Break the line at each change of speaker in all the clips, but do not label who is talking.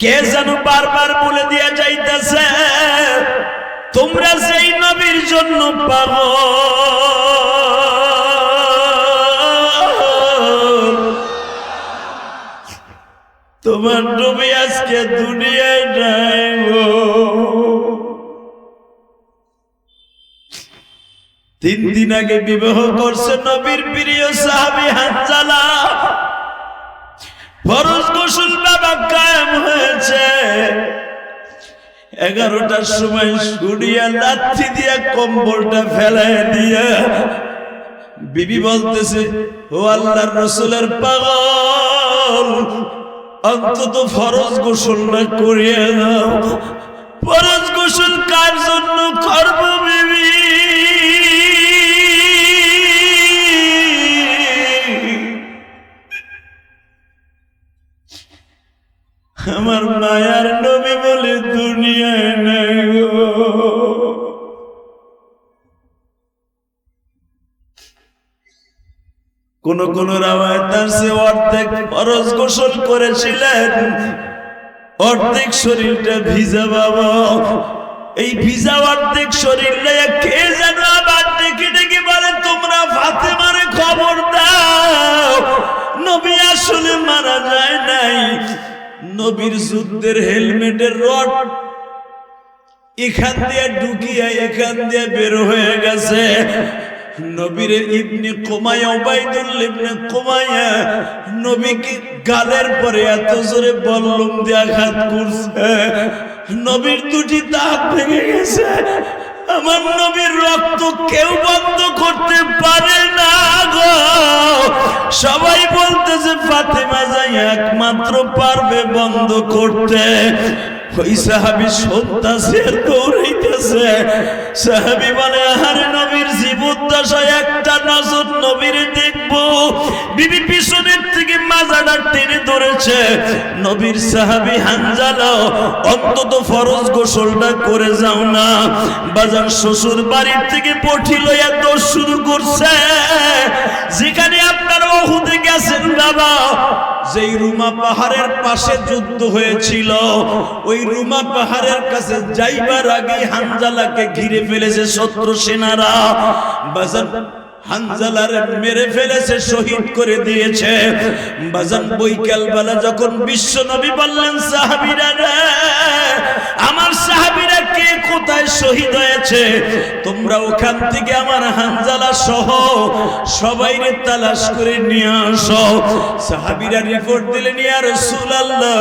কে যেন বারবার বলে দিয়া যাইতেছে, তোমরা যেই নবীর জন্য পাগল, তোমার নবী আজকে দুনিয়ায় নাই গো। 3 দিন আগে বিবাহ করছে নবীর প্রিয় সাহাবী হানজালা। ফরজ গোসল বাবা কায়েম হয়েছে। 11টার সময় শুনিয়া লাথি দিয়া কম্বলটা ফেলায় দিয়া বিবি বলতেছে, ও আল্লাহর রাসূলের পাগল, অন্তত ফরজ গোসল না করিয়া দাও। ফরজ গোসল কার জন্য করব বিবি? আমার মায়ার নবী বলে দুনিয়ায় নাই গো। কোন কোন রাওয়ায়াত আছে অর্ধেক ফরজ গোসল করেছিলেন, অর্ধেক শরীরটা ভিজা বাবা। এই ভিজা অর্ধেক শরীর লইয়া কে যেন আবার ডেকে ডেকে বলে, তোমরা ফাতেমারে খবর দাও, নবী আসলে মারা যায় নাই। নবীর যুদ্ধের হেলমেটের রড এখান দিয়ে ঢুকিয়া এখান দিয়ে বের হয়ে গেছে। নবীর ইবনে কুমায়া, উবাইদুল্লাহ ইবনে কুমায়া নবীকে গালের পরে এত জোরে বল্লম দিয়ে আঘাত করছে, নবীর 2টি দাঁত ভেঙে গেছে। আমার নবীর রক্ত কেউ বন্ধ করতে পারে না গো। সবাই বলতেছে ফাতেমা যাই একমাত্র পারবে বন্ধ করতে। ওই সাহাবী শুনতাছে আর দৌড়াইতেছে। সাহাবী বলে, আরে নবীর জীবদ্দশায় একটা নজর নবীরে দেখবো। বিবি পিছনের থেকে মাজাটা টেনে ধরেছে। নবীর সাহাবী হানজালা, অন্তত ফরজ গোসলটা করে যাও না। বাজার শ্বশুর বাড়ির থেকে পঠি লইয়া দৌড় শুরু করছে। যেখানে আপনারা উহুদে গেছেন বাবা, যেই রুমা পাহাড়ের পাশে যুদ্ধ হয়েছিল, ওই রুমা পাহাড়ের কাছে যাইবার আগে হানজালাকে ঘিরে ফেলেছে শত্রু সেনারা। বাজার হানজালার মেরে ফেলেছে, শহীদ করে দিয়েছে। বাজান বৈকাল বেলা যখন বিশ্ব নবী বললেন, সাহাবীরা রে, আমার সাহাবীরা কে কোথায় শহীদ হয়েছে, তোমরা ওখান থেকে আমার হানজালা সহ সবাইরে তালাশ করে নিয়ে আসো। সাহাবীরা রিপোর্ট দিলেন, ইয়া রাসূলুল্লাহ,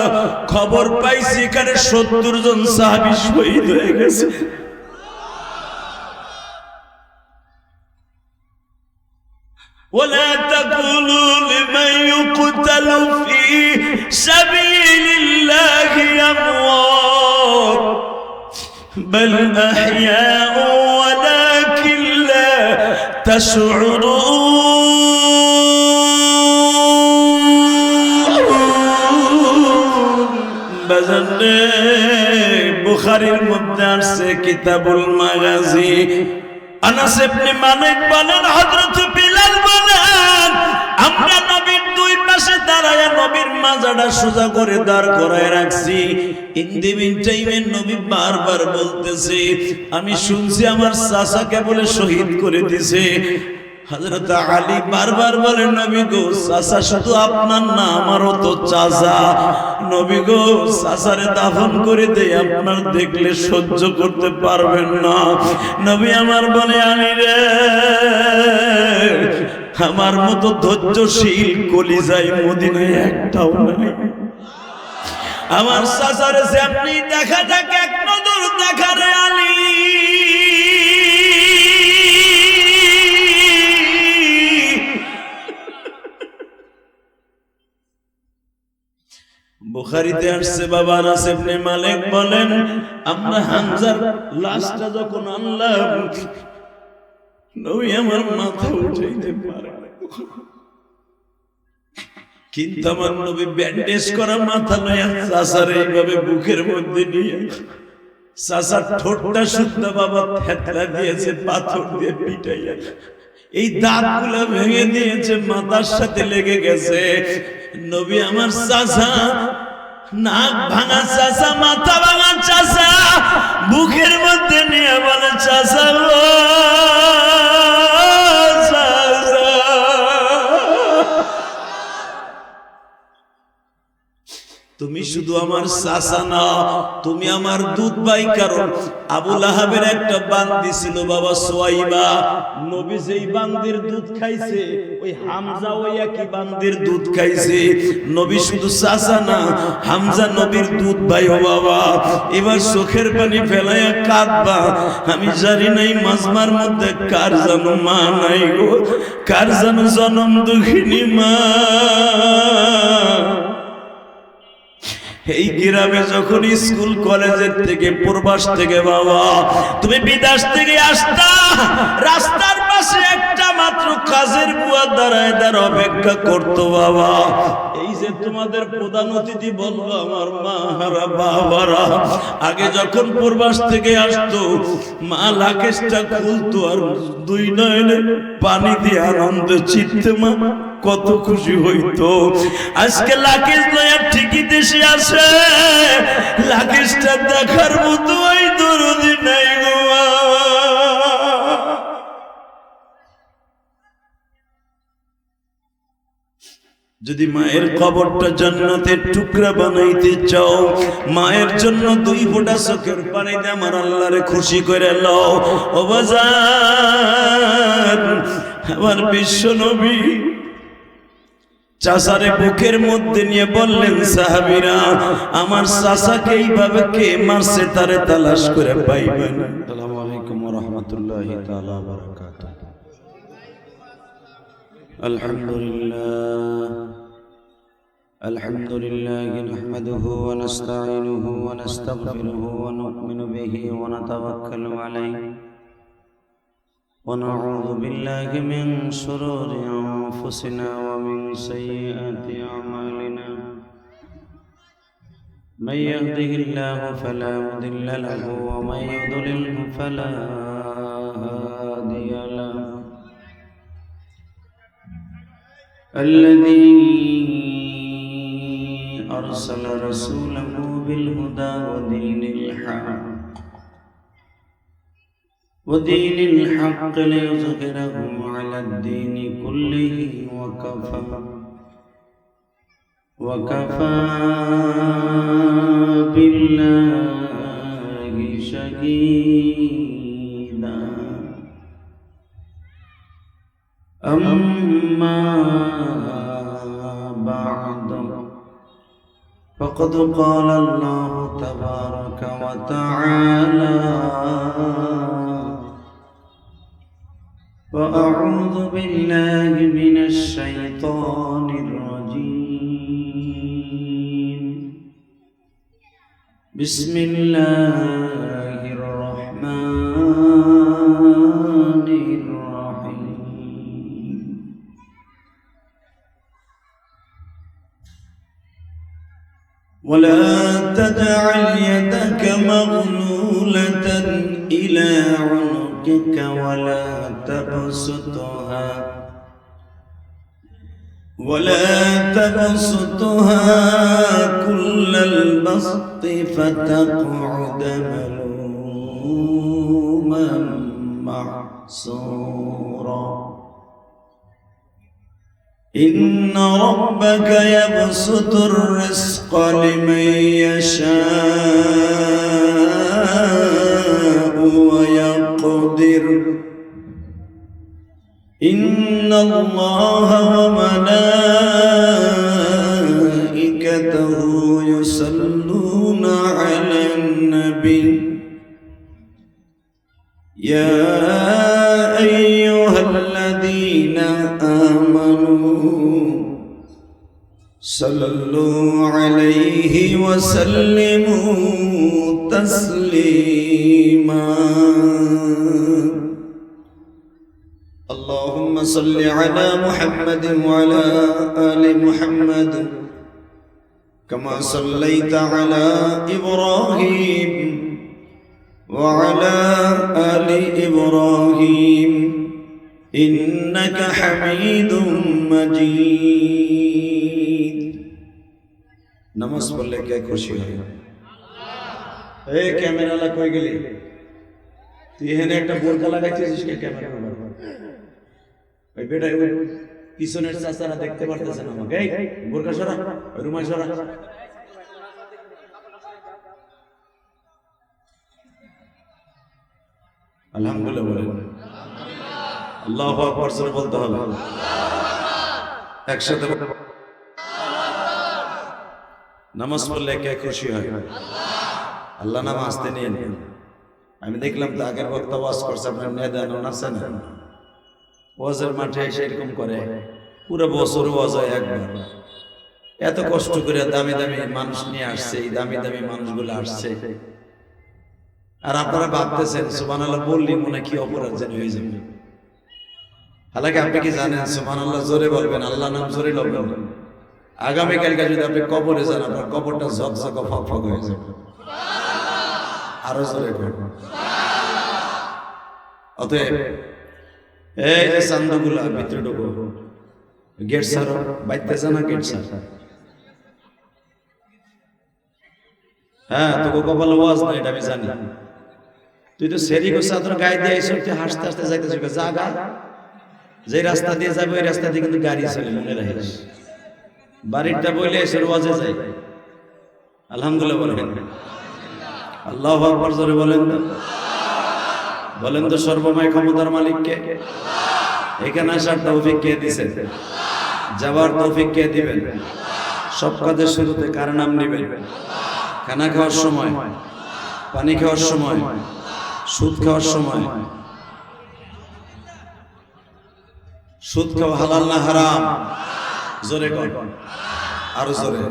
খবর পাইছি এখানে 70 জন সাহাবী শহীদ হয়ে গেছে। ولا تقولوا لمن يقتل في سبيل الله أموات بل أحياء ولكن لا تشعرون. بزن বুখারীর মধ্যে আছে কিতাবুল মাগাজি। আনাস ইবনে মালিক বলেন, হযরত বিলাল বলেন, আমরা নবীর 2 পাশে দাঁড়ায়া নবীর মাজাটা সোজা করে দাঁড় করায় রাখছি। ইন্দিমিন টাইমে নবী বারবার বলতেছে, আমি শুনছি আমার চাচাকে বলে শহীদ করে দিয়েছে। হযরত আলী বারবার বলে, নবী গো, চাচা শুধু আপনার না, আমারও তো চাচা। নবী গো, চাচারে দাফন করে দেই, আপনার দেখলে সহ্য করতে পারবেন না। নবী আমার বলে, আলী রে, আমার মতো ধৈর্যশীল কলিজায় মদিনায় একটাও নাই। আমার চাচারে যে আপনি দেখা যাক, এক নজর দেখা রে আলী। বুখারীতে আসছে, বাবা আনাস ইবনে মালিক বলেন, আমরা হামজার লাশটা যখন আনলাম, নবী আমার মাথা উঠাইতে পারে না, কিন্তু আমার নবী ব্যান্ডেজ করা মাথা লইয়া চাচার এইভাবে বুকের মধ্যে নিয়ে, চাচার ঠোঁটটা শুদ্ধা বাবা থেতলা দিয়েছে পাথর দিয়ে পিটাইয়া, এই দাঁতগুলো ভেঙে দিয়েছে, মাথার সাথে লেগে গেছে। নবী আমার চাচা নাক ভাঙা চাচা, মাথা ভাঙা চাচা, বুকের মধ্যে নিয়ে বলে চাচা গো চাচা। তুমি শুধু আমার চাচা না, তুমি আমার দুধ ভাই। কারণ আবু লাহাবের একটা বান্দি ছিল বাবা সুয়াইবা, নবী যেই বান্দির দুধ খাইছে ওই হামজা ওই একই বান্দির দুধ খাইছে। নবী শুধু চাচা না, হামজা নবীর দুধ ভাই। ও বাবা, এবার চোখের পানি ফেলাইয়া কাঁদবা। আমি জানি নাই মাজমার মধ্যে কার যেন মা নাই গো, কার যেন জনম দুঃখিনী মা। এই গ্রামে যখন স্কুল কলেজের থেকে প্রবাস থেকে বাবা তুমি বিদেশ থেকে আসতা, রাস্তার পাশে একটা মাত্র কাজের বুয়া দাঁড়ায় অপেক্ষা করতো বাবা। এই যে তোমাদের প্রধান অতিথি বলবো আমার মাহারা বাবারা, আগে যখন প্রবাস থেকে আসতো মা লাকেশটা খুলতো আর দুই নয়নে পানি দিয়ে আনন্দ চিত্তে মা কত খুশি হইতো। আজকে লাকেশ নয় ঠিকই দেশে আসে, লাকেশটা দেখার মতো ওই দরদি নাই গো। যদি মায়ের কবরটা জান্নাতের টুকরা বানাইতে চাও, মায়ের জন্য 2 ফোঁটা চোখের পানি দিয়ে আমার আল্লাহরে খুশি করে লও। ও বাজার, আমার বিশ্ব নবী চাচারে বুকের মধ্যে নিয়ে বললেন সাহাবীরা, আমার চাচাকে এইভাবে কে মারছে তারে তালাশ করে পাইবেন। আসসালামু আলাইকুম ওয়া রাহমাতুল্লাহি তাআলা ওয়া বারাকাতুহু। আলহামদুলিল্লাহ নাহমাদুহু ওয়া নাস্তাঈনুহু ওয়া নাস্তাগফিরুহু ওয়া নু'মিনু বিহি ওয়া নাতাওয়াক্কালু আলাইহি ونعوذ بالله من شرور أنفسنا ومن سيئات أعمالنا من يهده الله فلا مضل له ومن يضلله فلا هادي له الذي أرسل رسوله بالهدى ودين الحق ليظهره على الدين كله وكفى بالله شهيدا. أما بعد فقد قال الله تبارك وتعالى: وأعوذ بالله من الشيطان الرجيم. بسم الله الرحمن الرحيم. ولا تجعل يدك مغلولة إلى عنقك ولا تبسطها كل البسط فتقعد ملوما محسورا. إن ربك يبسط الرزق لمن يشاء ويقدر. إن الله وملائكته يصلون على النبي يا أيها الذين آمنوا صلوا عليه وسلموا تسليما. اللهم صل على محمد وعلى آل محمد كما صليت على إبراهيم وعلى آل إبراهيم إنك حميد مجيد. নামাজ পড়লে কে খুশি হয়? এই ক্যামেরালা কই গেলি তুই? এখানে একটা বোরকা লাগাইছিস কে ক্যামেরা? ওই বেটা ওই পিছনের চাচারা দেখতে পারতেছেন আমাকে। এই বোরকা সরা, ওই রুমাল সরা। আলহামদুলিল্লাহ বলেন। আল্লাহু আকবার জোরে বলতে হবে। একসাথে নামাজ পড়লে কে খুশি হয়? আল্লাহ নাম আসতে নিয়ে নেন। আমি দেখলাম তো আগের বক্তা ওয়াজ করছে, আপনার নেদান আছে না, ওয়াজের মাঠে এসে এরকম করে পুরো বছর ওয়াজ হয় একবার। এত কষ্ট করে দামি দামি মানুষ নিয়ে আসছে, এই দামি দামি মানুষগুলো আসছে, আর আপনারা ভাবতেছেন সুবহানাল্লাহ বললি মনে কি অপরাধ যেন হয়ে যাবে। হালাকি আপনি কি জানেন সুবহানাল্লাহ জোরে বলবেন, আল্লাহ নাম জোরে বলবেন, আগামীকালকে যদি আপনি কবরে যান আপনার কবরটা ঝকঝক ফকফক হয়ে যাবে। আরো জোরে করবেন। অতএব এই যে চান্দগুলা ভিতরে ঢুকো, গেট সারো, বাইতে জানা গেট সার। হ্যাঁ তোকে কপালে ওয়াজ না, এটা আমি জানি। তুই তো সেরি গোসা তোর গায়ে দিয়ে এসে তুই হাসতে হাসতে যাইতেছিস, জাগা যে রাস্তা দিয়ে যাবে ওই রাস্তা দিয়ে কিন্তু গাড়ি চলে, মনে রাখিস। বাড়িটা বইলে এসে ওয়াজে যাই। আলহামদুলিল্লাহ বলেন, আল্লাহু আকবার জোরে বলেন তো। বলেন তো সর্বময় ক্ষমতার মালিক কে? এখানে আসার তৌফিক কে দিয়েছেন? যাওয়ার তৌফিক কে দিবেন? সব কাজের শুরুতে কার নাম নেবেন? খানা খাওয়ার সময়, পানি খাওয়ার সময়, সুদ খাওয়ার সময়। সুদ খাওয়া হালাল না হারাম? জোরে কর, আরো জোরে।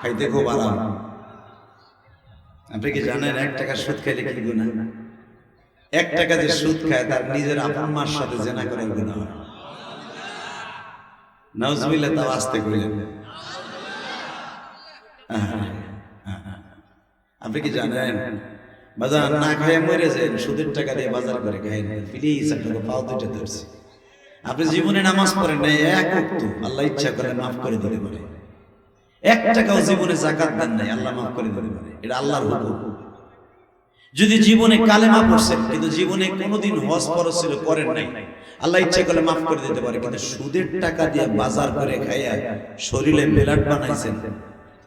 খাইতে খুব আরাম। আপনি কি জানেন 1 টাকা সুদ খাইলে কি গুনাহ? 1 টাকা যে সুদ খায় তার নিজের আপন মার সাথে জেনা করার গুনাহ হয়। নাউজুবিল্লাহ, তাও আস্তে কইলেন। আপনি কি জানেন বাজার না খাইয়া মরে যান, সুদের টাকা দিয়ে বাজার করে খাইন। প্লিজ আপনাকে পাও দুইটা ধরছি। আপনি জীবনে নামাজ পড়েন নাই এক ওয়াক্ত, আল্লাহ ইচ্ছা করে মাফ করে দিতে পারে। 1 টাকাও জীবনে যাকাত দেন নাই, আল্লাহ মাফ করে দিতে পারে। এটা আল্লাহর হুকুম। যদি জীবনে কালেমা পড়ছেন কিন্তু জীবনে কোনোদিন হজ ফরজ ছিল করেন নাই, আল্লাহ ইচ্ছা করলে মাফ করে দিতে পারে। কিন্তু সুদের টাকা দিয়ে বাজার করে খাইয়া শরীরে বেলাট বানাইছেন,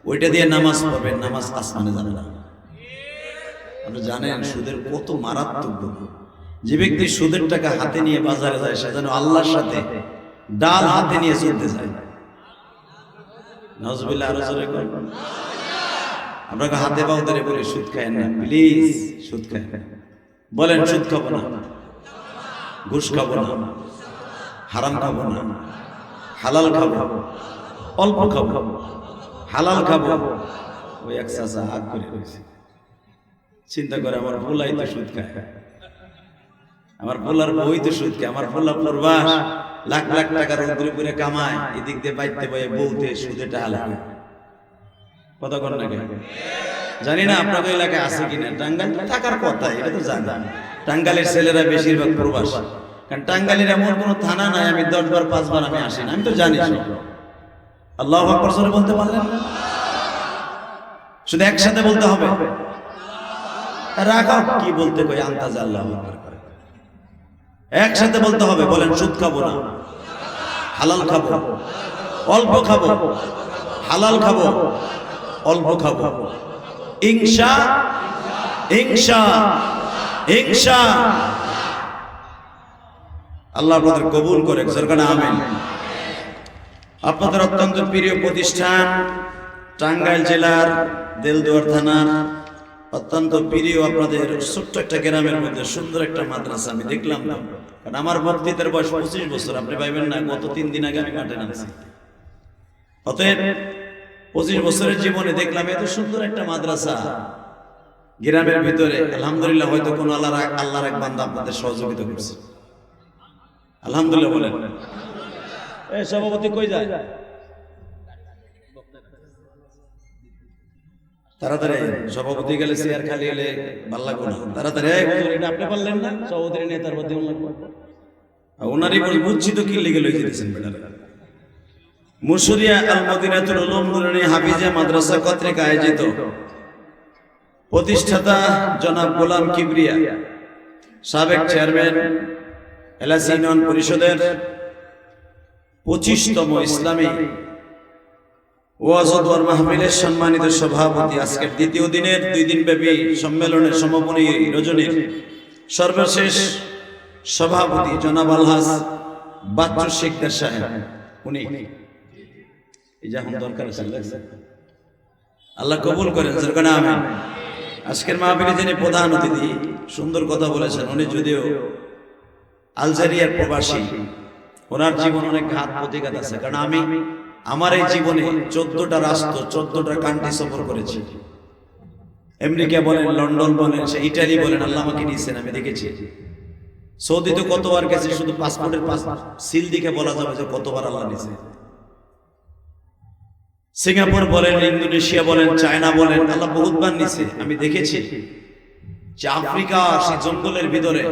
ওইটা দিয়ে নামাজ পড়বেন, নামাজ আসমানে যাবে না। আপনি জানেন সুদের কত মারাত্মক গুনাহ। যে ব্যক্তি সুদের টাকা হাতে নিয়ে বাজারে যায় সে যেন আল্লাহর সাথে ডাল হাতে নিয়ে চলতে যায়। নাউজুবিল্লাহ, আরো জোরে করুন। আপনাকে হাতে পাও ধরে বলি সুদ খায় না, প্লিজ সুদ খায় না। বলেন সুদ খাবো না, ঘুষ খাবো না, হারাম খাবো না, হালাল খাবো, অল্প খাবো, হালাল খাবো। ওই এক চাচা হাত করে রয়েছে, চিন্তা করে আমার পোলাই তো সুদ খায়, আমার পোলার বই তো সুদ খায়, আমার পোলা প্রবাস লাখ লাখ টাকার রোদ্রে করে কামায়, এদিক দিয়ে বাইতে বয়ে বলতে সুদে টাকা লাগে। কথা কর না কেন? জানি না আপনাদের এলাকায় আছে কিনা। টাঙ্গাইল থাকার কথা, এটা তো জানি। টাঙ্গাইলের ছেলেরা বেশিরভাগ প্রবাস, কারণ টাঙ্গাইলের এমন কোনো থানা নাই আমি 10 বার 5 বার আমি আসি না। আমি তো জানি। আল্লাহু আকবার জোরে বলতে পারলেন না? শুধু একসাথে বলতে হবে। রাখো কি বলতে কই আন্তাজ আল্লাহু আকবার করে একসাথে বলতে হবে। বলেন সুদ খাবো না, হালাল খাবো, অল্প খাবো, হালাল খাবো, অল্প খাবো, ইনশা ইনশা ইনশা আল্লাহ আপনাদের কবুল করে। সরকার আমিন। আপনাদের অত্যন্ত প্রিয় প্রতিষ্ঠান টাঙ্গাইল জেলার দেলদুয়ার থানার অত্যন্ত প্রিয় আপনাদের ছোট্ট একটা গ্রামের মধ্যে সুন্দর একটা মাদ্রাসা আমি দেখলাম। কারণ আমার বক্তৃতার বয়স 25 বছর। আপনি পাইবেন না গত 3 দিন আগে আমি মাঠে নামছি। অতএব 25 বছরের জীবনে দেখলাম এত সুন্দর একটা মাদ্রাসা গ্রামের ভিতরে। আলহামদুলিল্লাহ, হয়তো কোন আল্লাহর এক বান্দা আপনাদের সহযোগিতা করছে। আলহামদুলিল্লাহ বলেন। এই সভাপতি কই যায়? তাড়াতাড়ি সভাপতি গেলে চেয়ার খালি হলে ভালো লাগবে না। তাড়াতাড়ি এটা আপনি পারলেন না, সভাপতি নেতার মধ্যে ওনারই বুঝছি তো কি লেগে লই যেতেছেন বেটা। মুশরিয়া আল মদিনাতুল উলুম নুরানী হাফিজা মাদ্রাসা কর্তৃক আয়োজিত প্রতিষ্ঠাতা জনাব গোলাম কিবরিয়া, সাবেক চেয়ারম্যান এলাচি ইউনিয়ন পরিষদের 25তম ইসলামী ওয়াজ ও দোয়ার মাহফিলের সম্মানিত সভাপতি, আজকের দ্বিতীয় দিনের 2 দিনব্যাপী সম্মেলনের সমাপনী রজনীর সর্বশেষ সভাপতি জনাব আলহাজ বাচ্চু শেখদার সাহেব, উনি এই যখন দরকার আছে আল্লাহ কবুল করেন, যেরকম আমিন। আজকের মাহফিলে যিনি প্রধান অতিথি সুন্দর কথা বলেছেন, উনি যদিও আলজেরিয়ার প্রবাসী, ওনার জীবন অনেক ঘাত প্রতিঘাত আছে। কারণ আমি আমার এই জীবনে 14টা রাষ্ট্র 14টা কান্ট্রি সফর করেছি। আমেরিকা বলেন, লন্ডন বলেন, সে ইটালি বলেন, আল্লাহ আমাকে নিয়েছেন, আমি দেখেছি। সৌদিতে কতবার গেছে, শুধু পাসপোর্টের সিল দিকে বলা যাবে যে কতবার আল্লাহ নিয়েছে। সিঙ্গাপুর বলেন, ইন্দোনেশিয়া বলেন, চায়না বলেন, আল্লাহ বহুতবার নিছে। আমি দেখেছি যে আফ্রিকা, সেই জঙ্গলের ভিতরে,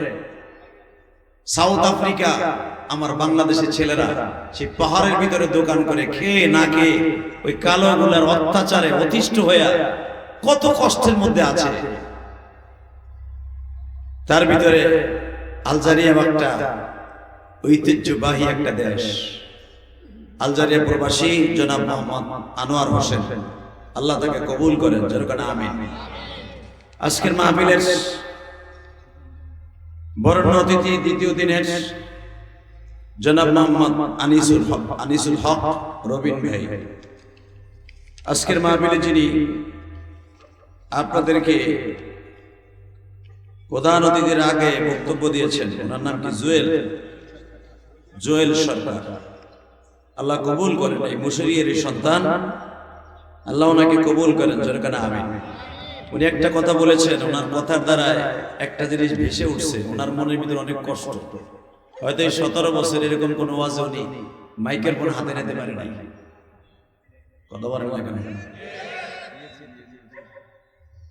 সাউথ আফ্রিকা, আমার বাংলাদেশের ছেলেরা সেই পাহাড়ের ভিতরে দোকান করে খেয়ে না খেয়ে ওই কালো গুলার অত্যাচারে অতিষ্ঠ হয়ে কত কষ্টের মধ্যে আছে। তার ভিতরে আলজেরিয়া একটা ঐতিহ্যবাহী একটা দেশ। আলজেরিয়া প্রবাসী জনাব মোহাম্মদ আনোয়ার হোসেন, আল্লাহ তাকে কবুল করেন, যেরকম আমিন। আজকের মাহফিলের বরণ্য অতিথি দ্বিতীয় দিনের জনাব মোহাম্মদ আনিসুল হক রবিন ভাই। আজকের মাহফিলে যিনি আপনাদেরকে প্রধান অতিথির আগে বক্তব্য দিয়েছেন, ওনার নাম কি জুয়েল সরকার, আল্লাহ কবুল করেন। এই মুশরিয়ের সন্তান, আল্লাহ ওনাকে কবুল করেন, যেরকম আমিন। উনি একটা কথা বলেছেন, ওনার কথার দ্বারা একটা জিনিস ভেসে উঠছে, ওনার মনের ভিতরে অনেক কষ্ট। হয়তো এই 17 বছর এরকম কোন ওয়াজে উনি মাইকের ফোন হাতে নিতে পারে নাই। কতবার লাগেন?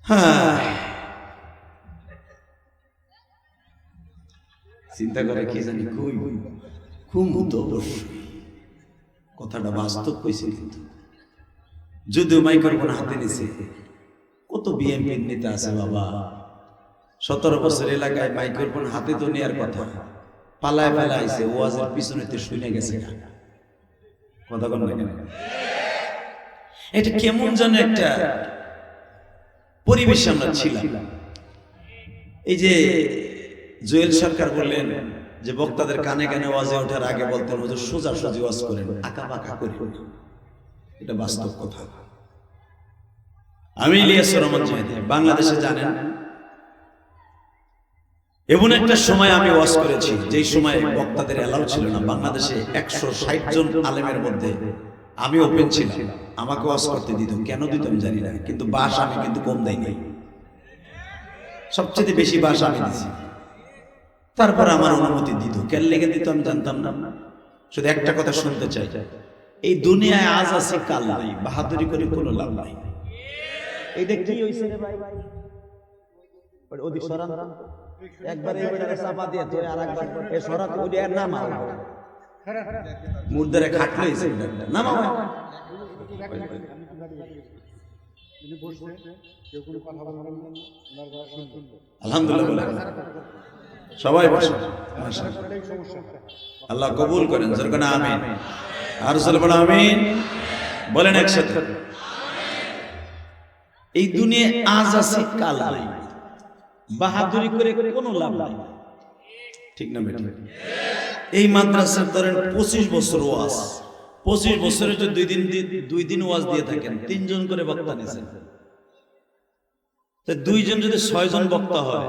হ্যাঁ, চিন্তা করে কি জানি খুব তো অবশ্যই কথাটা বাস্তব কইছে, কিন্তু যদিও মাইক্রোফোন হাতে নিছে, কত বিএনপির নেতা আছে বাবা, 17 বছর এলাকায় মাইক্রোফোন হাতে তো নেয়ার কথা, পালায় আইছে, ওয়াজের পিছনেতে শুনে গেছে। কথা কোন লাগে না, এটা কেমন যেন একটা পরিবেশে আমরা ছিলাম। এই যে জুয়েল সরকার বললেন যে বক্তাদের কানে কানে ওয়াজে ওঠার আগে বলতেন হুজুর সোজাসুজি ওয়াজ করেন, আঁকা বাঁকা করে। এটা বাস্তব কথা। আমি ইলিয়াস রহমান জাহিদ, বাংলাদেশে জানেন এমন একটা সময় আমি ওয়াজ করেছি যেই সময় বক্তাদের এলাও ছিল না। বাংলাদেশে 160 জন আলেমের মধ্যে আমি ওপেন ছিলাম, আমাকে ওয়াজ করতে দিত। কেন দিত আমি জানি না, কিন্তু বাস আমি কিন্তু কম দেই নাই, সবচেয়ে বেশি বাস আমি দিছি। তারপর আমার অনুমতি দিত, কেন লেগে দিত আমি জানতাম না। শুধু একটা কথা শুনতে চাই, এই দুনিয়ায় আজ আছে কাল নাই, বাহাদুরি করে কোনো লাভ নাই। এইটা কি হইছে রে ভাই? ওদিক সরান, একবার এই বেটারে চাপা দিয়ে ধরে আরেকবার এ সরাত, ওই এর নাম আর মুর্দারে খাট লইছে নাম আমার। আলহামদুলিল্লাহ, সবাই বসে, আল্লাহ কবুল করেন, যেরকম আমিন। আর বলেন আমিন, বলেন একসাথে। এই দুনিয়া আজ আছে কাল নাই, বাহাদুরি করে কোনো লাভ নাই, ঠিক না বেটা? এই মাদ্রাসার ধরেন 25 বছর ওয়াজ, 25 বছরে যদি 2 দিন ওয়াজ দিয়ে থাকেন, 3 জন করে বক্তা নিয়েছেন, 2 জন যদি 6 জন বক্তা হয়,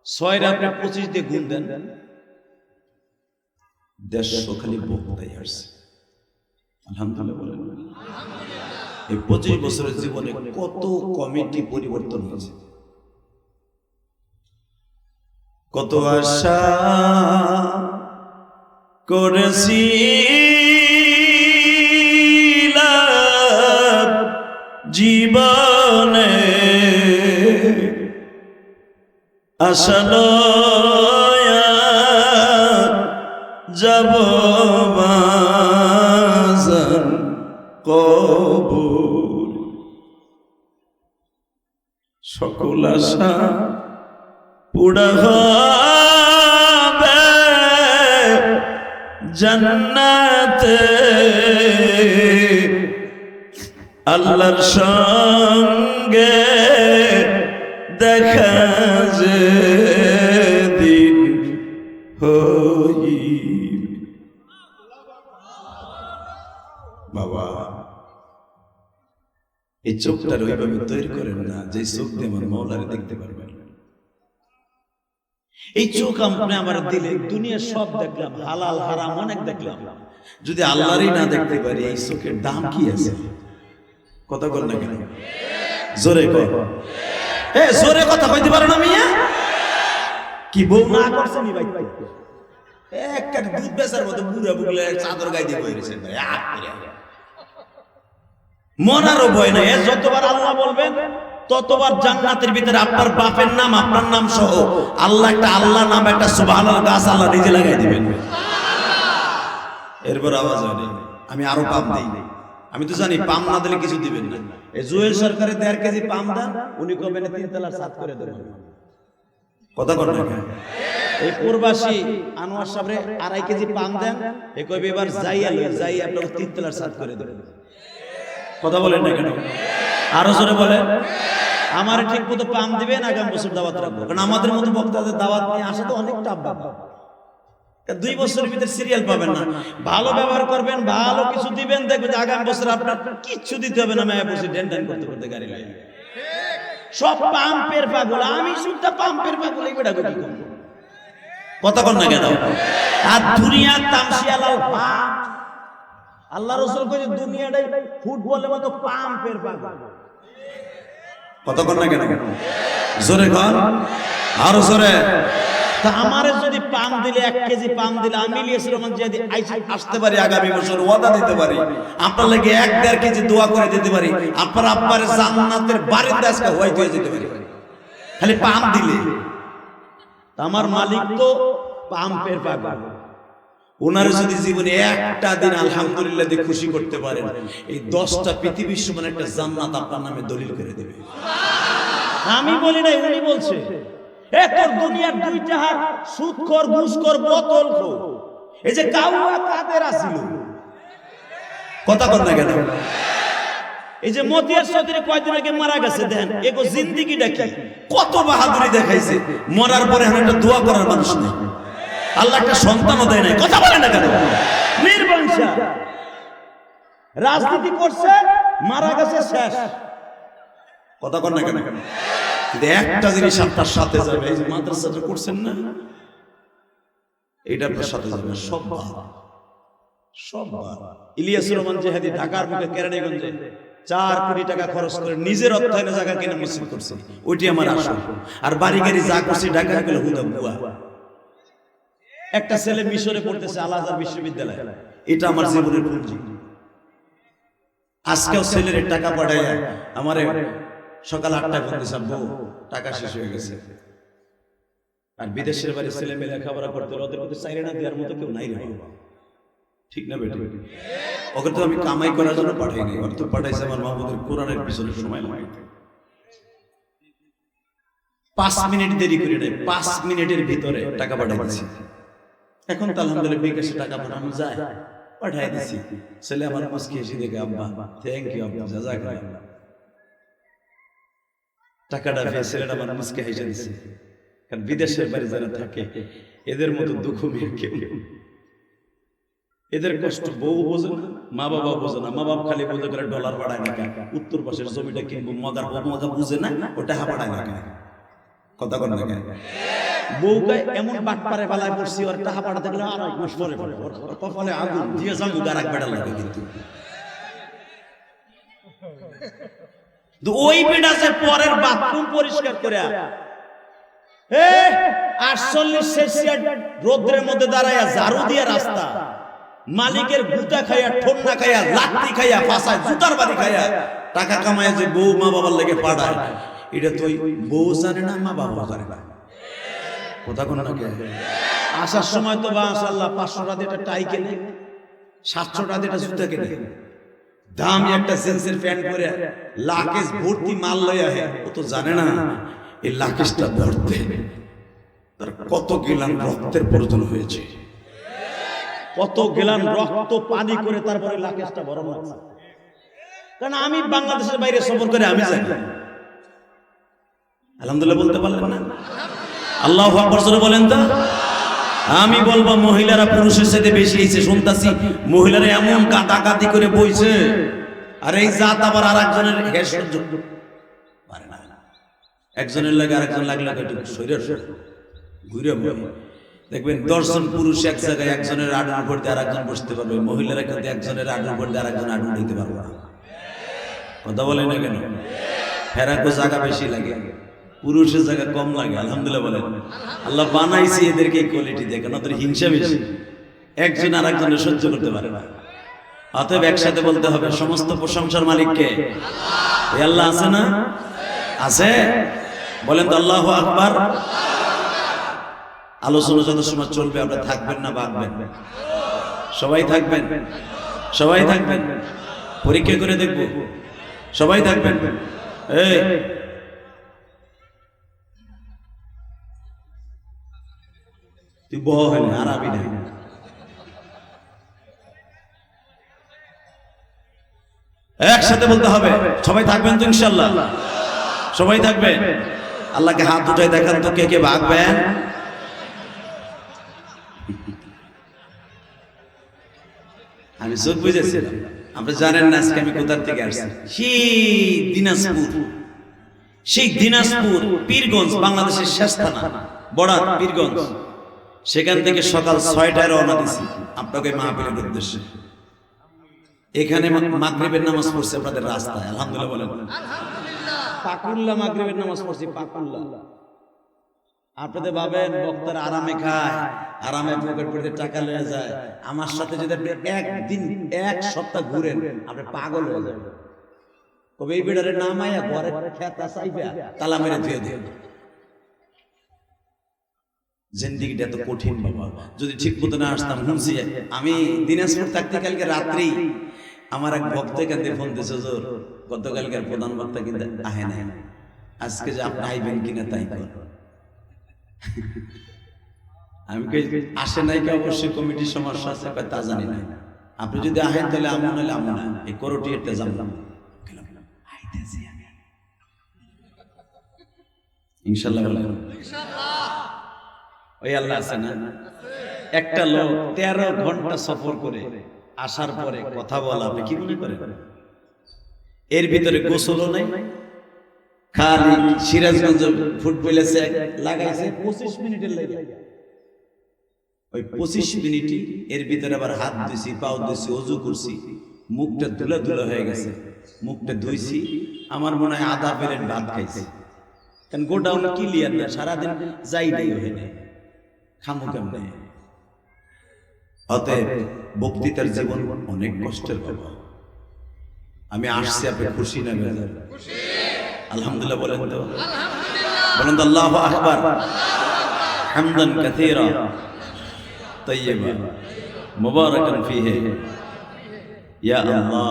6 আপনি 25 দিয়ে গুণ দেন, 150 খালি বক্তাই আসছে। আলহামদুলিল্লাহ বলেন। এই 25 বছরের জীবনে কত কমিটি পরিবর্তন হয়েছে, কত আশা করেছি জীবনে, আশা লয়া যাব সকল আশা পুরা হবে জান্নাতে আল্লাহর সঙ্গে দেখা যে দিন হই। বাবা এই চোখটার ওইভাবে তৈরি করেন না যে চোখ দিয়ে আমার মৌলারে দেখতে পারবেন। এই চোখ আপনি আমার দিলে দুনিয়ার সব দেখলাম, হালাল হারাম অনেক দেখলাম, যদি আল্লাহরই না দেখতে পারি এই চোখের দাম কি আছে? কথা বল না কেন? জোরে কর, জোরে কথা কইতে পারো না মিয়া? কি বউ না করছেন ভাই? একটা দুধ বেচার মতো বুড়া বুগলে চাদর গায়ে দিয়ে বইরেছেন ভাই। মরারও ভয় নাই, যতবার আল্লাহ বলবেন ততবার জান্নাতের ভিতরে আপনার বাপের নাম আপনার নাম সহ আল্লাহ একটা আল্লাহ নাম একটা সুবহানাল্লাহ গাছ আল্লাহ নিজে লাগাই দিবেন। এরপর আওয়াজ হয় আমি আরো পাম দিই। আমি তো জানি পাম না দিলে কিছু দিবেন না। এই জুয়েল সরকারের 1.5 কেজি পাম দেন, উনি কবেন 3 তলার ছাদ করে দেবেন। কথা কর না কেন? এই প্রবাসী আনোয়ার সাহেবরে 2.5 কেজি পাম দেন, এ কইবে এবার যাই আপনাকে 3 তলার ছাদ করে দেবেন। কথা বলেন না কেন? আরো জোরে বলেন। আমার ঠিক মতো পাম দিবেন, আগামী বছর দাওয়াত রাখবো। কারণ আমাদের মতো বক্তাদের দাওয়াত নিয়ে আসা তো অনেক টাফ ব্যাপার। 2 বছরের ভিতরে সিরিয়াল পাবেন না। ভালো ব্যবহার করবেন, ভালো কিছু দিবেন, দেখবেন আগামী বছর আপনার কিচ্ছু দিতে হবে না। মায়া বসে ডেন করতে করতে গাড়ি লাগে। সব পাম্পের পাগল, আমি শুদ্ধ পাম্পের পাগল। এই বেটা কি করব? কথা কর না কেন? আর দুনিয়ার তামসিয়ালাল পাম্প। আল্লাহ রাসূল কইছে দুনিয়াটাই ফুটবলের মতো পাম্পের পাগল। কথা কর না কেন? জোরে কর, আরো জোরে। তা আমারে যদি পাম দিলে 1 কেজি পাম দিলে আমি ইলিয়াস রহমান যদি আসতে পারি আগামী বছর ওয়াদা দিতে পারি আপনার লাগে 1-1.5 কেজি দোয়া করে দিতে পারি, আপনার আব্বার জান্নাতের বারিন্দা আজকে হইতে হয়ে যেতে পারি খালি পাম দিলে। আমার মালিক তো পাম্পের পাগল। ওনারে যদি জীবনে একটা দিন আলহামদুলিল্লাহ দিয়ে খুশি করতে পারেন, এই 10টা পৃথিবীর সমান একটা জান্নাত আপনার নামে দলিল করে দেবে। আমি বলি নাই, উনি বলছে। তোর দুনিয়ার 2টা হাত সুদখোর ঘুষখোর বোতলখোর, এই যে কাউয়া কাদের আসিল। কথা কর না কেন? এই যে মতিয়ার চৌধুরী কয়দিন আগে মারা গেছে, দেন এগো জিন্দেগিটা কি কত বাহাদুরি দেখাইছে। মরার পরে একটা দোয়া করার মানুষ নেই, আল্লাহ একটা সন্তানও দেয় নাই। কথা বলে না কেন? নির্বংশা রাজনীতি করছে, মারা গেছে, শেষ। কথা কর না কেন? একটা জিনিস আপনার সাথে যাবে, এই যে মাদ্রাসাটা করছেন না, এটা আপনার সাথে যাবে। সব ইলিয়াস রহমান জেহাদি ঢাকার মুখে কেরানীগঞ্জে 4 কোটি টাকা খরচ করে নিজের অর্থায়নে জায়গা কিনে মসজিদ করছে, ওইটি আমার আশা। আর বাড়ি গাড়ি যা করছে ঢাকা গেলে হুদা বুয়া। একটা ছেলে মিশরে পড়তেছে আল আজহার বিশ্ববিদ্যালয়ে, এটা আমার জীবনের পুঁজি। আজকেও ছেলের টাকা পাঠায় আমারে সকাল 8টায় ফোন দিছে, আব্বু টাকা শেষ হয়ে গেছে। আর বিদেশের বাড়ি ছেলে মেয়ে লেখাপড়া করতে ওদের মধ্যে চাইরে না দেওয়ার মতো কেউ নাই রে। ঠিক না বেটা? ওকে তো আমি কামাই করার জন্য পাঠাই নাই, ওকে তো পাঠাইছে আমার মাহমুদের কোরআনের পিছনে সময় লাগাইতে। 5 মিনিট দেরি করে নাই, 5 মিনিটের ভিতরে টাকা পাঠাই দিছি। এখন তো আলহামদুলিল্লাহ বিকাশে টাকা পাঠানো যায়, পাঠাই দিছি। ছেলে আমার মুস্কি এসে দেখে, আব্বা থ্যাংক ইউ আব্বা, জাযাকাল্লাহ। টাকাটা পেয়ে ছেলেটা আমার মুস্কি হেসে দিছে। কারণ বিদেশের বাড়ি যারা থাকে এদের মতো দুঃখ মেয়ে কেউ, এদের কষ্ট বউ বোঝে না, মা বাবা বোঝে না। মা বাবা খালি বোঝে করে ডলার বাড়ায় না কেন, উত্তর পাশের জমিটা কিনবো, মজার মজা বুঝে না, ওটা বাড়ায় না কেন। কথা কর না কেন? বউকে এমন বাটপারে বেলায় পড়ছি, ওর টাকা পাঠাতে গেলে আর 1 মাস পরে পড়ে, ওর কপালে আগুন দিয়ে যাবো, গারাক বেড়া লাগে। কিন্তু ওই বেড়া যে পরের বাথরুম পরিষ্কার করে 48 সেলসিয়াস রোদ্রের মধ্যে দাঁড়ায়া ঝাড়ু দিয়ে রাস্তা, মালিকের গুতা খাইয়া, ঠোন্না খাইয়া, লাত্তি খাইয়া, ফাঁসায় জুতার বাড়ি খাইয়া টাকা কামায় যে বউ মা বাবার লেগে পাঠায়, এটা তো বউ জানে না, মা বাবা জানে না। কথা কোন না? আসার সময় তো মাশাআল্লাহ 500 টাকা দিয়ে একটা টাই কেনে, 700 টাকা দিয়ে একটা জুতা কেনে, দামি একটা জিন্সের প্যান্ট পরে লাকেশ ভর্তি মাল লইয়া হে, ও তো জানে না এই লাকেশটা ধরতে তার কত গিলান রক্তের প্রয়োজন হয়েছে, কত গিলান রক্ত পানি করে তারপরে লাকেশটা বড় লাগছে। কারণ আমি বাংলাদেশের বাইরে সফর করে আমি জানি। আলহামদুলিল্লাহ বলতে পারলেন না? আল্লাহু আকবার জোরে বলেন তো। আমি বলবো মহিলারা পুরুষের সাথে বেশি হয়েছে, শুনতাছি মহিলারা এমন কাটাকাটি করে বইছে, আর এই জাত আবার আর একজনের হেড সহ্য পারে না। একজনের লাগে আরেকজন লাগলে শরীর ঘুরে দেখবেন 10 জন পুরুষ এক জায়গায় একজনের আডুর উপর দিয়ে আরেকজন বসতে পারবে, মহিলারা কিন্তু একজনের আডুর উপর দিয়ে আরেকজন আডু দিতে পারবে না। কথা বলেন না কেন? ফেরাকো জায়গা বেশি লাগে, পুরুষের জায়গা কম লাগে। আলহামদুলিল্লাহ বলেন। আল্লাহ বানাইছে এদেরকে এই কোয়ালিটি দেখে, না তোর হিংসা বেশি, একজন আর একজনের সহ্য করতে পারে না। অতএব একসাথে বলতে হবে সমস্ত প্রশংসার মালিককে আল্লাহ। আছে না? আছে? বলেন তো আল্লাহু আকবার। আলোচনা যত সময় চলবে আপনারা থাকবেন না ভাগবেন? সবাই থাকবেন? সবাই থাকবেন? পরীক্ষা করে দেখব সবাই থাকবেন? এই তুই বহ হলে আর আবি না। একসাথে বলতে হবে। সবাই থাকবেন তো ইনশাআল্লাহ? সবাই থাকবেন? আল্লাহকে হাত উঠাই দেখান তো কে কে ভাগবেন। আমি সব বুঝেছি। আপনি জানেন না আজকে আমি কোথা থেকে আসছি? সেই দিনাজপুর পীরগঞ্জ, বাংলাদেশের শেষ থানা বড়ার পীরগঞ্জ। সেখান থেকে সকাল 6টায় রওনা দিছি আপনাকে মাহফিলের উদ্দেশ্যে। এখানে মাগরিবের নামাজ পড়ছে আপনাদের রাস্তায়। আলহামদুলিল্লাহ বলেন। পাকুল্লা মাগরিবের নামাজ পড়ছি, পাকুল্লা। আপনাদের ভাবেন বক্তারা আরামে খায়, আরামে পকেট পেটে টাকা লয়ে যায়। আমার সাথে যদি আপনি একদিন এক সপ্তাহ ঘুরেন আপনি পাগল হয়ে যাবেন। কবে এই বেড়ারে নামাইয়া ঘরে খেতা চাইবা তালা মেরে ধুয়ে দিয়ে। জিন্দেগিটা এত কঠিন বাবা, যদি ঠিক মতো না আসতাম। শুনছি আমি দিনাজপুর থাকতে কালকে রাত্রি আমার এক ভক্ত এখান থেকে ফোন দিয়েছে, হুজুর গতকালকের প্রধান বক্তা কিন্তু আহে নাই, আজকে যে আপনি আইবেন কিনা তাই কর। আমি আসে নাই কে, অবশ্যই কমিটির সমস্যা আছে, তা জানি না। আপনি যদি আহেন তাহলে আমি নাহলে আমি না, এই করোটি একটা জানলাম ইনশাআল্লাহ। ওই আল্লাহ আছে না, একটা লোক 13 ঘন্টা সফর করে আসার পরে কথা বলা, আপনি কি মনে করেন? এর ভিতরে গোসলও নাই, খালি সিরাজগঞ্জ ফুটবলে লাগাইছে 25 মিনিটের লাগে। ওই 25 মিনিটই এর ভিতরে আবার হাত ধুইছি, পাও ধুইছি, ওযু করছি, মুখটা ধুলা ধুলা হয়ে গেছে, মুখটা ধুইছি। আমার মনে হয় আধা প্লেট ভাত খাইছে, কারণ গোডাউন ক্লিয়ার না, সারাদিন যাই নাই হয়ে নেই, খামু কেমনে। অতএব বক্তৃতার জীবন অনেক কষ্টের বাবা। আমি আসছি, আপনি খুশি না বেজার? আলহামদুলিল্লাহ বলেন তো। বলেন তো আল্লাহু আকবার। হামদান কাসীরা তাইয়্যিবা মুবারাকান ফীহি। ইয়া আল্লাহ,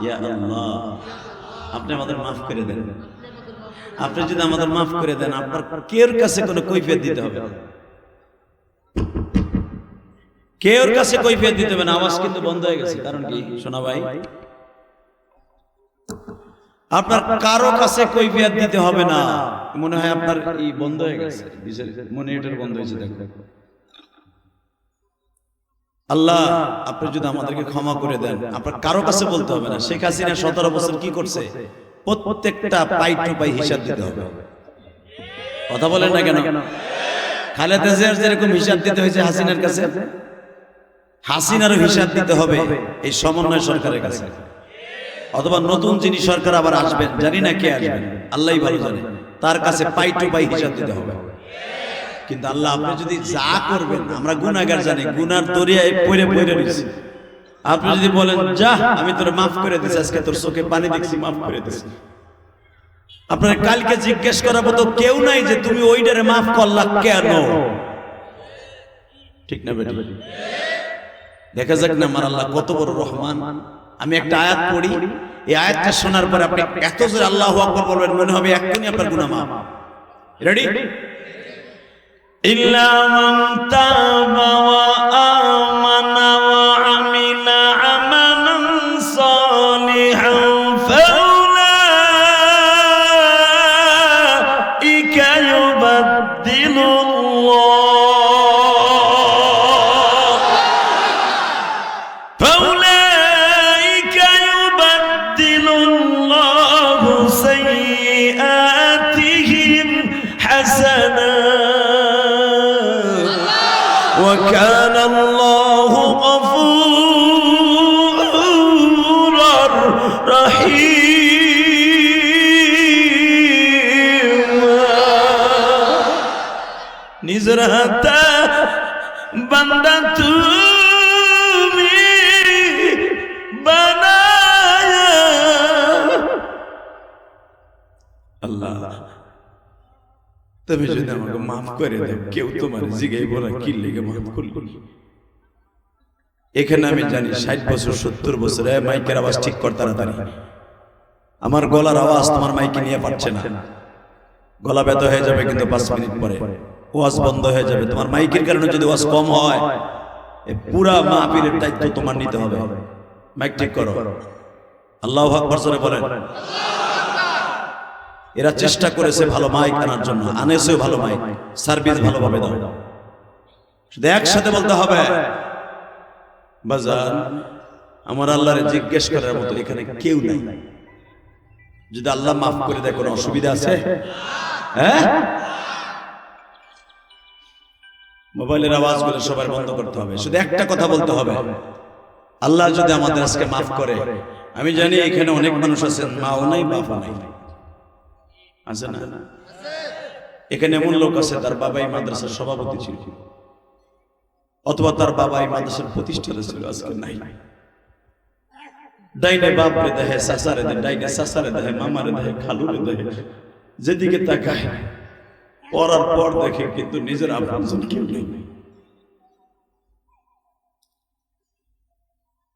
ইয়া আল্লাহ, আপনি আমাদের মাফ করে দেন। আপনি যদি আমাদের মাফ করে দেন, আপনার কেউর কাছে কোনো কৈফিয়ত দিতে হবে না, কেউর কাছে কৈফিয়ত দিতে হবে না। আওয়াজ কিন্তু বন্ধ হয়ে গেছে, কারণ কি শোনা ভাই? আপনার কারো কাছে কৈফিয়ত দিতে হবে না। মনে হয় আপনার এই বন্ধ হয়ে গেছে, মনিটর বন্ধ হয়েছে। দেখো আল্লাহ, আপনি যদি আমাদেরকে ক্ষমা করে দেন, আপনার কারো কাছে বলতে হবে না। শেখ হাসিনা 17 বছর কি করছে? প্রত্যেকটা পাই টু পাই হিসাব দিতে হবে। কথা বলেন না কেন? খালেদা জিয়ার যেরকম হিসাব দিতে হয়েছে হাসিনার কাছে, হাসিনারও হিসাব দিতে হবে এই সমন্বয় সরকারের কাছে। অথবা নতুন যিনি সরকার আবার আসবেন, জানি না কে আসবেন, আল্লাহই ভালো জানে, তার কাছে পাই টু পাই হিসাব দিতে হবে। কিন্তু আল্লাহ, আপনি যদি যা করবেন, আমরা গুনাহগার জানি, গুনার দরিয়ায় পড়ে পড়ে রয়েছি। আপনি যদি বলেন যা আমি তোর মাফ করে দিচ্ছি, আজকে তোর চোখে পানি দেখছি, মাফ করে দিচ্ছি, আপনার কালকে জিজ্ঞেস করাবো তো কেউ নাই যে তুমি ওইটারে মাফ করলা কেন? ঠিক না বেটি? দেখা যাক না আমার আল্লাহ কত বড় রহমান, আমি একটা আয়াত পড়ি, এই আয়াতটা শোনার পর আপনি এত জোরে আল্লাহু আকবার বলবেন, মনে হবে এক্ষুনি আপনার গুনাহ মাফ। রেডি? ইল্লা মান তাবা ওয়া আমানা ওয়া আমিলা আমালান সালিহান ফাউলাইকা ইউবাদদিলুল্লাহু সাইয়্যাতিহিম হাসানাত ওয়া কানা আল্লাহু গফুরার রহিম। নিজের হাতে বান্দা তুমি বানায়া, আল্লাহ তুমি যদি আমাকে মাফ করে দাও, কেউ তোমার জিগাইব না কি লেগে মাফ করলি। এখানে আমি জানি 60 বছর 70 বছর মাইকের আওয়াজ ঠিক কর তাড়াতাড়ি। আমার গলার আওয়াজ তোমার মাইকে নিয়ে পাচ্ছে না, গলা ব্যথা হয়ে যাবে কিন্তু 5 মিনিট পরে ওয়াজ বন্ধ হয়ে যাবে। তোমার মাইকের কারণে যদি ওয়াজ কম হয়, এই পুরা মাহফিলের দায়িত্ব তোমার নিতে হবে। মাইক ঠিক করো, আল্লাহু আকবার জোরে বলেন। এরা চেষ্টা করেছে ভালো মাইক আনার জন্য, আনেছেও ভালো মাইক, সার্ভিস ভালোভাবে দাও। শুধু একসাথে বলতে হবে, বাজার আমার আল্লাহরে জিজ্ঞেস করার মতো এখানে কেউ নাই। যদি আল্লাহ মাফ করে দেয় কোনো অসুবিধা আছে? হ্যাঁ, মোবাইলের আওয়াজগুলো সবার বন্ধ করতে হবে। শুধু একটা কথা বলতে হবে, আল্লাহ যদি আমাদের আজকে মাফ করে, আমি জানি এখানে অনেক মানুষ আছেন মাও নাই বাবা নাই, আছে না? এখানে এমন লোক আছে তার বাবাই মাদ্রাসার সভাপতি ছিল, অথবা তার বাবাই মাদ্রাসার প্রতিষ্ঠাতা ছিল, আজকে নাই। ডাইনে বাপরে দেহে, সাসারে দেহে, ডাইনে সাসারে দেহে, মামারে দেহে, খালুরে দেহে, যেদিকে তাকায় পড়ার পর দেখে কিন্তু নিজের আপনজন কেউ নেই।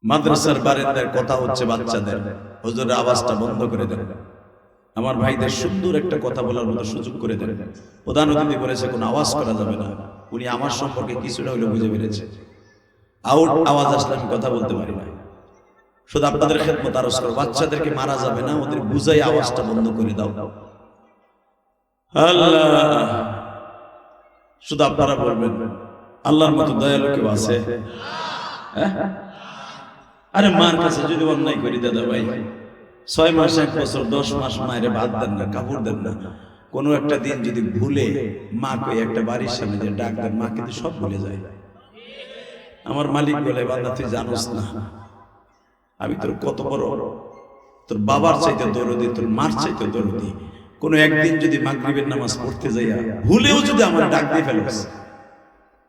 মাদ্রাসার বারান্দার কথা হচ্ছে বাচ্চাদের, হুজুরের আওয়াজটা বন্ধ করে দেন, আমার ভাইদের সুন্দর একটা কথা বলার মতো সুযোগ করে দেন। প্রধান অতিথি বলেছে কোনো আওয়াজ করা যাবে না, উনি আমার সম্পর্কে কিছুটা হইলে বুঝে পেরেছে। আউট আওয়াজ আসলে আমি কথা বলতে পারি না। শুধু আপনাদের খেদমত আরজ করো, বাচ্চাদেরকে মারা যাবে না, ওদের বুঝাই আওয়াজটা বন্ধ করে দাও। আল্লাহ, শুধু আপনারা বলবেন আল্লাহর মতো দয়ালু কেউ আছে? আরে মার কাছে যদি অন্যায় করি দাদা ভাই, 6 মাস 1 বছর 10 মাস মায়ের ভাত দেন না, কাপড় দেন না, কোনো একটা দিন যদি ভুলে মাকে একটা বাড়ির সামনে যে ডাক দেন, মা কিন্তু সব ভুলে যায়। আমার মালিক বলে, বান্দা তুই জানোস না আমি তোর কত বড়, তোর বাবার চাইতে দরদি, তোর মার চাইতে দরদি। কোনো একদিন যদি মাগরিবের নামাজ পড়তে যাইয়া ভুলেও যদি আমার ডাক দিয়ে ফেলস,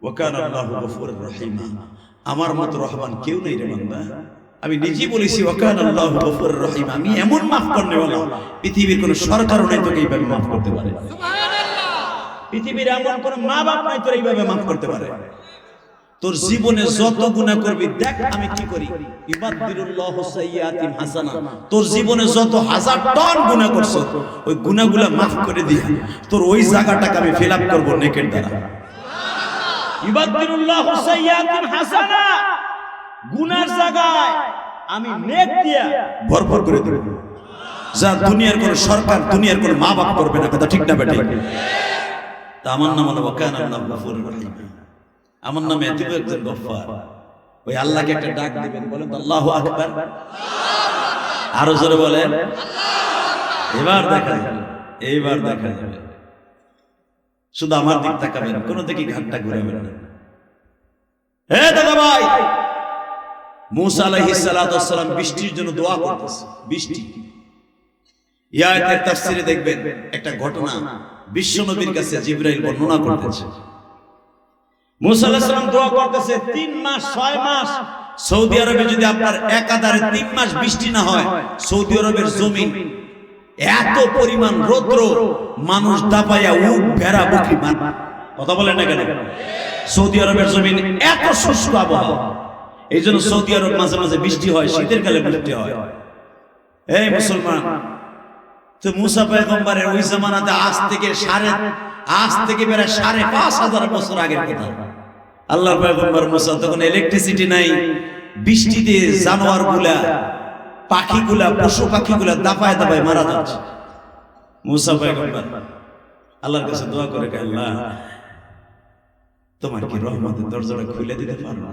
ওয়া কানা আল্লাহু গফুরুর রহিম, আমার মত রহমান কেউ নেই রে বান্দা। আমি নিজেই বলেছি ওয়া কানা আল্লাহু গফুরুর রহিম, আমি এমন মাফ করনে ওয়ালা পৃথিবীর কোনো সরকারও নাই তোকে এইভাবে মাফ করতে পারে। সুবহানাল্লাহ, পৃথিবীর এমন কোনো মা বাপ নাই তোর এইভাবে মাফ করতে পারে। তোর জীবনে যত গুনাহ করবি, দেখ আমি কি করি, ইবাদদিলুল্লাহু সাইয়্যাতিম হাসানা। তোর জীবনে যত 1000 টন গুনাহ করছ, ওই গুনাহগুলো maaf করে দিয়া তোর ওই জায়গাটাকে আমি ফিল আপ করব নেকের দ্বারা। সুবহানাল্লাহ, ইবাদদিলুল্লাহু সাইয়্যাতিম হাসানা, গুনার জায়গায় আমি নেক দিয়া ভরপুর করে দেব, যা দুনিয়ার কোন সরকার, দুনিয়ার কোন মা বাপ করবে না। কথা ঠিক না বেঠিক? তা আমার নাম হলো ওয়া কানা আল্লাহু গফুরুর রহিম, আমার নামে এত একজন গফফার। ওই আল্লাহকে একটা ডাক দিবেন, বলেন আল্লাহু আকবার, আরো জোরে বলেন এবার দেখা যাবে, এইবার দেখা যাবে। শুধু আমার দিক তাকাবেন, কোন দিকে ঘাটটা ঘুরাবেন না। হে দাদা ভাই, মুসা আলাইহিস সালাতু ওয়াস সালাম বৃষ্টির জন্য দোয়া করতেছে। বৃষ্টি, এই আয়াতের তাফসীরে দেখবেন একটা ঘটনা বিশ্ব নবীর কাছে জিবরাইল বর্ণনা করতেছে। মুসা আলাইহিস সালাম দোয়া করতেছে 3 মাস 6 মাস। সৌদি আরবে যদি আপনার একাধারে 3 মাস বৃষ্টি না হয়, সৌদি আরবের জমিন এত পরিমাণ রৌদ্র, মানুষ দাপাইয়া উট ভেড়া বকরি কথা বলেন না কেন? সৌদি আরবের জমিন এত শুষ্ক আবহাওয়া, এই জন্য সৌদি আরব মাঝে মাঝে বৃষ্টি হয়, শীতের কালে বৃষ্টি হয়। এই মুসলমান, তো মুসা পয়গম্বরের ওই জামানাতে আজ থেকে প্রায় 5,500 বছর আগের কথা। আল্লাহর পয়গম্বর মুসা তখন ইলেকট্রিসিটি নাই, বৃষ্টিতে জানোয়ারগুলা, পাখিগুলা, পশু পাখিগুলা দাপায় দাপায় মারা যাচ্ছে। মুসা পয়গম্বর আল্লাহর কাছে দোয়া করে, আল্লাহ তোমার কি রহমতের দরজাটা খুলে দিতে পারো না?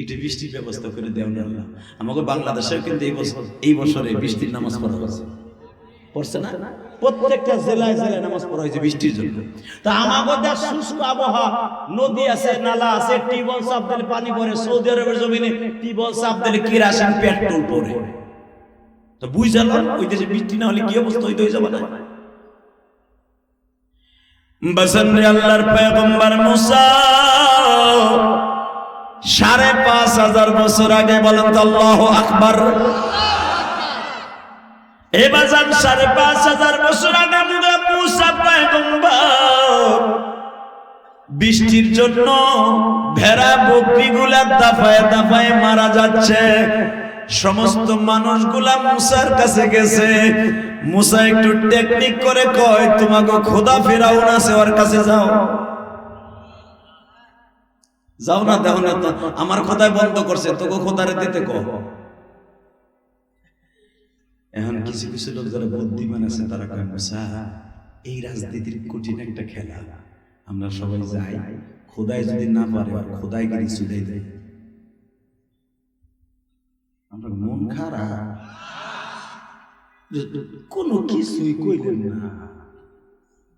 একটু বৃষ্টির ব্যবস্থা করে দেও না আল্লাহ। আমাকে বাংলাদেশেও কিন্তু এই বছরে বৃষ্টির নামাজ পড়া হয়েছে, পড়ছে না? প্রত্যেকটা জেলায় জেলায় নামাজ পড়া হয়েছে বৃষ্টির জন্য। তা আমাদের দেশ শুষ্ক আবহাওয়া, নদী আছে, নালা আছে, টিউবওয়েল চাপ দিলে পানি পড়ে। সৌদি আরবের জমিনে টিউবওয়েল চাপ দিলে কেরোসিন পেট্রোল পড়ে। তো বুঝলাম ওই দেশে বৃষ্টি না হলে কি অবস্থা হইতে হয়ে যাবে না? বাসন্নে আল্লাহর পয়গম্বর মুসা 5,500 বছর আগে, বলেন তো আল্লাহু আকবার। এবার 5,500 বছর আগে মুসা পয়গম্বর বৃষ্টির জন্য ভেড়া বকরিগুলা দাফায় দাফায় মারা যাচ্ছে। সমস্ত মানুষগুলা মুসার কাছে গেছে। মুসা একটু টেকনিক করে কয়, তোমাকে খোদা ফেরাউন আছে, ওর কাছে যাও। যাও না, দেখো না তো আমার খোদায় বন্ধ করছে, তোকে খোদারে দিতে কও। এখন কিছু কিছু লোক যারা বুদ্ধিমান আছে তারা কয়, মুসা এই রাজনীতির কঠিন একটা খেলা, আমরা সবাই যাই, খোদায় যদি না পারে আর খোদাই গিরি চুলাই দেয়। আমরা মন খারাপ, কোনো কিছুই কইলেন না,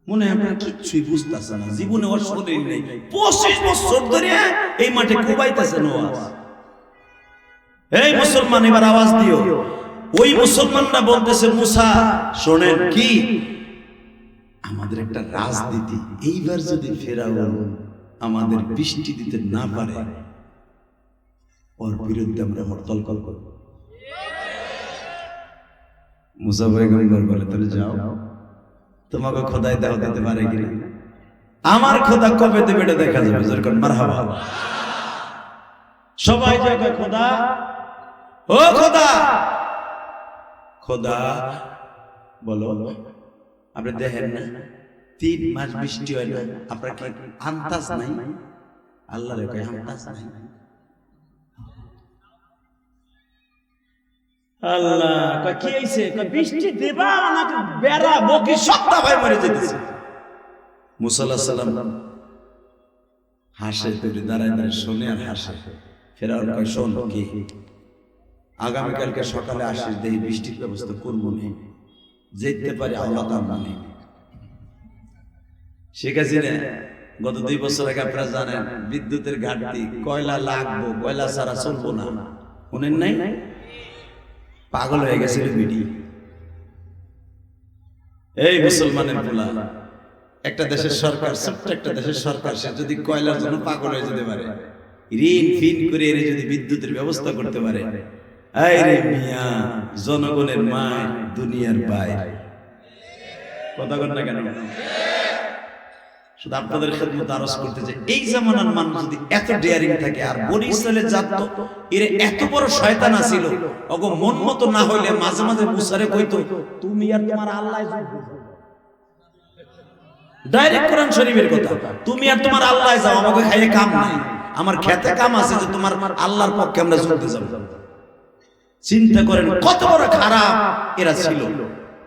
মনে হয় আপনার কিচ্ছুই বুঝতেছে না, জীবনে ওর শরীর নেই। 25 বছর ধরে এই মাঠে কোবাইতেছেন ওয়াজ। এই মুসলমান এবার আওয়াজ দিও। ওই মুসলমানরা বলতেছে, মুসা শোনেন, কি আমাদের একটা রাজনীতি, এইবার যদি ফেরাউন আমাদের বৃষ্টি দিতে না পারে, ওর বিরুদ্ধে আমরা হরতাল করব। মুসা পয়গম্বর বলে, তাহলে যাও, তোমাকে খোদাই দাও দিতে পারে কিনা? আমার খোদা কবে দেবে এটা দেখা যাবে। যেরকম মারহাবা, সবাই জায়গায় খোদা, ও খোদা, খোদা বলো। আপনি দেখেন না 3 মাস বৃষ্টি হয় না, আপনার কি আন্তাজ নাই? আল্লাহ রে কয় আন্তাজ নাই। আল্লাহ কয় কি হইছে? কয় বৃষ্টি দেবা নাকি বেড়া বকি সত্তা ভাই মরে যেতেছে। মুসা আলাইহিস সালাম হাসে, তুই দাঁড়ায় দাঁড়ায় শুনে আর হাসে। ফেরাউন কয়, শোন, কি আগামীকালকে সকালে আসিস, দেখি বৃষ্টির ব্যবস্থা করবো না, যেতে পারি আল্লাহ তার মানে। শেখ হাসিনা গত 2 বছর আগে আপনারা জানেন বিদ্যুতের ঘাটতি, কয়লা লাগবো, কয়লা ছাড়া চলবো না, শুনেন নাই? পাগল হয়ে গেছিল বিডি। এই মুসলমানের পোলা, একটা দেশের সরকার, ছোট্ট একটা দেশের সরকার, সে যদি কয়লার জন্য পাগল হয়ে যেতে পারে, ঋণ ফিন করে এর যদি বিদ্যুতের ব্যবস্থা করতে পারে, আরে মিয়া জনগণের মায় দুনিয়ার বাইরে। কথা বল না কেন? শুধু আপনাদের খেদমত আরজ করতে চাই, এই জামানার মানুষ যদি এত ডেয়ারিং থাকে, আর বনি ইসরাইলের জাত তো এর এত বড় শয়তান আছিল, ওগো মন মতো না হইলে মাঝে মাঝে মুসারে কইতো, তুমি আর তোমার আল্লাহ, ডাইরেক্ট কোরআন শরীফের কথা, তুমি আর তোমার আল্লাহ যাও, আমাকে খাইয়ে কাম নাই, আমার খেতে কাম আছে যে তোমার আল্লাহর পক্ষে আমরা যুদ্ধে যাব। চিন্তা করেন কত বড় খারাপ এরা ছিল।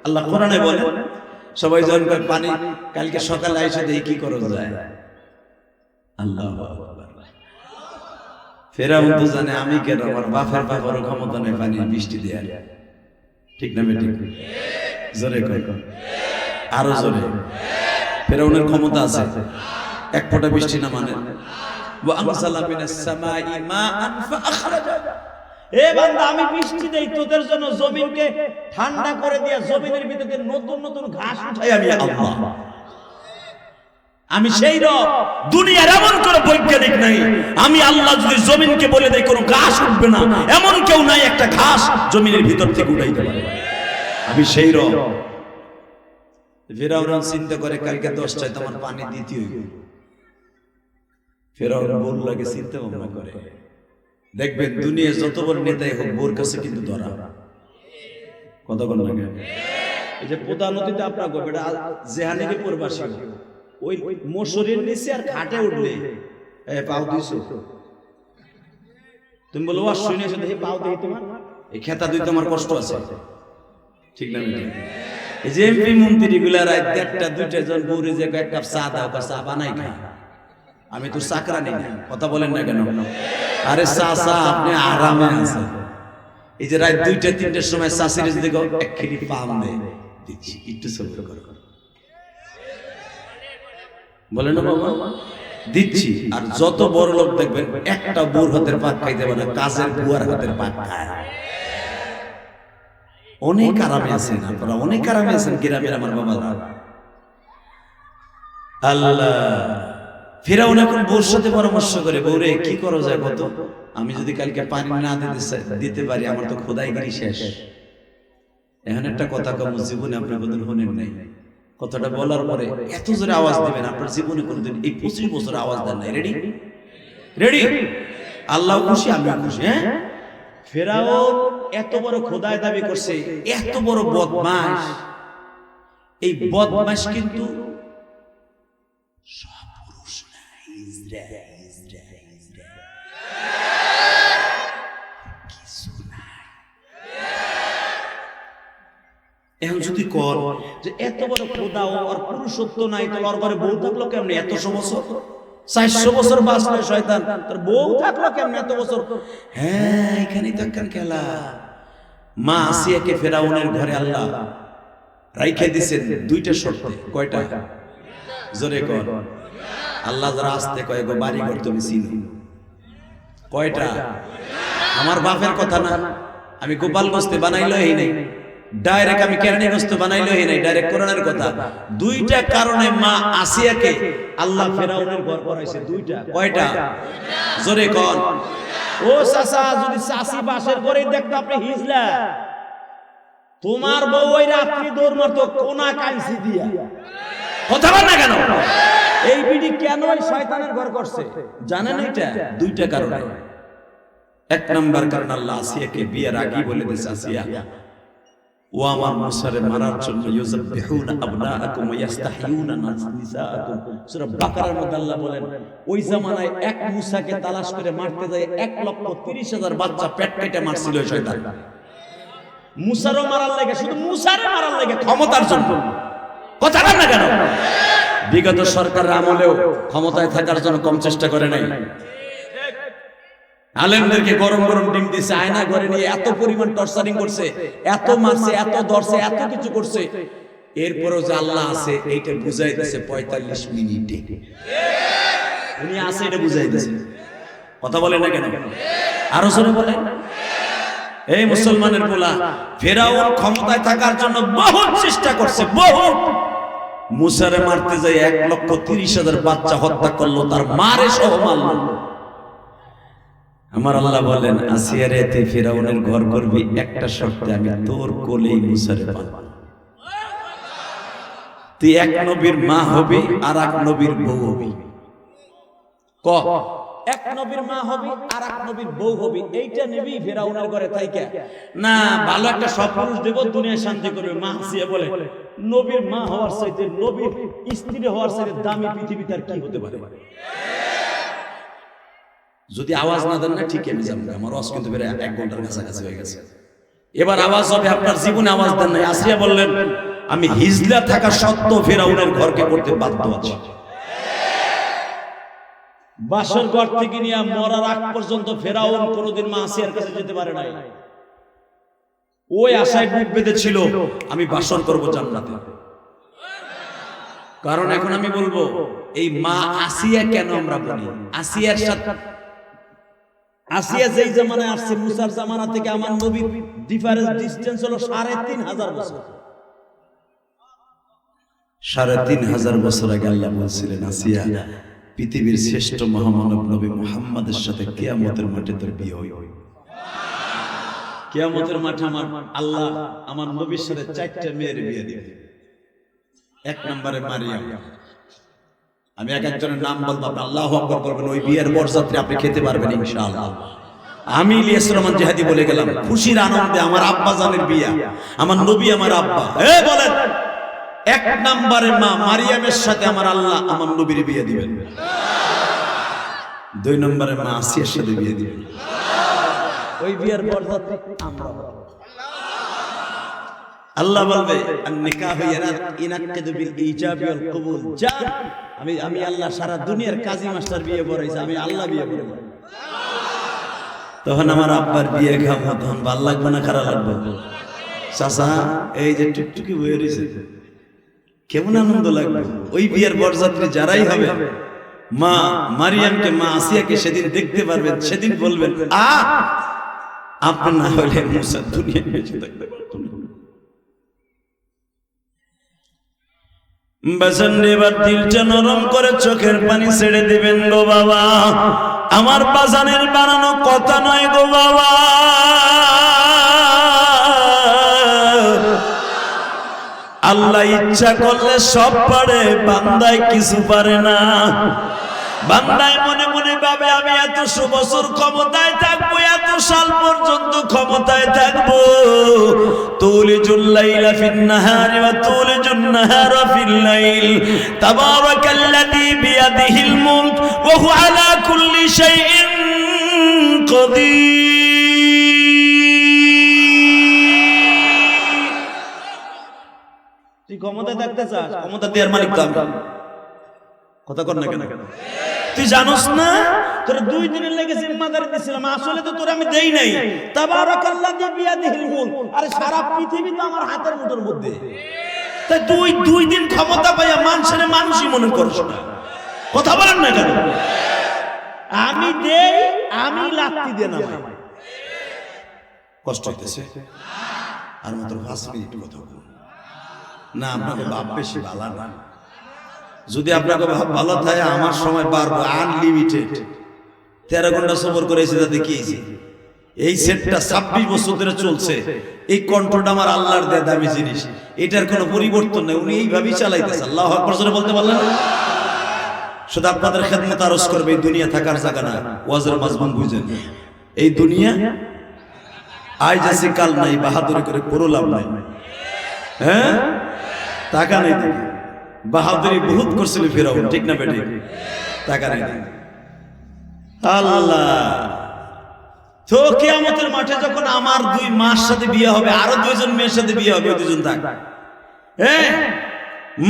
আল্লাহ কোরআনে বলে, সবাই যখন কয় পানি কালকে সকালে এসে দেখি কি করা যায়। আল্লাহু আকবার। ফেরাউন তো জানে আমি কেন, আমার বাপের বাবারও ক্ষমতা নেই পানি বৃষ্টি দেয়ার, ঠিক না বেঠিক? জোরে কয়, আরো জোরে। ফেরাউনের ক্ষমতা আছে, এক ফোঁটা বৃষ্টি না মানে। ওয়া আনজালা মিনাস সামাই মাআন ফাআখরাজা, এ বান্দা আমি বৃষ্টি দেই তোদের জন্য, জমিনকে ঠান্ডা করে দিয়া জমিনের ভিতরে নতুন নতুন ঘাস উঠাই আমি আল্লাহ। আমি সেই রব, দুনিয়ার এমন কোনো বৈজ্ঞানিক নাই, আমি আল্লাহ যদি জমিনকে বলে দেই কোনো ঘাস উঠবে না, এমন কেউ নাই একটা ঘাস জমিনের ভিতর থেকে উঠাইতে পারে। আমি সেই রব। ফেরাউন চিন্তা করে কালকে 10টায় তোমার পানি দিতে হইবে। ফেরাউন বল লাগে চিন্তা ভাবনা করে, দেখবেন দুনিয়া যত বড় নেতাই হোক বোর কাছে কিন্তু ধরা কতক্ষণ লাগে। এই যে পোদা নদীতে আপনার গোবেটা জেহানিকে পূর্বাসী ওই মশুরের নিচে আর ঘাটে উঠলে পাও দিছো তুমি বলো আর শুনে এসে দেখি পাও দিই তোমার এই খেতা দুই তোমার কষ্ট আছে ঠিক না? এই যে এমপি মন্ত্রী গুলা রাত 1টা 2টা জন বউরে যে এক কাপ চা দাও চা বানাই খায়। আমি তো চাকরা নেই না, কথা বলেন না কেন? আরে চাচা আপনি আরামে আছেন। এই যে রাত 2টা 3টার সময় চাষির যদি এক খিলি পাম দেয় দিচ্ছি একটু সবর করো বলেন না বাবা দিচ্ছি। আর যত বড় লোক দেখবেন একটা বুড় হাতের পাক খাইতে পারে না, কাজের বুয়ার হাতের পাক খায়। অনেক আরামে আছেন আপনারা, অনেক আরামে আছেন গ্রামের আমার বাবারা। আল্লাহ ফিরাউন এখন বউর সাথে পরামর্শ করে, বউরে কি করা যায় কত, আমি যদি কালকে পানি না দিতে পারি আমার তো খোদাইগিরি শেষ। এখন একটা কথা কম জীবনে আপনার কোনদিন শোনেন নাই, কথাটা বলার পরে এত জোরে আওয়াজ দিবেন আপনার জীবনে কোনদিন এই 25 বছর আওয়াজ দেন নাই। Ready ready? আল্লাহ খুশি আমিও খুশি। হ্যাঁ, ফেরাউন এত বড় খোদাই দাবি করছে, এত বড় বদমাশ। এই বদমাশ কিন্তু সব পুরুষ না, কিছু নাই। এখন যদি কর যে এত বড় খোদা আর পুরুষত্ব নাই, তো ওর ঘরে বউ থাকলো কেমনে এত বছর? 400 বছর বাঁচলো শয়তান, তোর বউ থাকলো কেমনে এত বছর? হ্যাঁ, এখানেই তো একখান খেলা। মা আসিয়াকে ফেরাউনের ঘরে আল্লাহ রাইখে দিছেন 2টা শর্তে। কয়টা? জোরে কর। আল্লাহ যারা আসতে কয় গো বাড়ি ঘর তুমি চিনো। কয়টা? আমার বাপের কথা না, আমি গোপালগঞ্জে বানাইলো এই নাই, ডাইরেক্ট আমি কেরানীগঞ্জে বানাইলো এই নাই, ডাইরেক্ট কোরআনের কথা। 2টা কারণে মা আসিয়াকে আল্লাহ ফেরাউনের ঘর করাইছে। 2টা। কয়টা? জোরে কর। ও চাচা, যদি চাচি বাসের ঘরে দেখতো আপনি হিজলা, তোমার বউ ওই রাত্রি দৌড় মারতো কোনা কাঁচি দিয়া। কথা বল না কেন? এই বিডি কেন ওই শয়তানের ঘর করছে জানেন? এটা 2টা কারণে। 1 নাম্বার কারণ আল্লাহ আসিয়াকে বিয়ের আগে বলে দিয়েছে, আসিয়া ও আমার মুসারে মারার জন্য ইউযাববিহুনা আবনাআকুম ওয়া ইস্তাহয়ুনা নিসাআকুম। সূরা বাকারার মধ্যে আল্লাহ বলেন ওই জামানায় এক মুসাকে তালাশ করে মারতে যায় 1,30,000 বাচ্চা পেট কেটে মারছিল শয়তান। মুসারও মারার লাগে, শুধু মুসারে মারার লাগে ক্ষমতার জন্য। কথা বল না কেন? বিগত সরকারের আমলেও ক্ষমতায় থাকার জন্য কম চেষ্টা করে নাই। আলেমদেরকে গরম গরম ডিম দিছে, আয়না ঘরে নিয়ে এত পরিমাণ টর্চারিং করছে, এত মারছে, এত ধরছে, এত কিছু করছে। এরপরও যে আল্লাহ আছে এইটা বুঝাই দিছে 45 মিনিটে। উনি আছে এটা বুঝাই দিছে। কথা বলেন না কেন? আরো জোরে বলেন। এই মুসলমানের পোলা, ফেরাউন ক্ষমতায় থাকার জন্য বহুত চেষ্টা করছে, বহুত। মুসারে মারতে যায় 1,30,000 বাচ্চা হত্যা করলো, তার মারে সহ মারলো। আমার আল্লাহ বলেন আসিয়া রে তুই ফেরাউনের ঘর করবি একটা শর্তে, আমি তোর কোলেই মুসারে পাব। তুই এক নবীর মা হবি আর এক নবীর বউ হবি। ক এক নবীর মা হবি আর এক নবীর বউ হবি, এইটা নেবি ফেরাউনের ঘরে থাইকা না? ভালো একটা সব পুরুষ দেব, দুনিয়া শান্তি করবে। মা আসিয়া বলে নবীর মা হওয়ার চাইতে নবীর স্ত্রী হওয়ার চাইতে দামি পৃথিবীতে আর কি হতে পারে? যদি আওয়াজ না দেন না ঠিক আমি যাবো, আমার ওয়াজ কিন্তু বেড়ে 1 ঘন্টার কাছাকাছি হয়ে গেছে। এবার আওয়াজ হবে, আপনার জীবনে আওয়াজ দেন নাই। আসিয়া বললেন আমি হিজলা থাকা সত্ত্বেও ফেরাউনের ঘরকে করতে বাধ্য আছি। বাসর ঘর থেকে নিয়ে মরার আগ পর্যন্ত ফেরাউন কোনোদিন মা আসিয়ার কাছে যেতে পারে নাই। ওই আশায় বুক বেঁধেছিল আমি বাসর করব জান্নাতে। কারণ এখন আমি বলবো এই মা আসিয়া কেন আমরা বলি আসিয়ার সাথে, আসিয়া যেই জামানায় আসছে মুসার জামানা থেকে আমার নবীর ডিফারেন্স ডিসটেন্স হলো 3,500 বছর। 3,500 বছর আগে আল্লাহ বলছিলেন আসিয়া পৃথিবীর শ্রেষ্ঠ মহামানব নবী মুহাম্মাদের সাথে কিয়ামতের মাঠে তোর বিয়ে হইবে। কিয়ামতের মাঠে আমার আল্লাহ আমার নবীর সাথে 4টা মেয়ের বিয়ে দিবে। 1 নম্বরে মারিয়াম। আমি এক একজনের নাম বলবো, আপনি আল্লাহু আকবার বলবেন, ওই বিয়ের বরযাত্রী আপনি খেতে পারবেন ইনশাআল্লাহ। আমি ইলিয়াস রহমান জিহাদি বলে গেলাম, খুশির আনন্দে আমার আব্বা জানের বিয়া, আমার নবী আমার আব্বা। বলেন, এক নম্বরে মা মারিয়ামের সাথে আমার আল্লাহ আমার নবীর বিয়ে দিবেন, দুই নম্বরে মা আসিয়ার সাথে বিয়ে দিবেন। ওই বিয়ার বরযাত্রী আমরা। আল্লাহ বলবে আন-নিকাহু ইয়ানাকিদু বিল ইজাবি ওয়াল কবুল। আমি আল্লাহ সারা দুনিয়ার কাজী মাস্টার বিয়ে পড়াইছি, আমি আল্লাহ বিয়ে পড়াবো। তখন আমার আব্বার বিয়ে খাবো, তখন ভাল লাগবে না খারাপ লাগবে? চাচা এই যে টুকটুকি বয়ে রয়েছে, কেমন আনন্দ লাগবে। ওই বিয়ের বরযাত্রী যারাই হবে, মা মারিয়ামকে মা আসিয়াকে সেদিন দেখতে পারবেন, সেদিন বলবেন আপনি না হলে মুসা দুনিয়া বেঁচে থাকতে পারতেন না। বাজান এবার দিলটা নরম করে চোখের পানি ছেড়ে দিবেন গো বাবা। আমার বাজানের বানানো কথা নয় গো বাবা, আল্লাহ ইচ্ছা করলে সব পারে, বান্দায় কিছু পারে না। বান্দায় মনে মনে ভাবে আমি এত বছর ক্ষমতায় থাকবো, এত সাল পর্যন্ত ক্ষমতায় থাকবো। তুলিজুল লাইলা ফিন নাহারি ওয়া তুলিজুন নাহারা ফিল লাইল, তাবারাকাল্লাযী বিয়াদিহিল মুলক ওয়া হুয়া আলা কুল্লি শাইইন কাদির। তুই ক্ষমতা থাকতে চাস, ক্ষমতা দেওয়ার মালিক তো আমি। কথা কর না কেন? তুই জানোস না তোর 2 দিনের লেগে জিম্মাদারি দিছিলাম, আসলে তো তোর আমি দেই নাই। তাবারাকাল্লাযী বিয়াদিহিল মুলক, আরে সারা পৃথিবী তো আমার হাতের মুঠোর মধ্যে। তাই তুই 2 দিন ক্ষমতা পাইয়া মানুষের মানুষই মনে করছ না। কথা বলেন না কেন? আমি দেই, আমি লাত্তি দেই না। কষ্ট হইতেছে আর মাত্র 5 মিনিট কথা বল না। আপনাকে বাপ বেশি ভালো না। যদি আপনাকে ভাব ভালো থাকে, আমার সময় পারবো আনলিমিটেড। 13 ঘন্টা সবর করেছি, তাতে কি হয়েছে? এই সেটটা 26 বছর ধরে চলছে। এই কন্ট্রোলটা আমার আল্লাহর দেয়া দামি জিনিস, এটার কোনো পরিবর্তন নেই। উনি এইভাবেই চালাইতেছে। আল্লাহু আকবার জোরে বলতে পারলেন? শুধু আপনাদের খেদমত আরজ করবে, এই দুনিয়া থাকার জায়গা না। ওয়াজের মাজমুন বুঝেন, এই দুনিয়া আজ আছে কাল নাই, বাহাদুরি করে কোনো লাভ নাই। হ্যাঁ, টাকা নেই, বাহাদুরি বহুত করছিল ফেরাউন, ঠিক না বেটি? টাকা নেই। আল্লাহ তো কিয়ামতের মাঠে যখন আমার 2 মাস সাথে বিয়ে হবে, আরো 2 জন মেয়ের সাথে বিয়ে হবে, 2 জন থাক।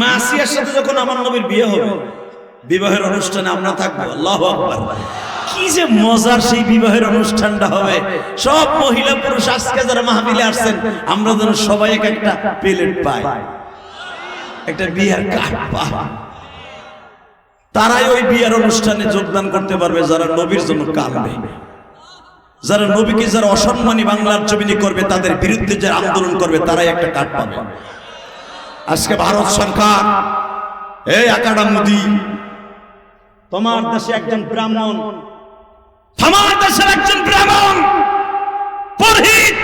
মাসিয়ার সাথে যখন আমার নবীর বিয়ে হবে, বিবাহের অনুষ্ঠানে আমরা থাকবো। আল্লাহু আকবার। কি যে মজার সেই বিবাহের অনুষ্ঠানটা হবে। সব মহিলা পুরুষ আজকে যারা মাহফিলে আসছেন, আমরা যেন সবাই একটা প্লেট পাই, একটা বিয়ের কার্ড পাই। তারাই ওই বিয়ের অনুষ্ঠানে যোগদান করতে পারবে যারা নবীর জন্য কাঁদবে, যারা নবীকে যারা অসম্মানী বাংলার জমিনে করবে, তাদের বিরুদ্ধে যারা আন্দোলন করবে, তারাই একটা কার্ড পাবে। আজকে ভারত সরকার, এই আকাডা মোদি, তোমার দেশে একজন ব্রাহ্মণ, আমার দেশের একজন ব্রাহ্মণ পুরোহিত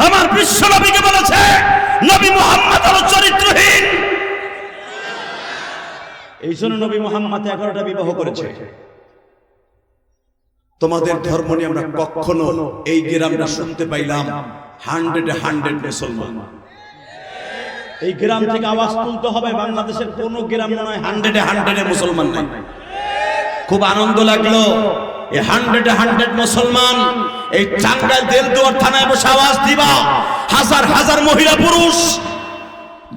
আমার বিশ্ব নবীকে বলেছে নবী মুহাম্মদ হলো চরিত্রহীন। এই জন্য নবী মুহাম্মদ 11টা বিবাহ করেছে। তোমাদের ধর্ম নিয়ে আমরা কখনো এই গ্রামটা শুনতে পাইলাম 100 মুসলমান। এই গ্রাম থেকে আওয়াজ তুলতে হবে, বাংলাদেশের কোন গ্রাম নয় 100 মুসলমান নাই। খুব আনন্দ লাগলো, এই 100 মুসলমান এই টাঙ্গাইল দেলদুয়ার থানায় বসে আওয়াজ দিবা। হাজার হাজার মহিলা পুরুষ,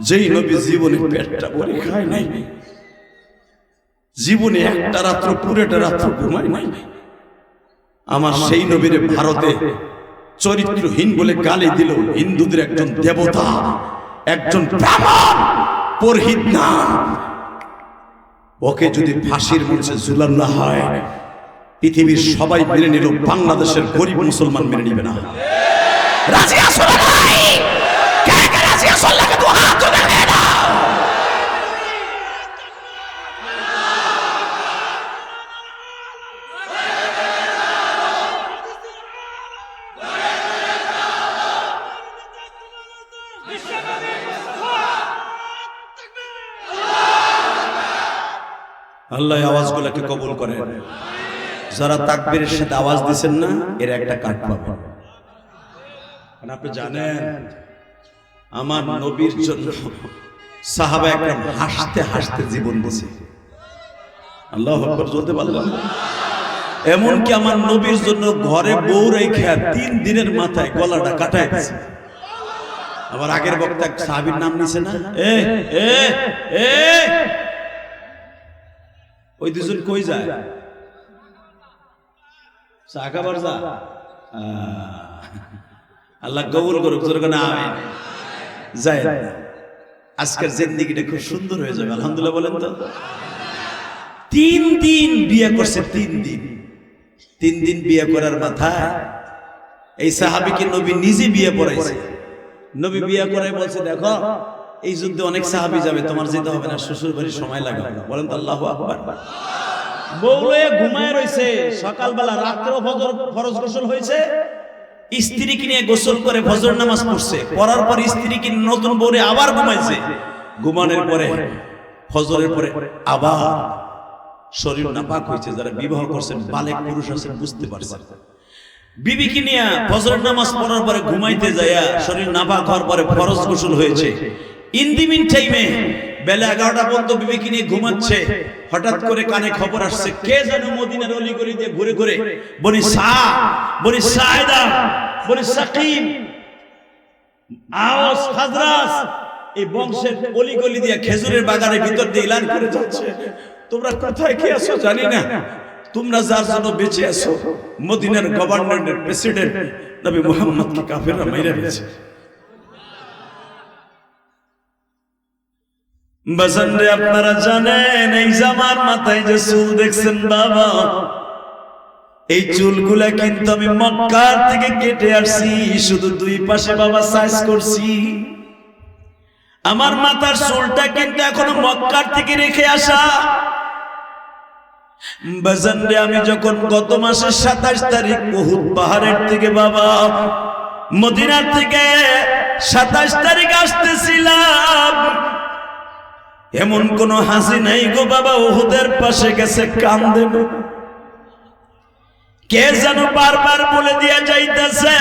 যেই নবী জীবনে পেটটা ভরে খায় নাই, জীবনে একটা রাত্র পুরোটা রাত্র ঘুমায় নাই, আমার সেই নবীর ভারতে চরিত্রহীন বলে গালি দিল। হিন্দুদের একজন দেবতা, একজন ব্রাহ্মণ পুরোহিত না, ওকে যদি ফাঁসির মঞ্চে ঝুলানো হয়, পৃথিবীর সবাই মেনে নিল, বাংলাদেশের গরিব মুসলমান মেনে নিবে না। রাজি আছো না ভাই? কে কে রাজি আছো? আল্লাহকে তো হাত ধরে দাও। আল্লাহ আওয়াজগুলোকে কবুল করেন। যারা তাকবীরের সাথে আওয়াজ দিচ্ছেন না এর একটা কাট পাবে। আপনি জানেন আমার নবীর জন্য সাহাবা একরাম হাসতে হাসতে জীবন দিয়েছে। আল্লাহু আকবার বলতে পারলাম। এমনকি আমার নবীর জন্য ঘরে বউ রেখে 3 দিনের মাথায় গলাটা কাটায় দিয়েছে। আবার আগের বক্তা সাহাবীর নাম নিছে না, ওই দুজন কই যায়? সাকাবার যা। আল্লাহ কবুল করুক। আমিন। যায় আজকের জিন্দেগিটা খুব সুন্দর হয়ে যাবে আলহামদুলিল্লাহ বলেন তো। 3 দিন বিয়ে করছে, 3 দিন বিয়ে করার মাথায় এই সাহাবীকে নবী নিজে বিয়ে পড়াইছে। নবী বিয়ে করে বলছে, দেখো এই যুদ্ধে অনেক সাহাবী যাবে, তোমার যেতে হবে না, শ্বশুর বাড়ির সময় লাগাবে। বলেন তো আল্লাহু আকবার। বউ লয়ে ঘুমায় রইছে, সকালবেলা রাত্রেও ফরজ গোসল হয়েছে, স্ত্রীকে নিয়ে গোসল করে ফজর নামাজ পড়ছে, পড়ার পর স্ত্রীকে নতুন বউরে আবার ঘুমাইছে, ঘুমানোর পরে ফজরের পরে আবার শরীর নাপাক হয়েছে। যারা বিবাহ করছেন বালেক পুরুষ আছেন বুঝতে পারছেন, বিবিকে নিয়ে ফজর নামাজ পড়ার পরে ঘুমাইতে যায়া শরীর নাপাক হওয়ার পরে ফরজ গোসল হয়েছে। ইন দি মিন টাইমে বেলা 11টা পর্যন্ত বিবিকে নিয়ে ঘুমাচ্ছে, হঠাৎ করে কানে খবর আসছে কে যেন মদিনার অলিগলি দিয়ে ঘুরে ঘুরে বনি সাইদা, বনি সাকিম, আওস, খাজরাজ এই বংশের অলিগলি দিয়ে খেজুরের বাগানের ভিতর দিয়ে এলান করে যাচ্ছে, তোমরা কোথায় কি আছো জানি না, তোমরা যার জন্য বেঁচে আছো মদিনার গভর্নর প্রেসিডেন্ট নবী মুহাম্মদকে কাফেররা মাইরা ফেলেছে। বাজানরে আপনারা জানেন এই জামার মাথায় যে চুল দেখছেন বাবা, এই চুলগুলা কিন্তু আমি মক্কার থেকে কেটে আসছি, শুধু 2 পাশে বাবা সাইজ করছি। আমার মাথার চুলটা কিন্তু এখনো মক্কার থেকে রেখে আসা। বাজানরে আমি যখন গত মাসের 27 তারিখ উহুদ পাহাড়ের থেকে বাবা মদিনার থেকে 27 তারিখ আসতেছিলাম, এমন কোন হাসি নাই গো বাবা উহুদের পাশে গেছে কান্দে না। কে যেন বারবার বলে দিয়া যাইতেছে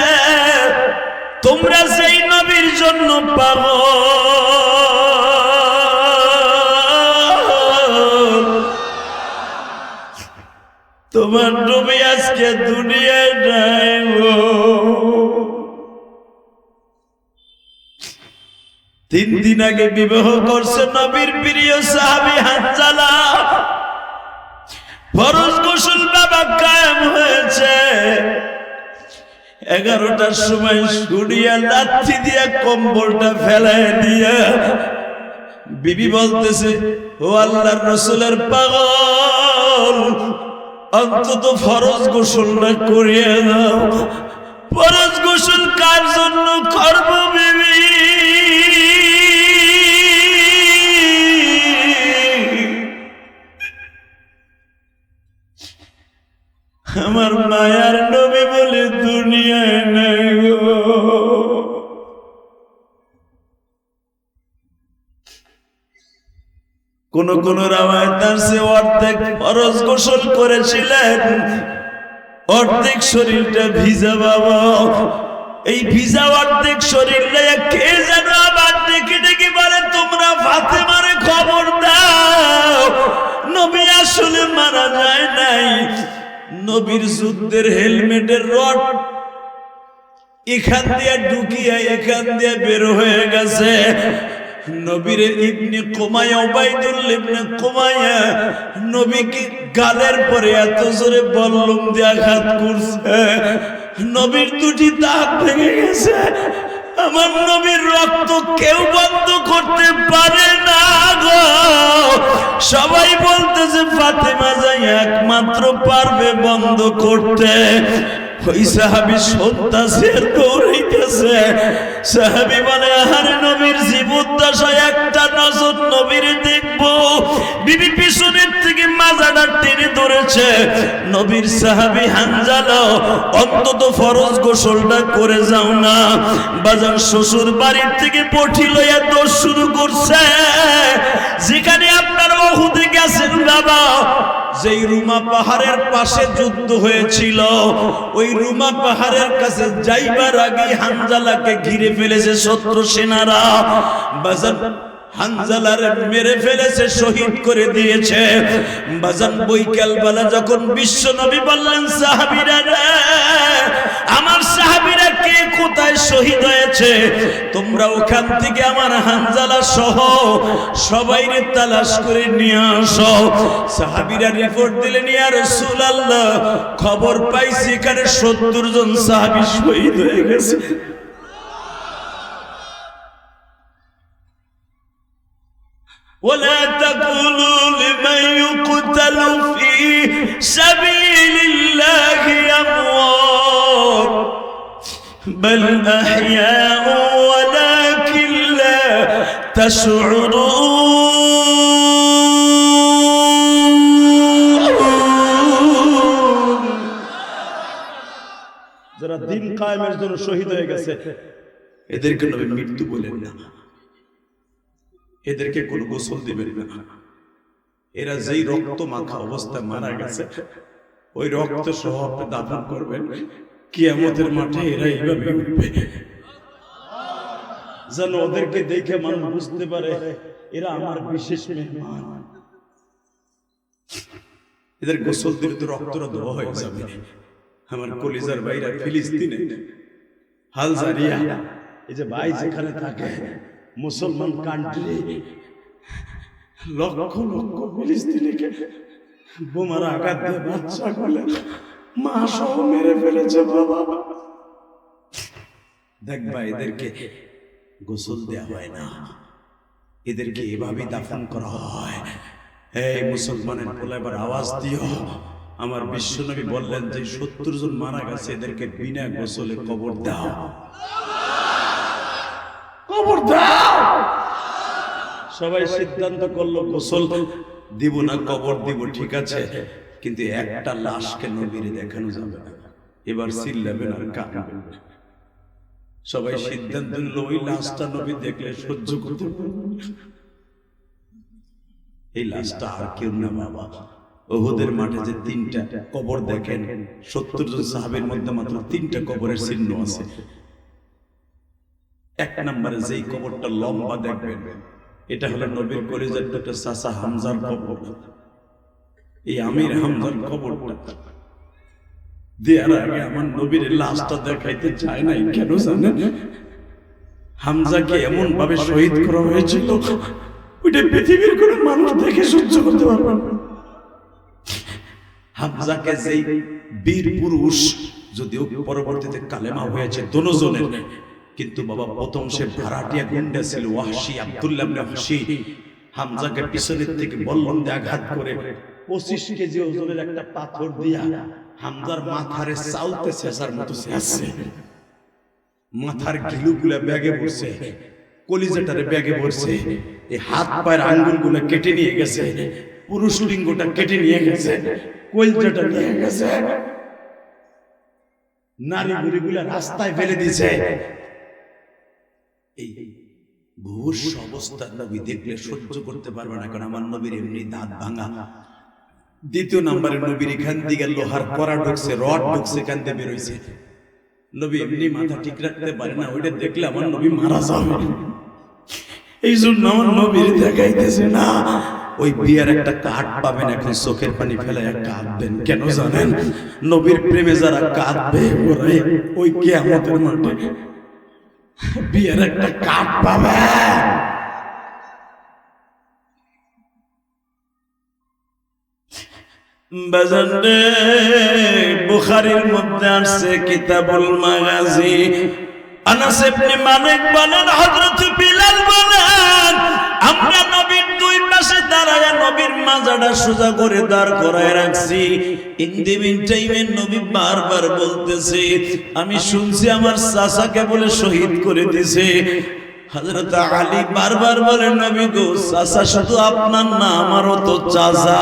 তোমরা সেই নবীর জন্য পাগল, তোমার নবী আজকে দুনিয়ায় নাই গো। 3 দিন আগে বিবাহ করছে নবীর প্রিয় সাহাবী হানজালা, ফরজ গোসল বাবা কায়েম হয়েছে। 11টার সময় শুনিয়া লাথি দিয়া কম্বলটা ফেলায় দিয়া বিবি বলতেছে ও আল্লাহর রাসূলের পাগল, অন্তত ফরজ গোসলটা করিয়ে দাও। ফরজ গোসল কার জন্য করব বিবি? আমার মায়ার নবী বলে দুনিয়ায় নাই গো। কোন কোন রাওয়ায়াত আছে অর্ধেক ফরজ গোসল করেছিলেন, অর্ধেক শরীরটা ভিজা বাবা। এই ভিজা অর্ধেক শরীর নিয়ে কে যেন আবার ডেকে ডেকে বলে তোমরা ফাতেমারে খবর দাও, নবী আসলে মারা যায় নাই। নবীর যুদ্ধের হেলমেটের রড এখান দিয়ে ঢুকিয়ে এখান দিয়ে বের হয়ে গেছে। নবীর ইবনে কুমায়া উবাইদুল্লাহ ইবনে কুমায়া নবীকে গালের পরে এত জোরে বল্লম দিয়ে আঘাত করছে, নবীর 2টি দাঁত ভেঙে গেছে। আমার নবীর রক্ত কেউ বন্ধ করতে পারে না গো। সবাই বলতেছে ফাতেমা যাই একমাত্র পারবে বন্ধ করতে। ওই সাহাবী সন্তাসে দৌড়াইতেছে, সাহাবী বলে আহারে নবীর জীবদ্দশায় একটা নজর নবীর দেখবো। বিবি পিছনের থেকে মাজাটা টেনে ধরেছে। নবীর সাহাবী হানজালা অন্তত ফরজ গোসলটা করে যাও না। বাজার শ্বশুর বাড়ির থেকে পঠি লইয়া দোষ শুরু করছে। যেখানে আপনার উহুদে গেছেন বাবা, যেই রুমা পাহাড়ের পাশে যুদ্ধ হয়েছিল, ওই রুমা পাহাড়ের কাছে যাইবার আগে হানজালাকে ঘিরে ফেলেছে শত্রু সেনারা। বাজার হানজালারে মেরে ফেলেছে, শহীদ করে দিয়েছে। বাজান বৈকাল বেলা যখন বিশ্ব নবী বললেন, সাহাবীরা রে, আমার সাহাবীরা কে কোথায় শহীদ হয়েছে, তোমরা ওখান থেকে আমার হানজালা সহ সবাইরে তালাশ করে নিয়ে আসো। সাহাবীরা রিপোর্ট দিলেন, ইয়া রাসূলুল্লাহ, খবর পাইছি এখানে 70 জন সাহাবী শহীদ হয়ে গেছে। ولا تقولوا لمن يقتل في سبيل الله أموات بل أحياء ولكن لا تشعرون। যারা দিন কায়েমের জন্য শহীদ হয়ে গেছে এদেরকে নবী মৃত্যু বলেন না, এদেরকে কোনো গোসল দিবেন না। এরা যেই রক্ত মাখা অবস্থায় মারা গেছে, ওই রক্ত সহ আপনি দাফন করবেন, কিয়ামতের মাঠে এরা এইভাবে উঠবে। যেন ওদেরকে দেখে মানুষ বুঝতে পারে এরা আমার বিশেষ মেহমান। এদের গোসল দিলে তো রক্তরা ধোয়া হয়ে যাবে। আমার কলিজার ভাইরা ফিলিস্তিনে হালজারিয়া, এই যে ভাই যেখানে থাকে, মুসলমান কান্ট্রি, লক্ষ লক্ষ ফিলিস্তিনিকে বোমার আঘাত দিয়ে বাচ্চা গুলো মা সহ মেরে ফেলেছে। বাবা দেখবা, এদেরকে গোসল দেওয়া হয় না, এদেরকে এভাবে দাফন করা হয়। এই মুসলমানের বলে এবার আওয়াজ দিও। আমার বিশ্বনবী বললেন যে 70 জন মারা গেছে, এদেরকে বিনা গোসলে কবর দাও, কবর দাও। সবাই সিদ্ধান্ত করলো গোসল দিব না, কবর দিব, ঠিক আছে, কিন্তু একটা লাশকে নবীরে দেখানো যাবে না। এবার চিল্লাবেন আর কাঁদবেন। সবাই সিদ্ধান্ত নিল ওই লাশটা নবী দেখলে সহ্য করতে পারবে না। এই লাশটা আর কেউ না বাবা, উহুদের মাঠে যে 3টা কবর দেখেন, 70 জন সাহাবীর মধ্যে মাত্র 3টা কবরের চিহ্ন আছে। 1 নম্বরে যেই কবরটা লম্বা দেখবেন, এটা হলো নবীর কলিজার টুকরা চাচা হামজার কবর। এই আমির হামজার কবরটা দেয়ার আগে আমার নবীর লাশটা দেখাইতে চায় নাই, কেন জানেন? হামজাকে এমন ভাবে শহীদ করা হয়েছিল, ওইটা পৃথিবীর কোন মানুষ দেখে সহ্য করতে পারবে না। হামজাকে যেই বীর পুরুষ, যদিও পরবর্তীতে কালেমা হয়েছে দুজনের, কিন্তু বাবা প্রথম সে ভাড়াটিয়া গুন্ডা ছিল, ওয়াহশী, আব্দুল্লাহ ইবনে ওয়াহশী। হামজাকে পিছনের থেকে বল্লম দিয়ে আঘাত করে 25 কেজি ওজনের একটা পাথর দিয়া হামজার মাথারে চাউতে শেষার মতো শেষছে। মাথার ঘিলুগুলা ব্যাগে পড়ছে, কলিজাটারে ব্যাগে পড়ছে, এই হাত পায়ের আঙ্গুলগুলো কেটে নিয়ে গেছে, পুরুষ লিঙ্গটা কেটে নিয়ে গেছে, কলিজাটা নিয়ে গেছে, নারী বুড়িগুলা রাস্তায় ফেলে দিয়েছে। এই ভূষ অবস্থা নবী দেখলে সহ্য করতে পারবে না, কারণ আমার নবীর এমনি দাঁত ভাঙা। দ্বিতীয় নম্বরে নবীর এখান থেকে লোহার কড়া ঢুকছে, রড ঢুকছে, এখান থেকে বেরোইছে। নবী এমনি মাথা ঠিক রাখতে পারে না, ওইটা দেখলে আমার নবী মারা যাবে। এই জন্য আমার নবীর দেখাইতেছে না। ওই বিয়ের একটা কাঠ পাবেন, এখন চোখের পানি ফেলে কাঁদবেন। কেন জানেন? নবীর প্রেমে যারা কাঁদবে ওই কিয়ামতের মাঠে বিয়ের একটা কাঠ পাবে। বাজারে বুখারীর মধ্যে আছে কিতাবুল মাগাজি, আনাস ইবনে মালিক বলেন, হযরত বিলাল বলেন, আমরা নবীর দুই পাশে দাঁড়ায়া নবীর মাজাটা সোজা করে দাঁড় করায় রাখছি। ইন দি মিন টাইমে নবী বারবার বলতেছে, আমি শুনছি আমার চাচাকে বলে শহীদ করে দিয়েছে। হযরত আলী বারবার বলে, নবী গো, চাচা শুধু আপনার না, আমারও তো চাচা।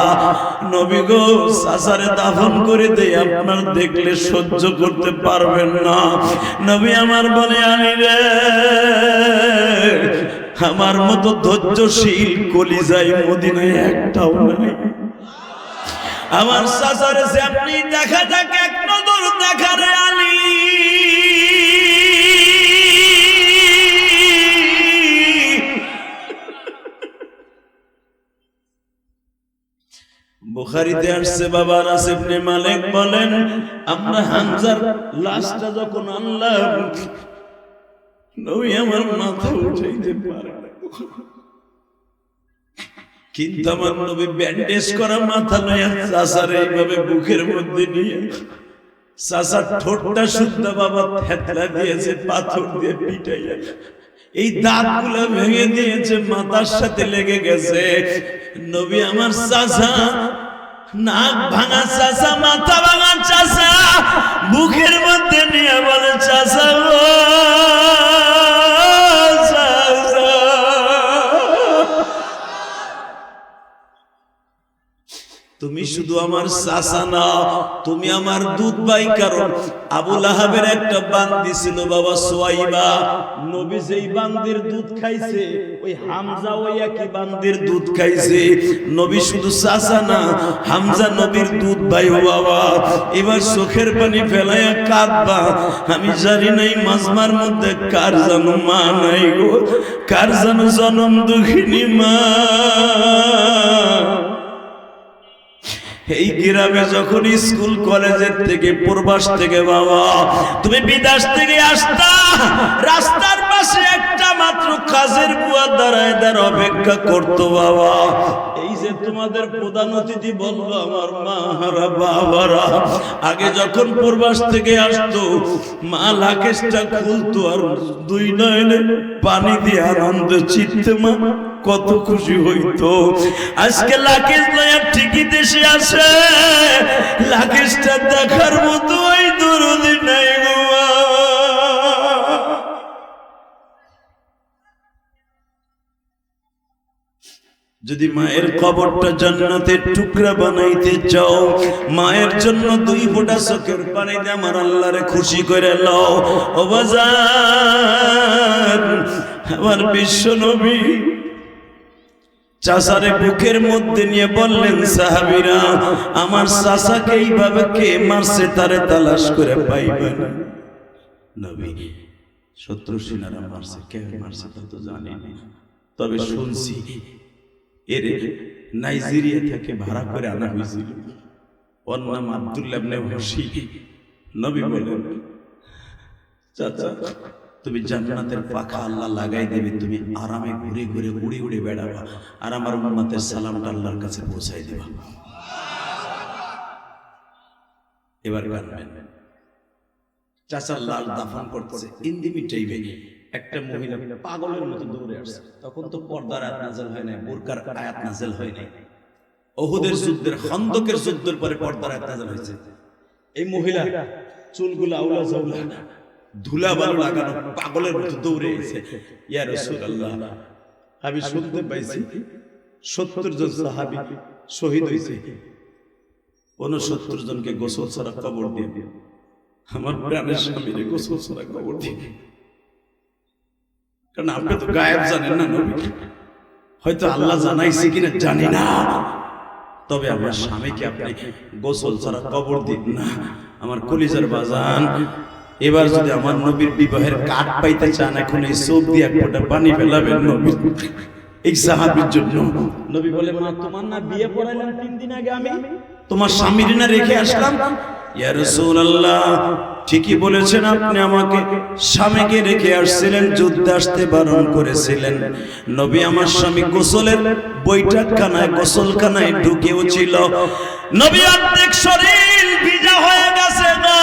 নবী গো, চাচারে দাফন করে দেই, আপনার দেখলে সহ্য করতে পারবেন না। নবী আমার বলে, আলী রে, আমার মতো ধৈর্যশীল কলিজায় মদিনায় একটাও নাই। আমার চাচারে যেমনি দেখা যাক এক নজর দেখারে আলী বুখারীতে আসছে বাবা আনাস ইবনে মালিক বলেন আমরা হামজার লাশটা যখন আনলাম নবী আমার মাথা উঠাইতে পারে না কিন্তু আমার নবী ব্যান্ডেজ করা মাথা লইয়া চাচার এইভাবে বুকের মধ্যে নিয়ে চাচার ঠোঁটটা শুদ্ধ বাবা থেতলা দিয়েছে পাথর দিয়ে পিটাইয়া এই দাঁতগুলো ভেঙে দিয়েছে মাথার সাথে লেগে গেছে নবী আমার চাচা নাক ভাঙা চাচা মাথা ভাঙা চাচা বুকের মধ্যে নিয়ে বলে চাচা গো তুমি শুধু আমার চাচা না তুমি আমার দুধ ভাই কারণ আবু লাহাবের একটা বান্দি ছিল বাবা সুয়াইবা নবী যেই বান্দির দুধ খাইছে ওই হামজা ওই একই বান্দির দুধ খাইছে নবী শুধু চাচা না হামজা নবীর দুধ ভাই ও বাবা এবার চোখের পানি ফেলাইয়া কাঁদবা আমি জানি নাই মাজমার মধ্যে কার জানো মা নাই গো কার জানো জনম দুঃখিনী মা এই গ্রামে যখন স্কুল কলেজের থেকে প্রবাস থেকে বাবা তুমি বিদেশ থেকে আসতা রাস্তার পাশে একটা মাত্র কাজের বুয়া দাঁড়ায় অপেক্ষা করতো বাবা এই যে তোমাদের প্রধান অতিথি বলবো আমার মারা বাবারা আগে যখন প্রবাস থেকে আসতো মা লাকেশটা খুলতো আর দুই নয়নে পানি দিয়ে আনন্দ চিত্তে মা কত খুশি হইতো আজকে লাকেশ নয়া ঠিকই দেশে আসে লাকেশটা দেখার মতো ওই দরদি নাই গো যদি মায়ের কবরটা জান্নাতের টুকরা বানাইতে চাও মায়ের জন্য 2 ফোঁটা চোখের পানি দিয়ে আমার আল্লাহরে খুশি করে লও ও বাজার আমার বিশ্ব নবী চাচারে বুকের মধ্যে নিয়ে বললেন সাহাবীরা আমার চাচাকে এইভাবে কে মারছে তারে তালাশ করে পাইবেন নবী শত্রু সেনারা মারছে কে মারছে তা তো জানি না তবে শুনছি এর নাইজেরিয়া থেকে ভাড়া করে আনা হয়েছিল ওর নাম আব্দুল্লাহ ইবনে ওয়াহশী নবী বলেন চাচা তুমি জান্নাতের পাখা আল্লাহ লাগাই দেবে তুমি আরামে ঘুরে ঘুরে উড়ে উড়ে বেড়াবা আর আমার উম্মতের সালামটা আল্লাহর কাছে পৌঁছাই দিবা এবার গানবেন চাচা লাল দাফন করতেছে ইন্দিমি টাইমে একটা মহিলা পাগলের মতো দৌড়ে আসছে তখন তো পর্দার আয়াত নাযিল হয় নাই বুরকার আয়াত নাযিল হয় নাই উহুদের যুদ্ধের খন্দকের যুদ্ধের পরে পর্দার আয়াত নাযিল হয়েছে এই মহিলা চুলগুলো আউলা জাউলা ধুলা বালু লাগানো পাগলের মতো দৌড়ে এসে ইয়া রাসূলুল্লাহ আমি শুনতে পাইছি 70 জন সাহাবী শহীদ হয়েছে 69 জনকে গোসল ছাড়া কবর দিয়ে আমার প্রাণের স্বামীরে গোসল ছাড়া কবর দিয়ে কারণ আপনি তো গায়েব জানেন না নবী হয়তো আল্লাহ জানাইছে কিনা জানি না তবে আমার স্বামীকে আপনি গোসল ছাড়া কবর দিন না আমার কলিজার বাজান এবার যদি আমার নবীর বিবাহের কাট পাইতে চান এখন এই চোখ দিয়ে এক ফোঁটা পানি ফেলাবেন নবী এই সাহাবীর জন্য নবী বলে মা তোমার না বিয়ে পড়াইলাম 3 দিন আগে আমি তোমার স্বামীর না রেখে আসলাম ইয়া রাসূলুল্লাহ ঠিকই বলেছেন আপনি আমাকে স্বামীকে রেখে আসছিলেন যুদ্ধে আসতে বারণ করেছিলেন নবী আমার স্বামী গোসলের বৈঠকখানায় গোসলখানায় ঢুকেও ছিল নবী অর্ধেক শরীর ভিজা হয়ে গেছে না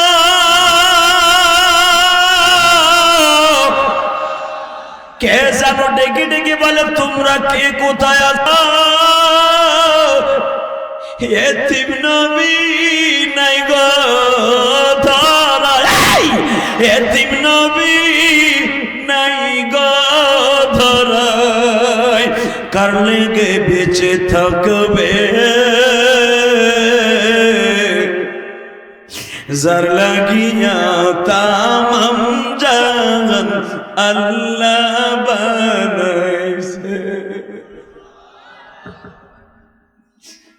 কে জানো ডেকে ডেকে বলে তোমরা কে কোথায় আছো এতিম নবী নাই গো ধরাই এতিম নবী নাই গো ধরাই কার লেগে বেঁচে থাকবে যার লাগিয়া তামাম জাহান আল্লাহ বানাইছে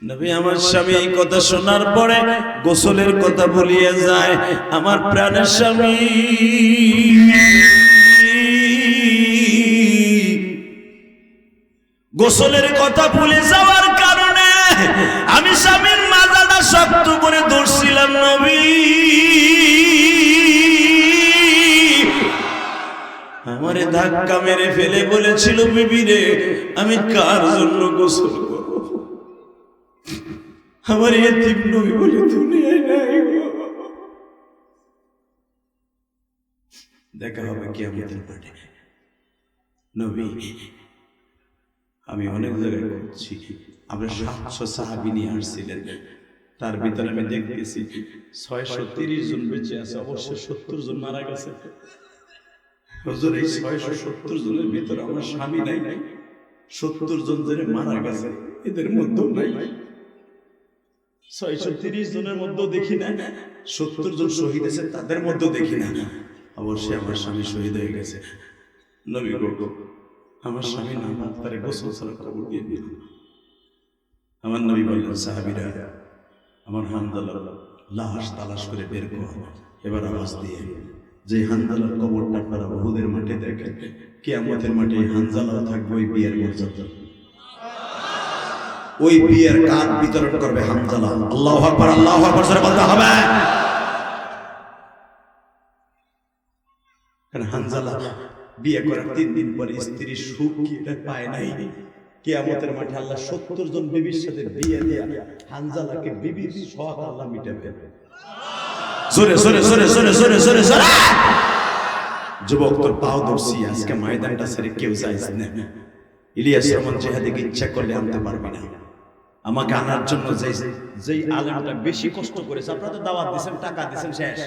নবী আমার স্বামী এই কথা শোনার পরে গোসলের কথা ভুলিয়ে যায়। আমার প্রাণের স্বামী গোসলের কথা ভুলে যাওয়ার কারণে আমি স্বামীর মাথাটা শক্ত করে ধরছিলাম। নবী আমারে ধাক্কা মেরে ফেলে বলেছিল, বিবি রে আমি কার জন্য গোসল করব? আমার এতিম নবী বলে দুনিয়ায় নাই। দেখা হবে কিয়ামতের মাঠে। নবী আমি অনেক জায়গায় করছি, আমরা 700 সাহাবী নিয়ে আসছিলেন, তার ভিতরে আমি দেখতেছি 630 জন বেঁচে আছে, অবশ্য 70 জন মারা গেছে। হুজুর এই 670 জনের ভিতরে আমার স্বামী নাই, 70 জন যারা মারা গেছে এদের মধ্যেও নাই। 630 জনের মধ্যেও দেখি না, 70 জন শহীদ আছে তাদের মধ্যেও দেখি না। অবশ্যই আমার স্বামী শহীদ হয়ে গেছে। নবী গো আমার স্বামী নামাজ তারে গোসল ছাড়া কবর দিয়ে দিল। আমার নবী বললেন, সাহাবীরা আমার হানজালার লাশ তালাশ করে বের কর। এবার আওয়াজ দিয়ে যে হানজালার কবরটা আপনারা উহুদের মাঠে দেখেন, কিয়ামতের মাঠে হানজালাও থাকবে ওই বিয়ের মর্যাদা। ওই বিয়ের কার্ড বিতরণ করবে হানজালা। আল্লাহু আকবার, আল্লাহু আকবার জোরে বলতে হবে। কারণ হানজালা বিয়ে করার 3 দিন পরে স্ত্রীর সুখ কি এটা পায় নাই। কিয়ামতের মাঠে আল্লাহ 70 জন বিবির সাথে বিয়ে দিয়া হানজালাকে বিবির শখ আল্লাহ মিটাবে। জোরে জোরে জোরে জোরে জোরে জোরে জোরে। যুবক তোর পাও ধরছি, আজকে ময়দানটা ছেড়ে কেউ যাইস না। ইলিয়াস রহমান জিহাদিকে ইচ্ছা করলে আনতে পারবি না। আমাকে আনার জন্য যেই আলেমটা বেশি কষ্ট করেছে, আপনারা তো দাওয়াত দিয়েছেন, টাকা দিয়েছেন, শেষ।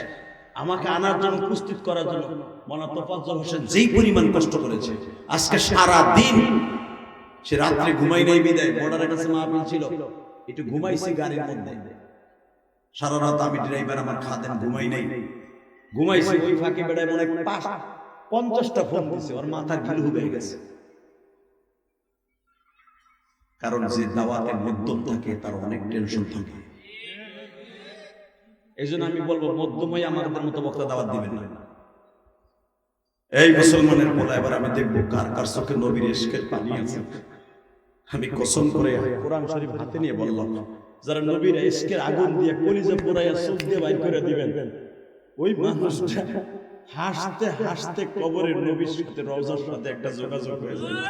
আমাকে আনার জন্য প্রস্তুত করার জন্য মাওলানা তোফাজ্জল হোসেন যেই পরিমাণ কষ্ট করেছে, আজকে সারা দিন সে রাত্রে ঘুমাই নাই বিদায় বর্ডারের কাছে মাহফিল ছিল, একটু ঘুমাইছি গাড়ির মধ্যে। সারা রাত আমি ড্রাইভার, আমার খাদেম ঘুমাই নাই, ঘুমাইছি। ওই ফাঁকে বেড়ায় মনে 50টা ফোন দিছে, ওর মাথা ঘিলু হয়ে গেছে। কারণ যে দাওয়াতের মধ্যম থাকে তার অনেক টেনশন থাকে। এই জন্য আমি বলবো মধ্যমই আমাদের মতো বক্তা দাওয়াত দিবেন না। এই মুসলমানের বলা এবার আমি দেখবো কার কার চোখে নবীর ইশকের পানি আছে। আমি কসম করে কোরআন শরীফ হাতে নিয়ে বললাম, যারা নবীর ইশকের আগুন দিয়ে কলিজা পোড়াইয়া চোখ দিয়ে বাইর করে দিবেন, ওই মানুষটা হাসতে হাসতে কবরের নবীর সাথে রওজার সাথে একটা যোগাযোগ হয়ে যাবে।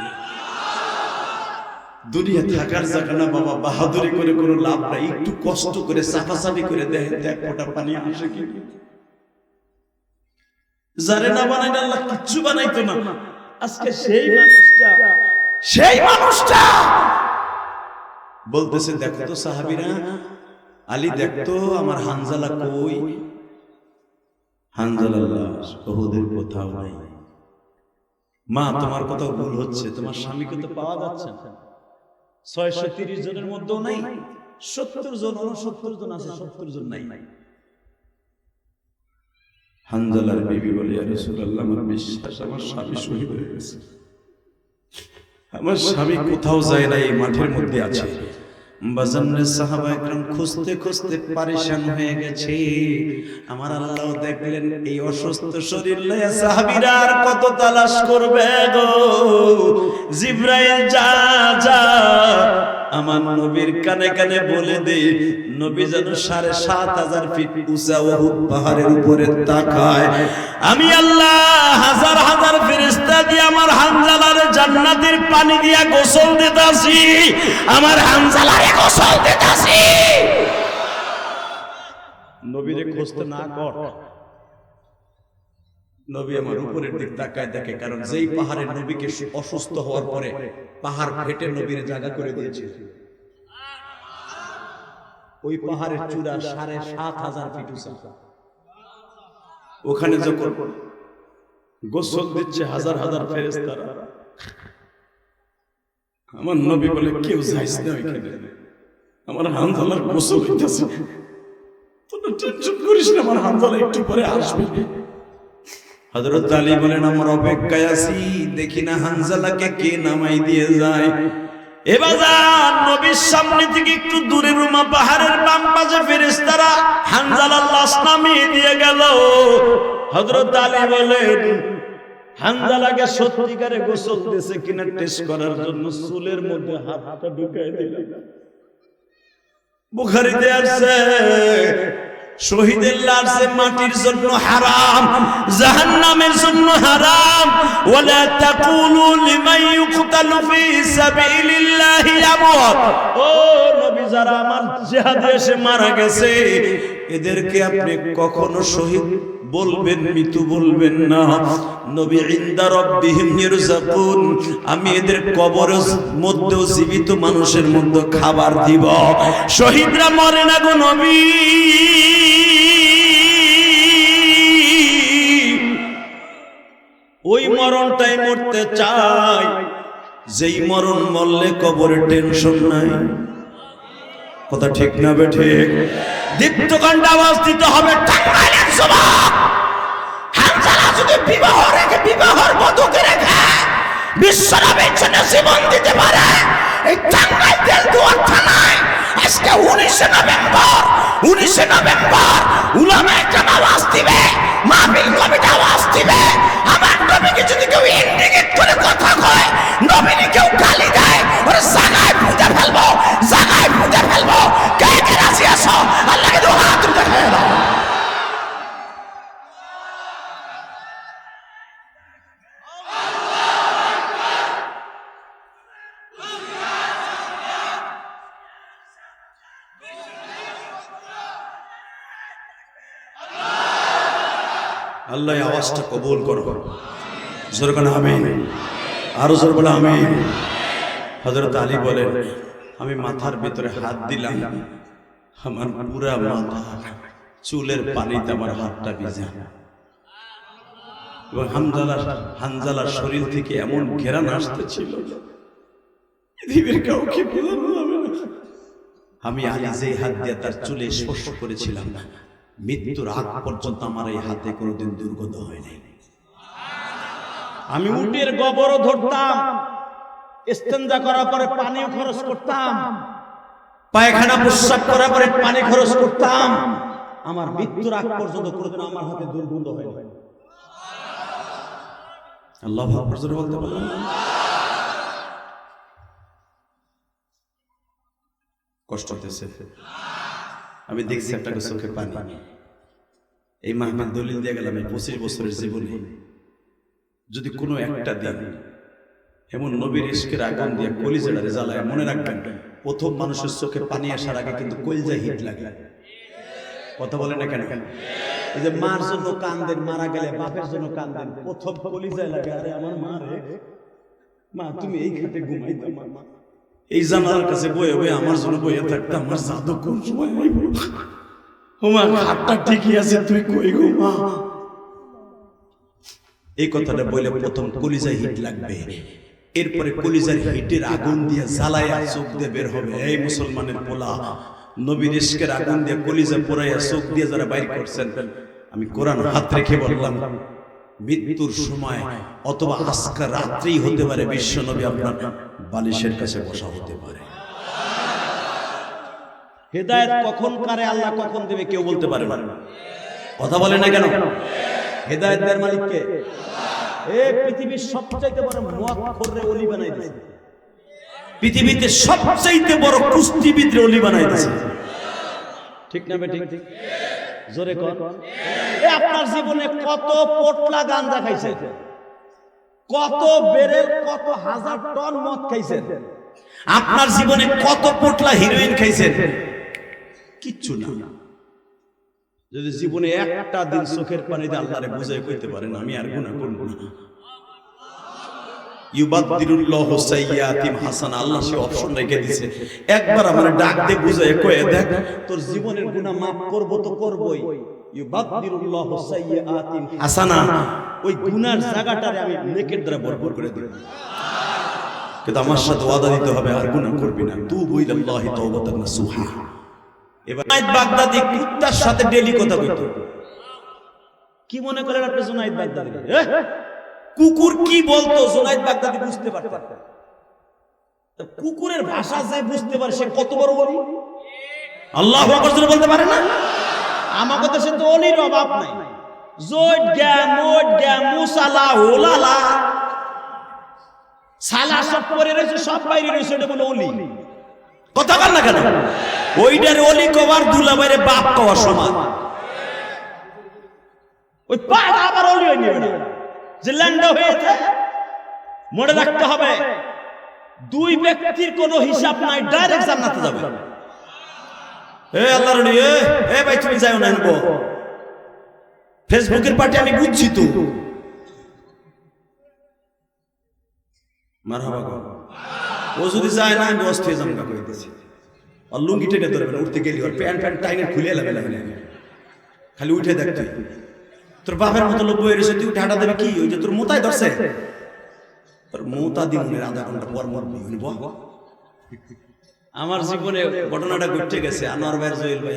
দুনিয়া থাকার জায়গা না বাবা, বাহাদুরি করে কোনো লাভ নাই। একটু কষ্ট করে সাফাসাফি করে দেখেন এক ফোঁটা পানি আসে কি। যারে না বানাইলে আল্লাহ কিচ্ছু বানাইতো না। আজকে সেই মানুষটা বলতেছে, দেখো তো সাহাবীরা, আলী দেখতো আমার হানজালা কই? হানজালা লাশ উহুদের কোথাও নাই। মা তোমার কোথাও ভুল হচ্ছে, তোমার স্বামীকে তো পাওয়া যাচ্ছে না। 630 জনের মধ্যেও নাই, 70 জন 69 জন আছে, 70 জন নাই। হানজালার বিবি বলে, ইয়া রাসূলুল্লাহ আমার বিশ্বাস আমার স্বামী শহীদ হয়ে গেছে, আমার স্বামী কোথাও যায় না, এই মাঠের মধ্যে আছে। বাজানের সাহাবা একরাম খুঁজতে খুঁজতে পরেশান হয়ে গেছে। আমার আল্লাহ দেখলেন এই অসুস্থ শরীর লইয়া সাহাবীরা আর কত তালাশ করবে গো। জিবরাইল যা যা আমার নবীর কানে কানে বলে দে, নবী যেন ৭৫০০ ফিট উঁচা উহুদ পাহাড়ের উপরে তাকায়। আমি আল্লাহ হাজার হাজার ফেরেশতা দিয়ে আমার হানজালার জান্নাতের পানি দিয়া গোসল দিতাছি, আমার হানজালারে গোসল দিতাছি। নবীরে খুঁজতে না কর, নবী আমার উপরের দিক তাকায় দেখে। কারণ যেই পাহাড়ে নবীকে অসুস্থ হওয়ার পরে পাহাড় ফেটে নবীর জায়গা করে দিয়েছে, ওই পাহাড়ের চূড়া ৭৫০০ ফিট উঁচা। ওখানে যখন গোসল দিচ্ছে হাজার হাজার ফেরেশতারা, আমার নবী বলে কেউ যাইস না ওইখানে, আমার হানজালার গোসল হইতেছে, তোরা টেনশন করিস না, আমার হানজালা একটু পরে আসবে। হযরত আলী বলেন, আমরা অপেক্ষায় আছি, দেখি না হানজালাকে কে নামাই দিয়ে যায়। এবার নবীর সামনে থেকে একটু দূরে রুমা পাহাড়ের বাম পাশে ফেরেশতারা হানজালার লাশ নামিয়ে দিয়ে গেল। হযরত আলী বলেন, হানজালাকে সত্যিকারে গোসল দিয়েছে কিনা টেস্ট করার জন্য চুলের মধ্যে হাতটা ঢুকায় দিলাম। বুখারীতে আছে, শহীদের লাশ মাটির জন্য হারাম, জাহান্নামের জন্য হারাম। ওয়ালা তাকুলু লিমান ইউকতালু ফি সাবিলিল্লাহি আমওয়াত। ও নবী, যারা আমার জিহাদে এসে মারা গেছে এদেরকে আপনি কখনো শহীদ বলবেন, মৃত্যু বলবেন না। নবী ইনদা রাব্বিহিম ইরযাকুন, আমি এদের কবরের মধ্যেও জীবিত মানুষের মধ্যে খাবার দিব। শহীদরা মরে না গো নবী, ওই মরণটাই মরতে চাই যেই মরণ মরলে কবরে টেনশন নাই। কথা ঠিক না বে ঠিক? দীপ্তকণ্ঠ আওয়াজ দিতে হবে, টাঙ্গাইলের যুবক হানজালা যদি বিবাহ রেখে, বিবাহর বধূকে রেখে বিশ্বনবীর জন্য জীবন দিতে পারে, এই টাঙ্গাইল তেলদুয়ার থানায় আজকে 19 নভেম্বর উলামায়ে কেরাম আওয়াজ দিবে, মাহফিল কমিটি আওয়াজ দিবে। আমার নবীকে যদি কেউ ইন্ডিকেট করে কথা কয়, নবীকে কেউ গালি দেয়, ওরে জায়গায় পুঁতে ফেলবো, জায়গায় পুঁতে ফেলবো। কে কে রাজি আছো? আল্লাহকে দু হাত তুলে খেয়ে দাও। আল্লাহ আওয়াজটা কবুল করো। জোরে বলো আমিন, আরো জোরে বলো আমিন। হযরত আলী বলেন, আমি মাথার ভিতরে হাত দিলাম, আমার পুরা মাথা চুলের পানিতে আমার হাতটা ভিজা। এবং হানজালার শরীর থেকে এমন ঘেরান আসতেছিল, পৃথিবীর কাউকে বোঝানো যাবে না। আমি আলী যে হাত দিয়ে তার চুলে স্পর্শ করেছিলাম, মৃত্যুর আগ পর্যন্ত আমার এই হাতে কোনোদিন দুর্গন্ধ হয় নাই। আমি উটের গোবরও ধরতাম, ইস্তেঞ্জা করার পরে পানিও খরচ করতাম, পায়খানা প্রস্রাব করার পরে পানি খরচ করতাম। আমার মৃত্যুর আগ পর্যন্ত কোনোদিন আমার হাতে দুর্গন্ধ হয় নাই। আল্লাহু আকবার, জোরে বলতে পারলাম। কষ্ট হতেছে, আমি দেখছি একটা চোখে পানি। এই মাহফিল দলিল দিয়ে গেলাম, এই 25 বছরের জীবনে যদি কোনো একটা দিন এমন নবীর ইশকের আগুন দিয়ে কলিজাটারে জ্বালায়, মনে রাখবেন প্রথম মানুষের চোখে পানি আসার আগে কিন্তু কলিজায় হিট লাগে। কথা বলে না কেন? এই যে মার জন্য কান্দেন, মারা গেলে বাপের জন্য কান্দেন, প্রথম কলিজায় লাগে, আরে আমার মা রে, মা তুমি এই খাটে ঘুমাইতো, মা এই জানালার কাছে বয়ে বয়ে আমার জন্য বয়ে থাকতে, আমার জাদু কোন সময় হইব, ও মা হাতটা ঠিকই আছে, তুই কই গো মা। এই কথাটা বলে প্রথম কলিজায় হিট লাগবে, এরপরে কলিজার হিটের আগুন দিয়ে জ্বালায়া চোখ দিয়ে বের হবে। এই মুসলমানের পোলা, নবীর ইশকের আগুন দিয়ে কলিজা পোড়াইয়া চোখ দিয়ে যারা বাইর করছেন, আমি কোরআন হাত রেখে বললাম, মৃত্যুর সময় অথবা আজকে রাত্রেই হতে পারে বিশ্ব নবী আপনার বালিশের কাছে বসা হতে পারে। হেদায়েত কখন কারে আল্লাহ কখন দেবে কেউ বলতে পারে না। কথা বলে না কেন? হেদায়েতের মালিক কে? এই পৃথিবীর সবচাইতে বড় মুয়াক্কিরে ওলি বানাই দিয়েছে, পৃথিবীতে সবচাইতে বড় কুস্তিবিদরে ওলি বানাই দিয়েছে। ঠিক না বেঠিক? জোরে কোন। এই আপনার জীবনে কত পোটলা গাঁজা খাইছেন, কত বেরেল, কত হাজার টন মদ খাইছেন, আপনার জীবনে কত পোটলা হিরোইন খাইছেন? কিচ্ছু না। যদি জীবনে একটা দিন চোখের পানিতে আল্লাহরে বুঝাই কইতে পারেন, আমি আর গুনাহ করব না, ইউবাদদিরুল্লাহু সাইয়্যাতিম হাসানা, আল্লাহ সে অপশন রেখে দিয়েছে। একবার আমার ডাক দিয়ে বুঝাই কয়ে দেখ, তোর জীবনের গুনাহ maaf করব তো করবই। ইউবাদদিরুল্লাহু সাইয়্যাতিম হাসানা, ওই গুনার জায়গাটারে আমি নেকের দ্বারা ভরপুর করে দেব। কিন্তু আমার সাথে ওয়াদা দিতে হবে আর গুনাহ করবি না। তুবু ইলাল্লাহি তাওবাতান নাসুহা। এবার জুনাইদ বাগদাদি কুত্তার সাথে ডেলি কথা কইতো। কি মনে করেন আপনি জুনাইদ বাগদাদি? কুকুর কি বলতো জুনাইদ বাগদাদি বুঝতে পারতেন।
কুকুরের ভাষা যে বুঝতে পারে সে কত বড় বলি।
আল্লাহু আকবার বলতে পারে না?
আমাকে দেশে তো অলির অভাব নাই। জোট গ্যা মোট গ্যা মুসালা ওলালা সালা সব করে রয়েছে, সব বাইরে রয়েছে, এটা বলে অলি।
কথা বল না কেন? ওইটার অলি কবার দুলাভাইরে বাপ কওয়ার সমান।
ওই পাড়া আবার অলি হয়ে নেবে না, যে ল্যান্ড হয়েছে। মনে রাখতে হবে দুই ব্যক্তির কোনো হিসাব নাই, ডাইরেক্ট জান্নাতে যাবে।
এ আল্লাহর ওলি, এ ভাই তুমি যাও না আনবো ফেসবুকের পার্টি, আমি বুঝছি তো। মারহাবা গো। ও যদি যায় না আমি অস্থির জামকা করে দিছি। আর লুঙ্গি টেনে ধরবে না, উঠতে গেলি ওর প্যান্ট প্যান্ট টাইনে খুলে এলাবে লাগে, খালি উঠে দেখ তুই। তোর বাপের মতো লোক বয়ে রয়েছে, তুই উঠে হাঁটা দেবে কি? ওই যে তোর মোতায় ধরছে, তোর মোতা দিনের আধা ঘন্টা পর মরবি। আমার জীবনে ঘটনাটা ঘটে গেছে। আনোয়ার ভাই, জোয়েল ভাই,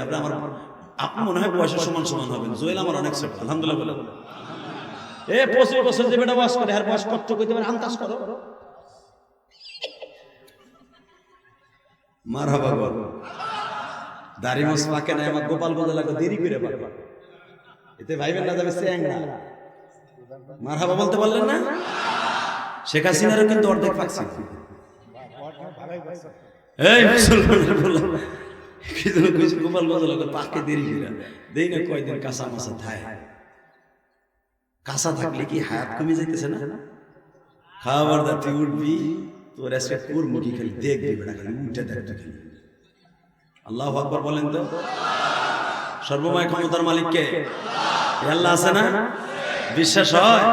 আপনি মনে হয় বয়সের সমান সমান হবেন। জোয়েল আমার অনেক ছোট, আলহামদুলিল্লাহ বলে।
25 বছর যে বেটা বয়স করে, আর বয়স কষ্ট করতে পারে আন্দাজ করো।
মারহাবা গো। দাড়ি মোছ পাকে না, আমার গোপাল বলে লাগে দেরি করে পাকে। এতে ভাইবেন না যাবে চ্যাংড়া। মারহাবা বলতে পারলেন না? শেখ হাসিনারও কিন্তু অর্ধেক পাকছে। এই মুসলমানের বললাম কি যেন কইছে, গোপাল বলে লাগে পাকে দেরি করে দেই না, কয়দিন কাঁচা মাছা থায়। কাঁচা থাকলে কি হায়াত কমে যাইতেছে না? খাবার দা তুই উঠবি, তোর আজকে কুরমুখী খালি দেখবি বেটা, খালি উঠে দেখতে খালি। আল্লাহু আকবার বলেন তো। সর্বময় ক্ষমতার মালিক কে? আল্লাহ আছে না? বিশ্বাস হয়?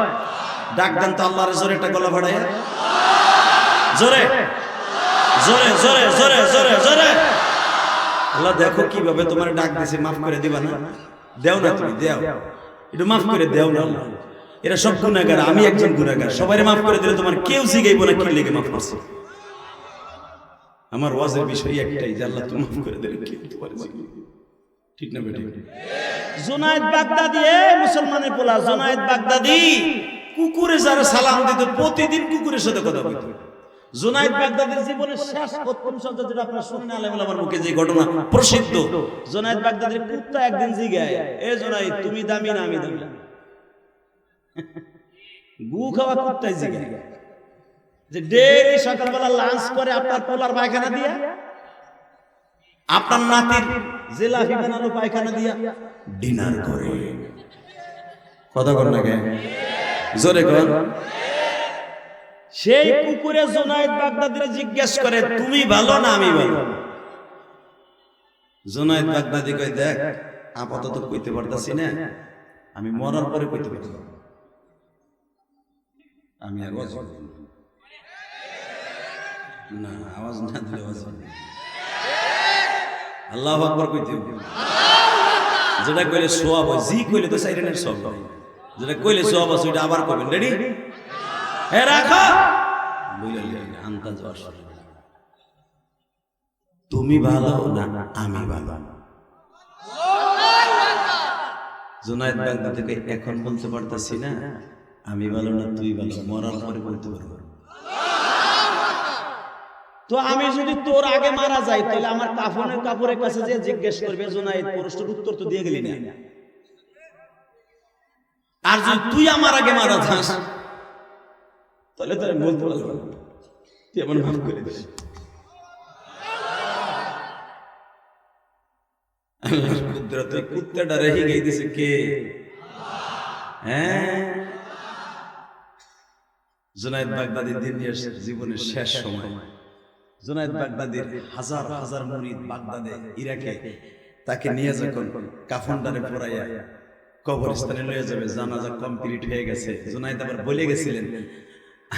ডাক দেন তো আল্লাহর জোরে, একটা গলা ফাড়াইয়া জোরে জোরে জোরে জোরে জোরে জোরে। আল্লাহ দেখো কিভাবে তোমার ডাক দিছে, মাফ করে দিবা না? দেও না তুমি, দেও একটু মাফ করে দেও না। আল্লাহ এরা সব গুনাহগার, আমি একজন গুনাহগার। সবাইরে মাফ করে দিলে তোমার কেউ জিগাইব না কি লেগে মাফ করছে। আমার ওয়াজের বিষয় একটাই, যে আল্লাহ তুমি মাফ করে দিলে কেউ তোমার জিগাইবে। ঠিক না বেটি?
জুনায়েদ বাগদাদি, মুসলমানের পোলা জুনায়েদ বাগদাদি
কুকুরে যারা সালাম দিত, প্রতিদিন কুকুরের সাথে কথা বলতো।
জুনায়েদ বাগদাদির জীবনের শেষ প্রথম শব্দ যেটা আপনারা শুনেন আলেম ওলামার মুখে,
যে ঘটনা প্রসিদ্ধ,
জুনায়েদ বাগদাদির কুত্তা একদিন জিগায়, এ জুনায়েদ তুমি দামি না আমি দামি? গু খাওয়া কুত্তাই জিগায় যে ডেইলি সকালবেলা লাঞ্চ করে আপনার পোলার পায়খানা দিয়া,
আপনার নাতির
জিলাপি বানানো পায়খানা দিয়া
ডিনার করে। কথা কর না কে? জোরে কর।
সেই কুকুরে জুনায়েদ বাগদাদিরে জিজ্ঞেস করে
তুমি ভালো না আমি ভালো? জুনায়েদ বাগদাদি কয়, দেখ আপাতত কইতে পারতাছি না, আমি মরার পরে কইতে পারবো। আমি আর ওয়াজ না, আওয়াজ না দিলে ওয়াজ হবে। আল্লাহু আকবার কইতে হবে। যেটা কইলে সওয়াব হয়, জি কইলে তো সাইরেনের সওয়াব হয়। যেটা কইলে সওয়াব আছে ওইটা আবার কইবেন। রেডি? হে রাখো বইলে আন্দাজ আসবে। তুমি ভালো না আমি ভালো? জুনায়েদ বাগদাদি থেকে এখন বলতে পারতাছি না আমি ভালো না তুই ভালো, মরার পরে বলতে পারবো।
তো আমি যদি তোর আগে মারা যাই, তাহলে আমার কাফনের কাপড়ের কাছে যে জিজ্ঞেস করবে জুনায়েদ প্রশ্নের উত্তর তো দিয়ে গেলি না।
আর যদি তুই আমার আগে মারা যাস, তাহলে তারা বলতে পারবো তুই এমন ভাব করে দিস। আল্লাহর কুদরত, ওই কুত্তাটা রেখে গিয়ে দিছে কে? হ্যাঁ, জুনায়েদ বাগদাদির দিনের জীবনের শেষ সময়। জুনায়েদ বাগদাদির হাজার হাজার মুরিদ বাগদাদে, ইরাকে, তাকে নিয়ে যখন কাফনদারে পরাইয়া কবরস্থানে লয়ে যাবে, জানাজা কমপ্লিট হয়ে গেছে। জুনায়েদ আবার বলে গেছিলেন,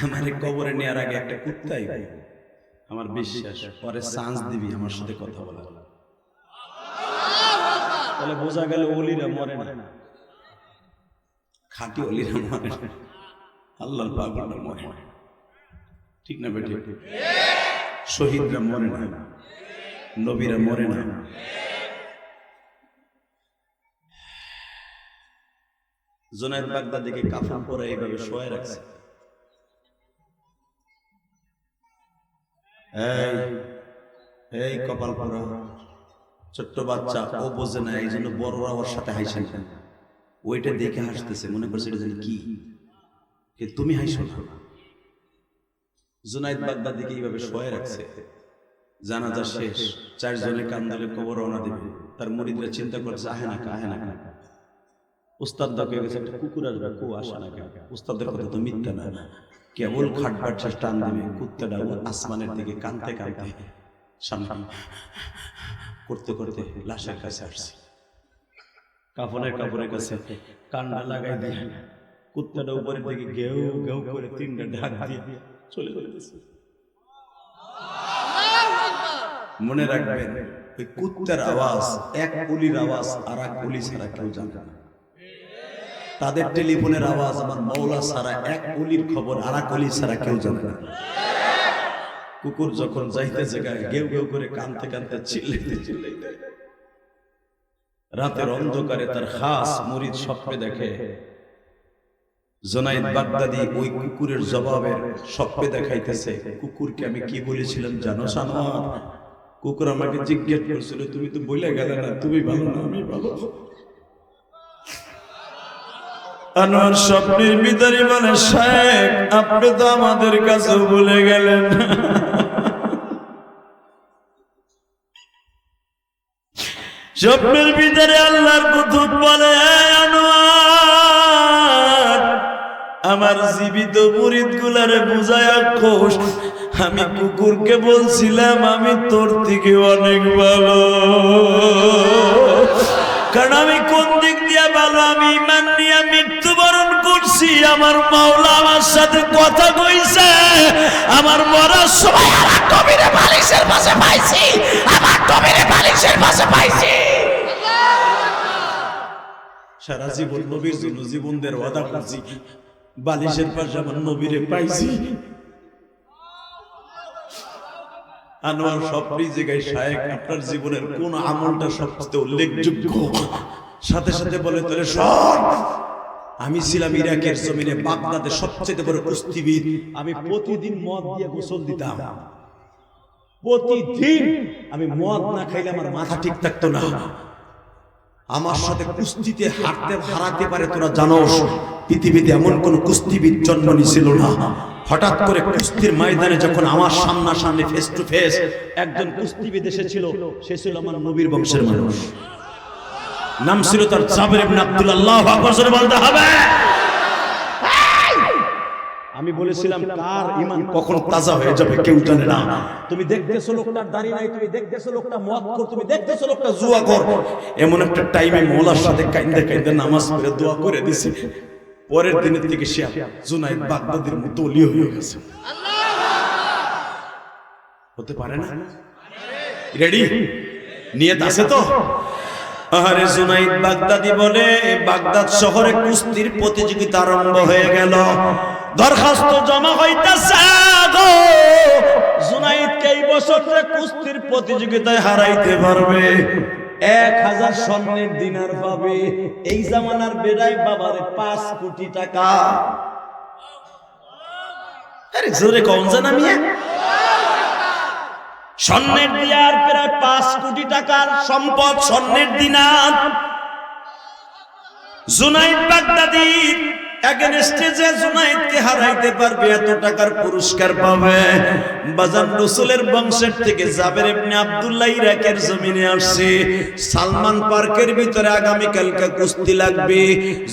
আমারে কবরে নেওয়ার আগে একটা কুত্তাই আমার বিশ্বাস, পরে চান্স দিবি আমার সাথে কথা বলা।
তাহলে বোঝা গেল ওলিরা মরে না,
খাঁটি ওলিরা মরে না, আল্লাহর পাগলরা মরে না। ঠিক না বেটি? শহীদরা মরে না, নবীরা মরে না। জুনায়েদ বাগদাদিকে কাফন পরে এইভাবে শোয়ায় রাখছে। এই এই কপাল পরা ছোট্ট বাচ্চা, ও বোঝে না, এই জন্য বড়রা ওর সাথে হাসে না। ওইটা দেখে হাসতেছে, মনে করছে এটা জানি কি, তুমি হাসো না। জুনাইদ বাগদাদিকে এইভাবে শোয়ে রাখছে। জানাজা শেষ, 4 জনে কান্দলে কবর রওনা দেবে। তার মুরিদরা চিন্তা করছে আহে না আহে না। উস্তাদ ডাকে গেছে, একটা কুকুর আসবে, কো আসে না কেন? উস্তাদের কথা তো মিথ্যা না, কেবল খাটবার চেষ্টা দেবে। কুত্তাটা আসমানের দিকে কানতে কানতে সামনে করতে করতে লাশের কাছে আসছে। কাপড়ের কাছে কান্না লাগাই দিয়ে কুত্তাটা উপরের দিকে ঘেউ ঘেউ করে 3টা ঢাক দিয়ে চলে যেতেছে। মনে রাখবেন, ওই কুত্তার আওয়াজ এক কুলির আওয়াজ আর এক কুলি ছাড়া কেউ জানে না। তাদের টেলিফোনের আওয়াজ আমার মৌলা ছাড়া এক কুলির খবর আর এক কুলি ছাড়া কেউ জানে না। কুকুর যখন যাইতেছে ঘেউ ঘেউ করে কানতে কানতে চিল্লাইতে রাতের অন্ধকারে তার খাস মুরিদ স্বপ্নে দেখে জুনাইদ বাগদাদি ওই কুকুরের জবাবের স্বপ্নে দেখাইতেছে। কুকুরকে আমি কি বলেছিলাম জানো সানোয়ার? কুকুর আমাকে জিজ্ঞেস করছিল, তুমি তো বলে গেলে না তুমি ভালো না আমি ভালো। আনোয়ার স্বপ্নের ভিতরে বলে, শেখ আপনি তো আমাদের কাছে বলে গেলেন। স্বপ্নের ভিতরে আল্লাহর কুতুব বলে, আনোয়ার আমার জীবিত মুরিদ গুলারে বুঝায়া কোষ, আমি কুকুরকে বলছিলাম আমি তোর থেকে অনেক ভালো। কারণ আমি কোন দিক দিয়ে ভালো, আমি ঈমান নিয়ে মৃত্যুবরণ করছি। আমার মাওলা আমার সাথে কথা কইছে, আমার মরার সময় আমার কবিরে বালিশের পাশে পাইছি, আমার কবিরে বালিশের পাশে পাইছি। সারা জীবন নবীর জন্য জীবনদের ওয়াদা করছি, বালিশের পাশে আমার নবীরে পাইছি। আনোয়ার স্বপ্নের জায়গায়, শায়েখ আপনার জীবনের কোন আমলটা সবচেয়ে উল্লেখযোগ্য? সাথে সাথে বলে, তাহলে শোন, আমি ছিলাম ইরাকের জমিনে বাগদাদের সবচেয়ে বড় কুস্তিবিদ। আমি প্রতিদিন মদ দিয়ে গোসল দিতাম। প্রতিদিন আমি মদ না খাইলে আমার মাথা ঠিক থাকতো না। আমার সাথে কুস্তিতে হারাতে পারে তোরা জানোস, পৃথিবীতে এমন কোন কুস্তিবিদ জন্ম নিছিল না। হঠাৎ করে কুস্তির ময়দানে যখন আমার সামনাসামনি ফেস টু ফেস একজন কুস্তিবিদ এসেছিল, সে ছিল আমার নবীর বংশের মানুষ। নাম ছিল তার জাবের ইবনে আব্দুল্লাহ। আল্লাহু আকবার জোরে বলতে হবে। আমি বলেছিলাম কার ঈমান কখন তাজা হয়ে যাবে কেউ জানে না। তুমি দেখতেছো লোকটার দাড়ি নাই, তুমি দেখতেছো লোকটা মদখোর, তুমি দেখতেছো লোকটা জুয়াখোর। এমন একটা টাইমে মওলার সাথে কাইন্দে কাইন্দে নামাজ পড়ে দোয়া করে দিছে। পরের দিনের থেকে সে জুনাইদ বাগদাদির মতো ওলি হয়ে গেছে। হতে পারে না? রেডি? নিয়ত আছে তো? আরে জুনাইদ বাগদাদি বলে, বাগদাদ শহরে কুস্তির প্রতিযোগিতা আরম্ভ হয়ে গেল। দরখাস্ত জমা হইতাছে গো, জুনাইদকে এই বছর কুস্তির প্রতিযোগিতায় হারাইতে পারবে 1000 স্বর্ণের দিনার পাবে। এই জামানার বেড়ায় বাবারে 5 কোটি টাকা। আরে জোরে কোন জানা মিয়া? স্বর্ণের দিনার প্রায় 5 কোটি টাকার সম্পদ, স্বর্ণের দিনার। জুনাইদ বাগদাদি এগেনস্টে যে জুনাইদকে হারাইতে পারবে, এত টাকার পুরস্কার পাবে। বাজার রাসূলের বংশের থেকে জাবের ইবনে আব্দুল্লাহ ইরাকের জমিনে আসছে। সালমান পার্কের ভিতরে আগামী কালকে কুস্তি লাগবে।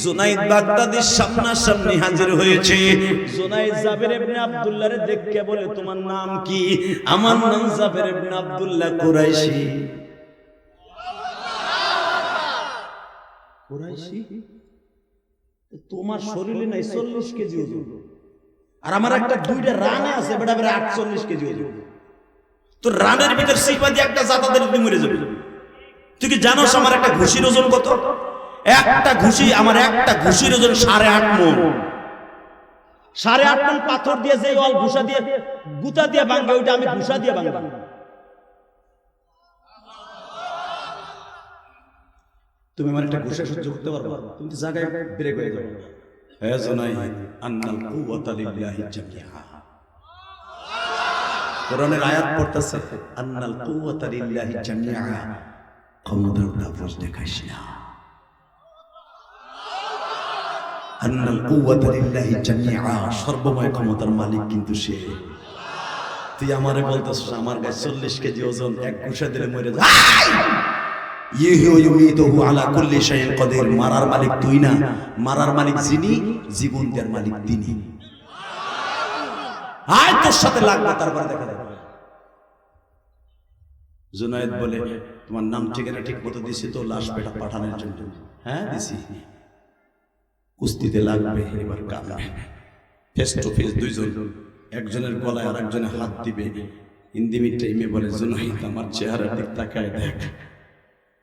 জুনাইদ বাগদাদির সামনাসামনি হাজির হয়েছে। জুনাইদ জাবের ইবনে আব্দুল্লাহরে দেখে বলে, তোমার নাম কি? আমার নাম জাবের ইবনে আব্দুল্লাহ কুরাইশি। কুরাইশি? তোমার শরীরে নাই 40 কেজি ওজন, আর আমার একটা 2টা রানে আছে বেটা 48 কেজি ওজন। তো রানের ভিতর সিপা দিয়ে একটা জাতাদের তুমি মরে যাবে। তুই কি জানোস আমার একটা ঘুষির ওজন কত? একটা ঘুষি, আমার একটা ঘুষির ওজন 8.5 মণ। 8.5 মণ পাথর দিয়ে যে অল ঘুষা দিয়ে গুতা দিয়ে ভাঙবে, ওইটা আমি ঘুষা দিয়ে ভাঙব। তুমি আমার একটা ঘুষা সহ্য করতে পারবে? তুমি তো জায়গায় ব্রেক হয়ে যাবে। হে জুনাইদ, আন্নাল কুওয়াতা লিল্লাহি জামিআ। কোরআনের আয়াত পড়তেছে আন্নাল কুওয়াতা লিল্লাহি জামিআ, ক্ষমতার তাপস দেখাইস না। আন্নাল কুওয়াতা লিল্লাহি জামিআ, সর্বময় ক্ষমতার মালিক কিন্তু সে। তুই আমারে বলতেছিস আমার গায়ে 40 কেজি ওজন, এক ঘুষা দিলে মরে যা। ইহু ইউমিতুহু আলা কুল্লি শাইইন কাদির, মারার মালিক তুই না, মারার মালিক যিনি, জীবন দেওয়ার মালিক তিনি। আয় তোর সাথে লাগবে, তারপরে দেখা যাবে। জুনায়েদ বলে তোমার নাম ঠিকানা ঠিক মতো দিছি তো লাশ পেটা পাঠানোর জন্য? হ্যাঁ দিছি। কুস্তিতে লাগবে, এবার কামে ফেস টু ফেস দুইজন, একজনের গলায় আর একজনের হাত দিবে। ইন্দিমির টাইমে বলে জুনায়েদ আমার চেহারার দিক তাকায় দেখ,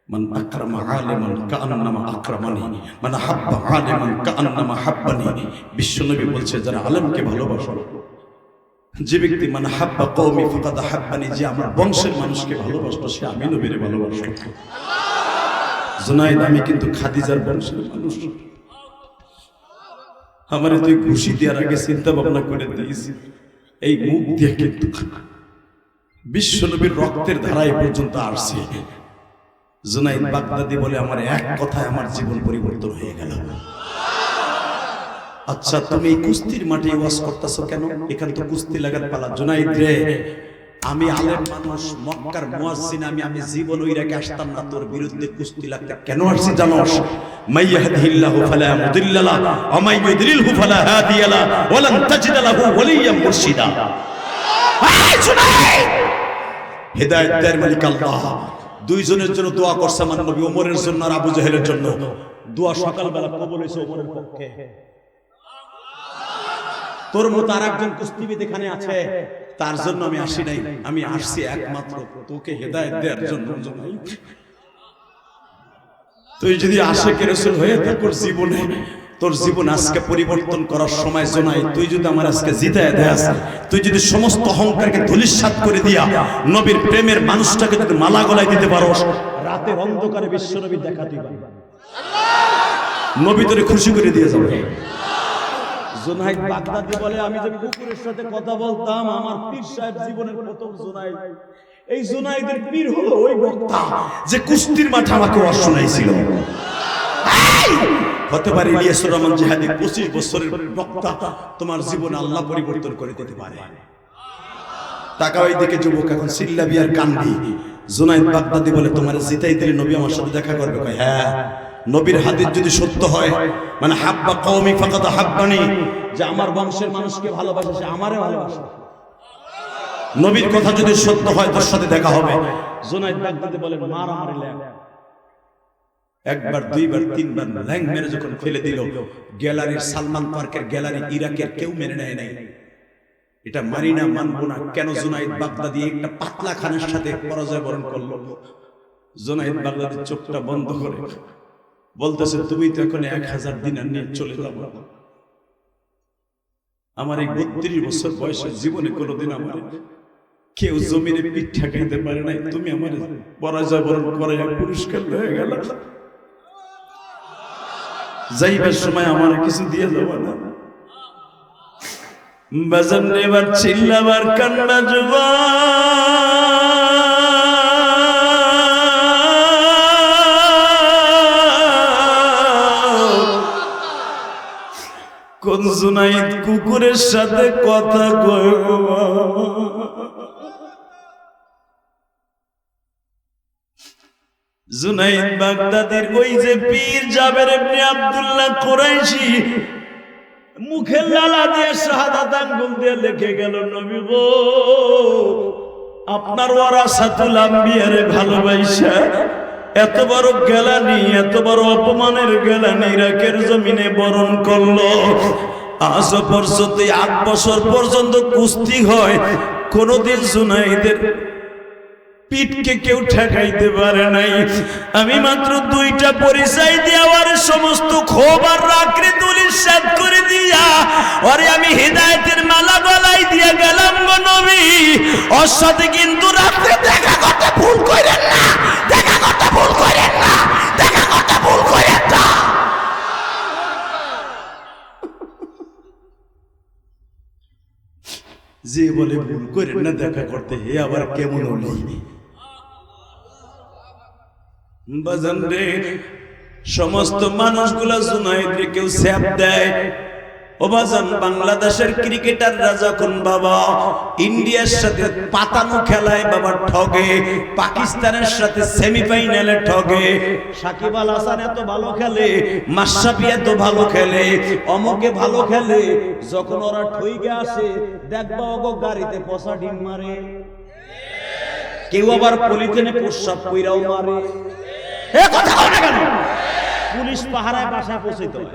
মান আকরামা আলিমান কাআন্নামা আকরামানি, মান হাব্বা আলিমান কাআন্নামা হাব্বানি। বিশ্বনবী বলছে যারা আলেমকে ভালোবাসো, যে ব্যক্তি মান হাব্বা কওমি ফাকাদ হাব্বানি, যে আমার বংশের মানুষকে ভালোবাসতো সে আমি নবীরে ভালোবাসতো। জুনায়েদ আমি কিন্তু খাদিজার বংশের মানুষ, আমারে তুই ঘুষি দেওয়ার আগে চিন্তা ভাবনা করে দিয়েছি, এই মুখ দিয়ে কিন্তু বিশ্বনবীর রক্তের ধারায় পর্যন্ত আসছে। জুনায়েদ বাগদাদি বলে আমার এক কথায় আমার জীবন পরিবর্তন হয়ে গেল। আচ্ছা তুমি এই কুস্তির মাঠে ওয়াজ করতেছো কেন? এখান তো কুস্তি লাগার পালা। জুনায়েদ রে, আমি আলেম মানুষ, মক্কার মুয়াজ্জিন, আমি জীবন ওই রেখে আসতাম না তোর বিরুদ্ধে কুস্তি লাগতে। কেন আসছি জানোস? মাইয়াহদিহিল্লাহু ফালা মুদিল্লা লাহু ওয়া মাই ইউদ্লিলহু ফালা হাদিয়া লাহু ওয়া লান তাজিদ লাহু ওয়ালিয়্যান মুরশিদা। এই জুনায়েদ, হেদায়েত দেওয়ার মালিক আল্লাহ। দুইজনের জন্য দোয়া করছে আমার নবী, ওমরের জন্য আর আবু জাহেলের জন্য। দোয়া সকালবেলা কবুল হয়েছে ওমরের পক্ষে। তোর মতো আর একজন কুস্তিবিদ এখানে আছে, তার জন্য আমি আসি নাই, আমি আসছি একমাত্র তোকে হেদায়েত দেওয়ার জন্য। তুই যদি আশিকে রাসূল হয়ে থাকোর জীবনে, তোর জীবন আজকে পরিবর্তন করার সময় জোনাই, তুই যদি আমার আজকে জিতায় দেস, তুই যদি সমস্ত অহংকারকে ধূলিসাৎ করে দিয়া নবীর প্রেমের মানুষটাকে যদি মালা গলায় দিতে পারোস, রাতের অন্ধকারে বিশ্বনবী দেখা দিবা, নবী তোরে খুশি করে দিয়ে যাবে। জুনায়েদ বাগদাদি বলে আমি যে কুকুরের সাথে কথা বলতাম, আমার পীর সাহেব জীবনের প্রথম জুনায়েদ। এই জুনায়েদের পীর হলো ওই বক্তা যে কুস্তির মাঠে আমাকে ওয়াজ শোনাইছিল। হতে পারে ইলিয়াসুর রহমান জিহাদি 25 বছরের বক্তা, তোমার জীবন আল্লাহ পরিবর্তন করে দিতে পারে। টাকা ওই দিকে যুবক এখন সিল্লাবি আর কান্দি। জুনায়েদ বাগদাদি বলে তোমার জিতাই দিলে নবী আমার সাথে দেখা করবে। কয় হ্যাঁ, নবীর হাদিস যদি সত্য হয়, মানে হাব্বা কওমি ফাকাদ হাব্বানি, যে আমার বংশের মানুষকে ভালোবাসে সে আমারে ভালোবাসে, নবীর কথা যদি সত্য হয় তোর সাথে দেখা হবে। জুনায়েদ বাগদাদি বলেন মার আমারে ল্যাং। একবার দুইবার তিনবার ল্যাং মেরে যখন ফেলে দিল, গ্যালারির সালমান পার্কের গ্যালারি ইরাকের কেউ মেনে নেয় নাই। এটা মানি না, মানবো না। কেন? জুনায়েদ বাগদাদি একটা পাতলা খানের সাথে পরাজয় বরণ করলো। জুনায়েদ বাগদাদির চোখটা বন্ধ করে বলতেছে তুমি তো এখন 1000 দিনার নিয়ে চলে যাবো। আমার এই 32 বছর বয়সের জীবনে কোনোদিন আমার কেউ জমিনে পিঠ ঠেকাইতে পারে নাই, তুমি আমার পরাজয় বরণ করে পুরস্কার হয়ে গেল। যাইবার সময় আমার কিছু দিয়ে যাবো না। বাজার নেবার চিল্লাবার কান্না জুবা, কোন জুনায়েদ কুকুরের সাথে কথা কয়। জুনায়েদ বাগদাদির ওই যে পীর জাবের ইবনে আব্দুল্লাহ কুরাইশি মুখে লালা দিয়ে শাহাদাত আঙ্গুল দিয়ে লিখে গেল, নবী গো আপনার ওয়ারাসাতুল আম্বিয়ার ভালোবাসা এত বড় গেলানি, এত বড় অপমানের গেলানি ইরাকের জমিনে বরণ করলো। আজ পর্যন্ত 8 বছর পর্যন্ত কুস্তি হয়, কোনদিন জুনায়েদের পিঠকে কেউ ঠেকাইতে পারে নাই। আমি মাত্র 2টা পরিচয় দেওয়ার সমস্ত ক্ষোভ আর রাগকে ধূলিসাৎ করে দিয়া ওরে আমি হেদায়েতের মালা গলায় দিয়ে গেলাম গো নবী। ওর সাথে কিন্তু রাতে দেখা করতে ভুল করেন না, দেখা করতে ভুল করেন না, দেখা করতে ভুল করেন না। যে বলে ভুল করেন না দেখা করতে, হে আবার কেমন হলি বাজান রে। সমস্ত মানুষগুলা জুনাইদরে কেউ স্যাপ দেয়। ও বাজান, বাংলাদেশের ক্রিকেটাররা যখন বাবা ইন্ডিয়ার সাথে পাতানো খেলায় বাবা ঠগে, পাকিস্তানের সাথে সেমিফাইনালে ঠগে, সাকিব আল হাসান এত ভালো খেলে, মাশরাফি এত ভালো খেলে, অমকে ভালো খেলে, যখন ওরা ঠইগে আসে দেখবা ওগো গাড়িতে পচা ডিম মারে, কেউ আবার পলিথিনে প্রস্রাব কইরাও মারে। এ কথা বলে কেন? পুলিশ পাহারায় বাসায় পৌঁছাইতে হয়।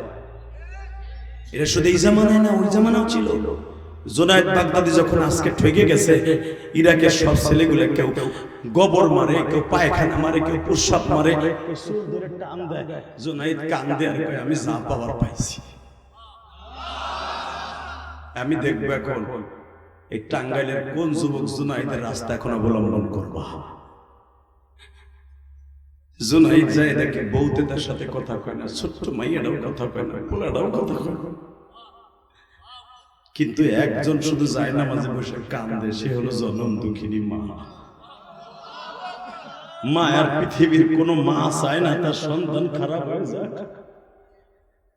এটা শুধু এই জামানায় না, ওই জামানাও ছিল। জুনায়েদ বাগদাদি যখন আজকে ঠকে গেছে, ইরাকের সব ছেলেগুলো কেউ গোবর মারে, কেউ পায়খানা মারে, কেউ প্রস্রাব মারে, জুনায়েদ কান্দে আর কয় আমি যা পাওয়ার পাইছি। আমি দেখবো এখন এই টাঙ্গাইলের কোন যুবক জুনায়েদের রাস্তা এখন অবলম্বন করবা। জুনাইদ যায় দেখে বউতে তার সাথে কথা কয় না, ছোট্ট মাইয়াটাও কথা কয় না, পোলাটাও কথা কয় না, কিন্তু একজন শুধু যায় না মাঝে বসে কান্দে, সে হলো জনম দুঃখিনী মা। মায়ার পৃথিবীর কোন মা চায় না তার সন্তান খারাপ হয়ে যাক।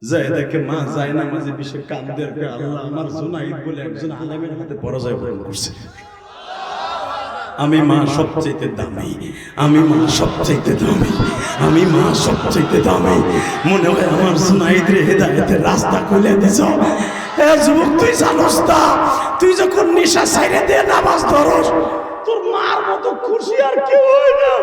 যায় দেখে মা যায় না মাঝে বসে কান্দে, আল্লাহ আমার জুনাইদ বলে একজন আলেমের হাতে পরাজয় বরণ করছে। আমি মা সবচাইতে দামি, আমি মা সবচাইতে দামি, আমি মা সবচাইতে দামি। মনে হয় আমার জুনাইদ রে হেদায়েতের রাস্তা খুলে দিছ। এ যুবক, তুই জানোস না, তুই যখন নেশা ছাইরে দিয়ে নামাজ ধরস, তোর মার মতো খুশি আর কেউ হয় না।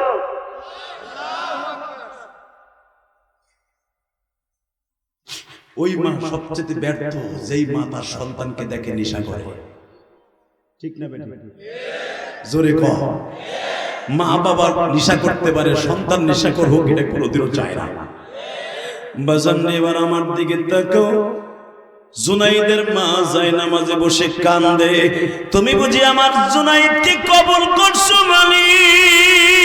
ওই মা সবচেয়ে ব্যর্থ যেই মা তার সন্তানকে দেখে নেশা করে। ঠিক না বেটা? জোরে কহ। মা বাবা নেশা করতে পারে, সন্তান নেশা কর হোক, এটা কোনোদিনও চায় না। বাজান এবার আমার দিকে তাকাও। জুনাইদের মা যায় নামাজে বসে কান্দে, তুমি বুঝি আমার জুনাইদকে কবুল করছো মালিক?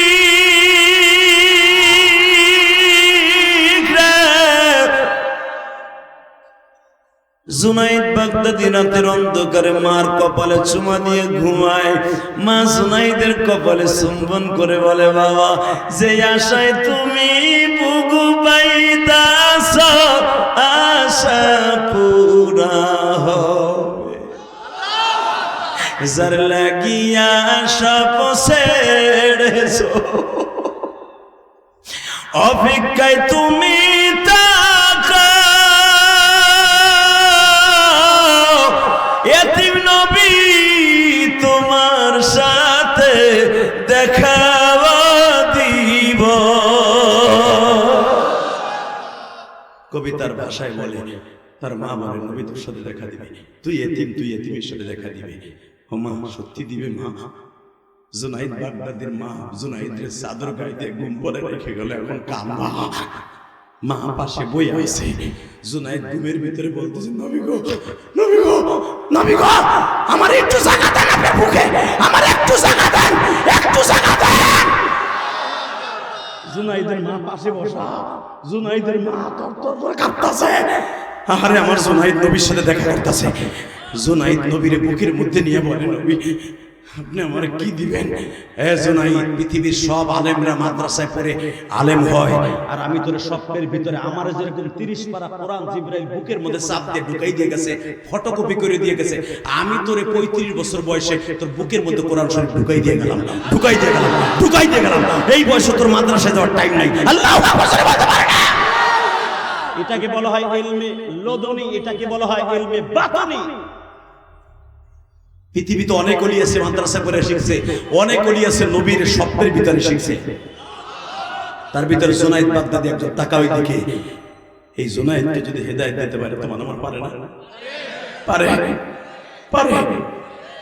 জুনাইদ বাগদাদি রাতের অন্ধকারে মার কপালে চুমা দিয়ে ঘুমায়। মা জুনাইদের কপালে চুম্বন করে বলে, বাবা যে আশায় তুমি বুগু পাইতাছ আশা পুরা হবে, যার লাগিয়া সব ছেড়েছো অপেক্ষায় তুমি এতিম নবী তোমার সাথে দেখা দিব। কবিতার ভাষায় বলে, তার মা বলে নবী তোর সাথে দেখা দিবে, তুই এতিম, তুই এতিমের সাথে দেখা দিবে। ও মা, সত্যি দিবে মা? জুনাইদ বাগদাদির মা জুনাইদের চাদর গায়ে দিয়ে ঘুম পরে রেখে গেল, এখন কান্না। মা পাশে বই আছে। জুনাইদ ঘুমের ভিতরে বলতেছে, নবী গো, নবী গো, নবী গো, আমার একটু জায়গা দেন আপনার বুকে, আমার একটু জায়গা দেন, একটু জায়গা দেন। জুনাইদের মা পাশে বসা, জুনাইদের মা তরতর করে কাঁপতাছে। আরে আমার জুনাইদ নবীর সাথে দেখা করতেছে। জুনাইদ নবীর বুকের মধ্যে নিয়ে বলে, নবী আপনি আমার কি দিবেন? এ জুনাইদ, পৃথিবীর সব আলেমরা মাদ্রাসায় পড়ে আলেম হয়, আর আমি তোর স্বপ্নের ভিতরে আমার যেরকম 30 পারা কোরআন জিবরাইল বুকের মধ্যে চাপ দিয়ে ঢুকাই দিয়ে গেছে, ফটোকপি করে দিয়ে গেছে, আমি তোরে 35 বছর বয়সে তোর বুকের মধ্যে কোরআন শরীফ ঢুকাই দিয়ে গেলাম, ঢুকাই দিয়ে গেলাম, ঢুকাই দিয়ে গেলাম। এই বয়সে তোর মাদ্রাসায় যাওয়ার টাইম নাই। আল্লাহু আকবার বলতে পারে না। এটাকে বলা হয় ইলমে লদুনি, এটাকে বলা হয় ইলমে বাতানি। পৃথিবীতে অনেক ওলি আছে মাদ্রাসা করে শিখছে, অনেক ওলি আছে নবীর স্বপ্নের ভিতরে শিখছে। তার ভিতরে জুনাইদ বাগদাদি একজন। তাকাও দিকে, এই জুনাইদকে যদি হেদায়েত দিতে পারে তোমার আমার পারে না? পারে, পারে।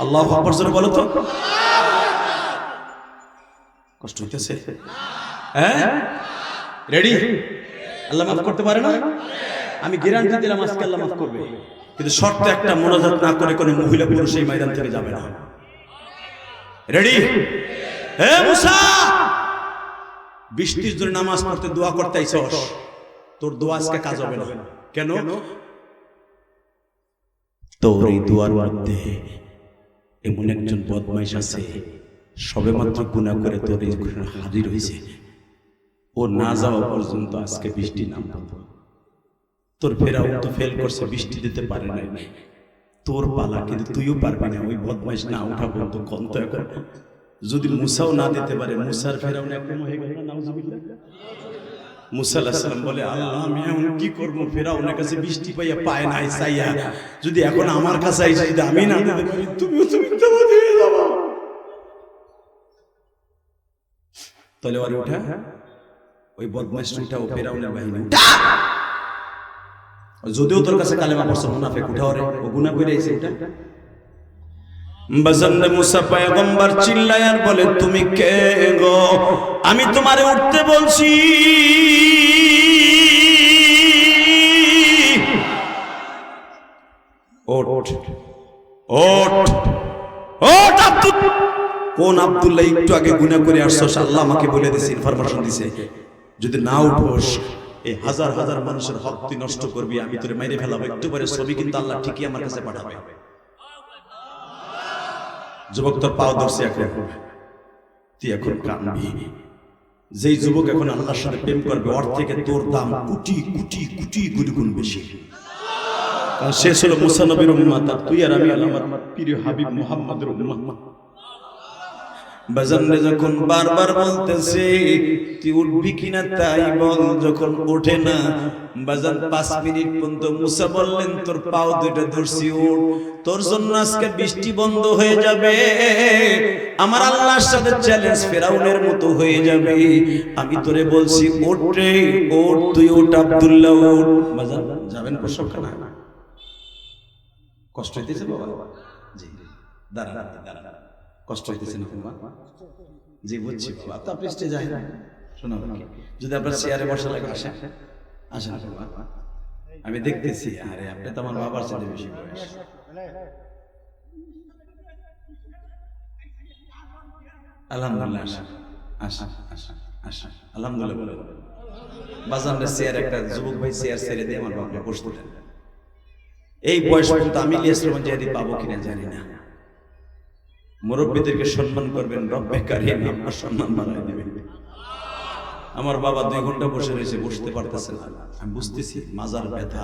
আল্লাহু আকবার জোরে বলো তো। কষ্ট হইতেছে? হ্যাঁ, রেডি? আল্লাহ মাফ করতে পারে না? আমি গ্যারান্টি দিলাম আজকে আল্লাহ মাফ করবে, কিন্তু শর্ত একটা, মোনাজাত না করে কোনো মহিলা পুরুষ এই ময়দান থেকে যাবে না। রেডি? হে মুসা, 20-30 জন নামাজ পড়তে দোয়া করতে আইছস, তোর দোয়া আজকে কাজ হবে না। কেন? তোর এই দোয়ার মধ্যে এমন একজন বদমাইশ আছে সবেমাত্র গুনাহ করে তোর এই হাজির হয়েছে, ও না যাওয়া পর্যন্ত আজকে বৃষ্টি নামবে। তোর ফেরাউন তো ফেল করছে, বৃষ্টি দিতে পারে নাই, তোর পালা, কিন্তু তুইও পারবি না। ওই বদমাইশ না ওঠা পর্যন্ত কন্ত এখন যদি মুসাও না দিতে পারে, মুসার ফেরাউন একদম হয়ে গেল না, নাউজুবিল্লাহ। মুসা আলাইহিস সালাম বলে, আল্লাহ আমি এখন কি করবো, ফেরাউনের কাছে বৃষ্টি পাইয়া পায় নাই চাইয়া, যদি এখন আমার কাছে আইসা যদি আমি না দিতে পারি, তুমিও তো মিথ্যাবাদী হয়ে যাবো। তাহলে ওরে উঠা, ওই বদমাইশ উঠা, ও ফেরাউনের বাহিনী উঠা, যদিও তোর কাছে কালেমা পড়ছে মুনাফিক, উঠা ওরে, ও গুনাহ করে আইছে, উঠা। বাজানরে মুসা পয়গম্বর চিল্লায় আর বলে, তুমি কে গো? আমি তোমারে উঠতে বলছি। ওঠ ওঠ ওঠ ওঠ। কোন আব্দুল্লাহ? একটু আগে গুনাহ করে আসছস, আল্লাহ আমাকে বলে দিয়েছে, ইনফরমেশন দিছে, যদি না উঠোস এই হাজার হাজার মানুষের হক তুই নষ্ট করবি, আমি তোরে মাইরে ফেলাবো। একটু পরে ছবি কিন্তু আল্লাহ ঠিকই আমার কাছে পাঠাবে। যুবক তোর পাও ধরছে, এখন তুই এখন কাঁদবি। যেই যুবক এখন আল্লাহর সাথে প্রেম করবে, ওর থেকে তোর দাম কোটি কোটি কোটি গুণ বেশি। কারণ সে ছিল মুসা নবীর উম্মত, আর তুই আর আমি আমার প্রিয় হাবিব মুহাম্মদের উম্মত। বাজানরে যখন বারবার বলতেছে তুই উঠবি কিনা তাই বল, যখন ওঠে না বাজান 5 মিনিট পর্যন্ত মুসা বললেন, তোর পাও দুইটা ধরছি, উঠ, তোর জন্য আজকে বৃষ্টি বন্ধ হয়ে যাবে, আমার আল্লাহর সাথে চ্যালেঞ্জ ফেরাউনের মতো হয়ে যাবে। আমি তোরে বলছি ওঠ রে, ওঠ, তুই ওঠ আব্দুল্লাহ, ওঠ। বাজান যাবেন প্রসবখানা? কষ্ট হইতেছে বাবা? জি, দাঁড়া দাঁড়া, কষ্ট হইতেছে না বাবা? জি বুঝছি বাবা, তো আপনি স্টেজে যাই না, শোনা যদি আপনার চেয়ারে বসা লাগে আসেন, আসেন বাবা, আমি দেখতেছি। আরে আপনি তো আমার বাবার সাথে বেশি বয়স। আলহামদুলিল্লাহ, আসেন আসেন আসেন আসেন, আলহামদুলিল্লাহ বলে বাজানের চেয়ার, একটা যুবক ভাই চেয়ার ছেড়ে দিয়ে আমার বাবাকে বসতে দেন। এই বয়স পর্যন্ত আমি ইলিয়াস রহমান জিহাদি পাবো কিনা জানি না। মুরব্বীদেরকে সম্মান করবেন, রব্বে কারিম আপনার সম্মান বাড়ায় দেবেন। আমার বাবা 2 ঘন্টা বসে রয়েছে, বসতে পারতেছে না, আমি বুঝতেছি মাজার ব্যথা,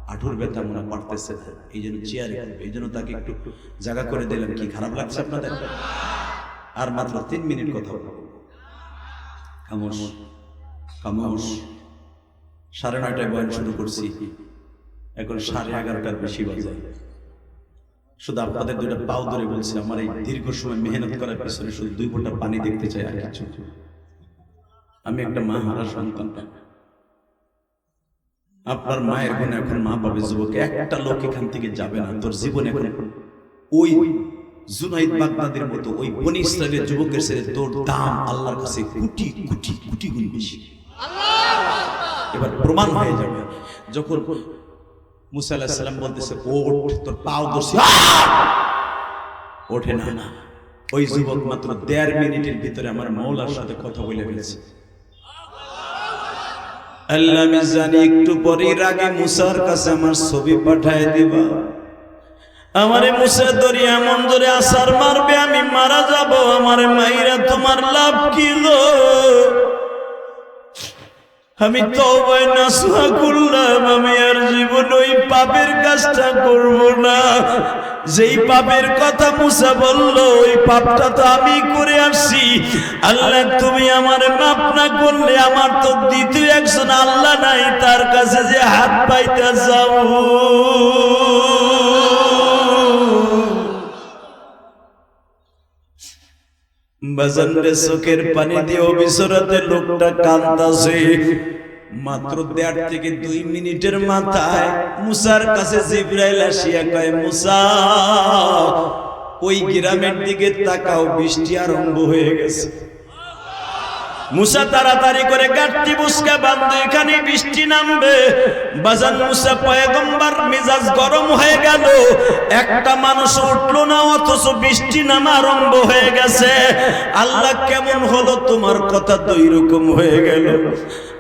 হাঁটুর ব্যথা, মনে পারতেছে না, এই জন্য চেয়ারে, এই জন্য তাকে একটু জায়গা করে দিলাম। কি খারাপ লাগছে আপনাদের? আর মাত্র 3 মিনিট কথা বলবো। খামোশ খামোশ। 9:30টায় বয়ান শুরু করছি, এখন 11:30টার বেশি বাজে। শুধু আপনাদের 2টা পাও ধরে বলছি, আমার এই দীর্ঘ সময় মেহনত করার পিছনে শুধু 2 ফোঁটা পানি দেখতে চাই, আর কিছু। আমি একটা মা হারা সন্তান, আপনার মায়ের গুণে এখন মা পাবে যুবক। একটা লোক এখান থেকে যাবে না, তোর জীবন এখন ওই জুনাইদ বাগদাদির মতো ওই বনি ইসরাইলের যুবকের ছেড়ে তোর দাম আল্লাহর কাছে কোটি কোটি কোটি গুণ বেশি। এবার প্রমাণ হয়ে যাবে যখন মুসা আলাইহিস সালাম বলতেছে ওঠ, তোর পাও ধরছি, ওঠে না। ওই যুবক মাত্র 1.5 মিনিটের ভিতরে আমার মাওলার সাথে কথা বলে ফেলেছে। আল্লাহ আমি জানি একটু পরের আগে মুসার কাছে আমার ছবি পাঠায় দিবা। আমারে মুসা ধরে এমন ধরে আসার মারবে, আমি মারা যাব। আমারে মাইরা তোমার লাভ কি গো? আমি তওবা নাসুহা করলাম, আমি আর জীবন ওই পাপের কাজটা করব না। যেই পাপের কথা মুসা বলল, ওই পাপটা তো আমি করে আসছি। আল্লাহ তুমি আমার মাফ না করলে আমার তো দ্বিতীয় একজন আল্লাহ নাই, তার কাছে যে হাত পাইতে যাব। বাজানরে চোখের পানি দিয়ে অবিচরাতে লোকটা কান্দাছে। মাত্র 1.5 থেকে 2 মিনিটের মাথায় মুসার কাছে জিবরাইল আসিয়া কয়, মুসা ওই গ্রামের দিকে তাকাও, বৃষ্টি আরম্ভ হয়ে গেছে। মুসা তাড়াতাড়ি করে গাঁটটি বুসকা বাঁধলো, এখানে বৃষ্টি নামবে। বাজান মুসা পয়গম্বর মেজাজ গরম হয়ে গেল, একটা মানুষ উঠলো না অথচ বৃষ্টি নামা আরম্ভ হয়ে গেছে। আল্লাহ কেমন হলো, তোমার কথা তো এরকম হয়ে গেল।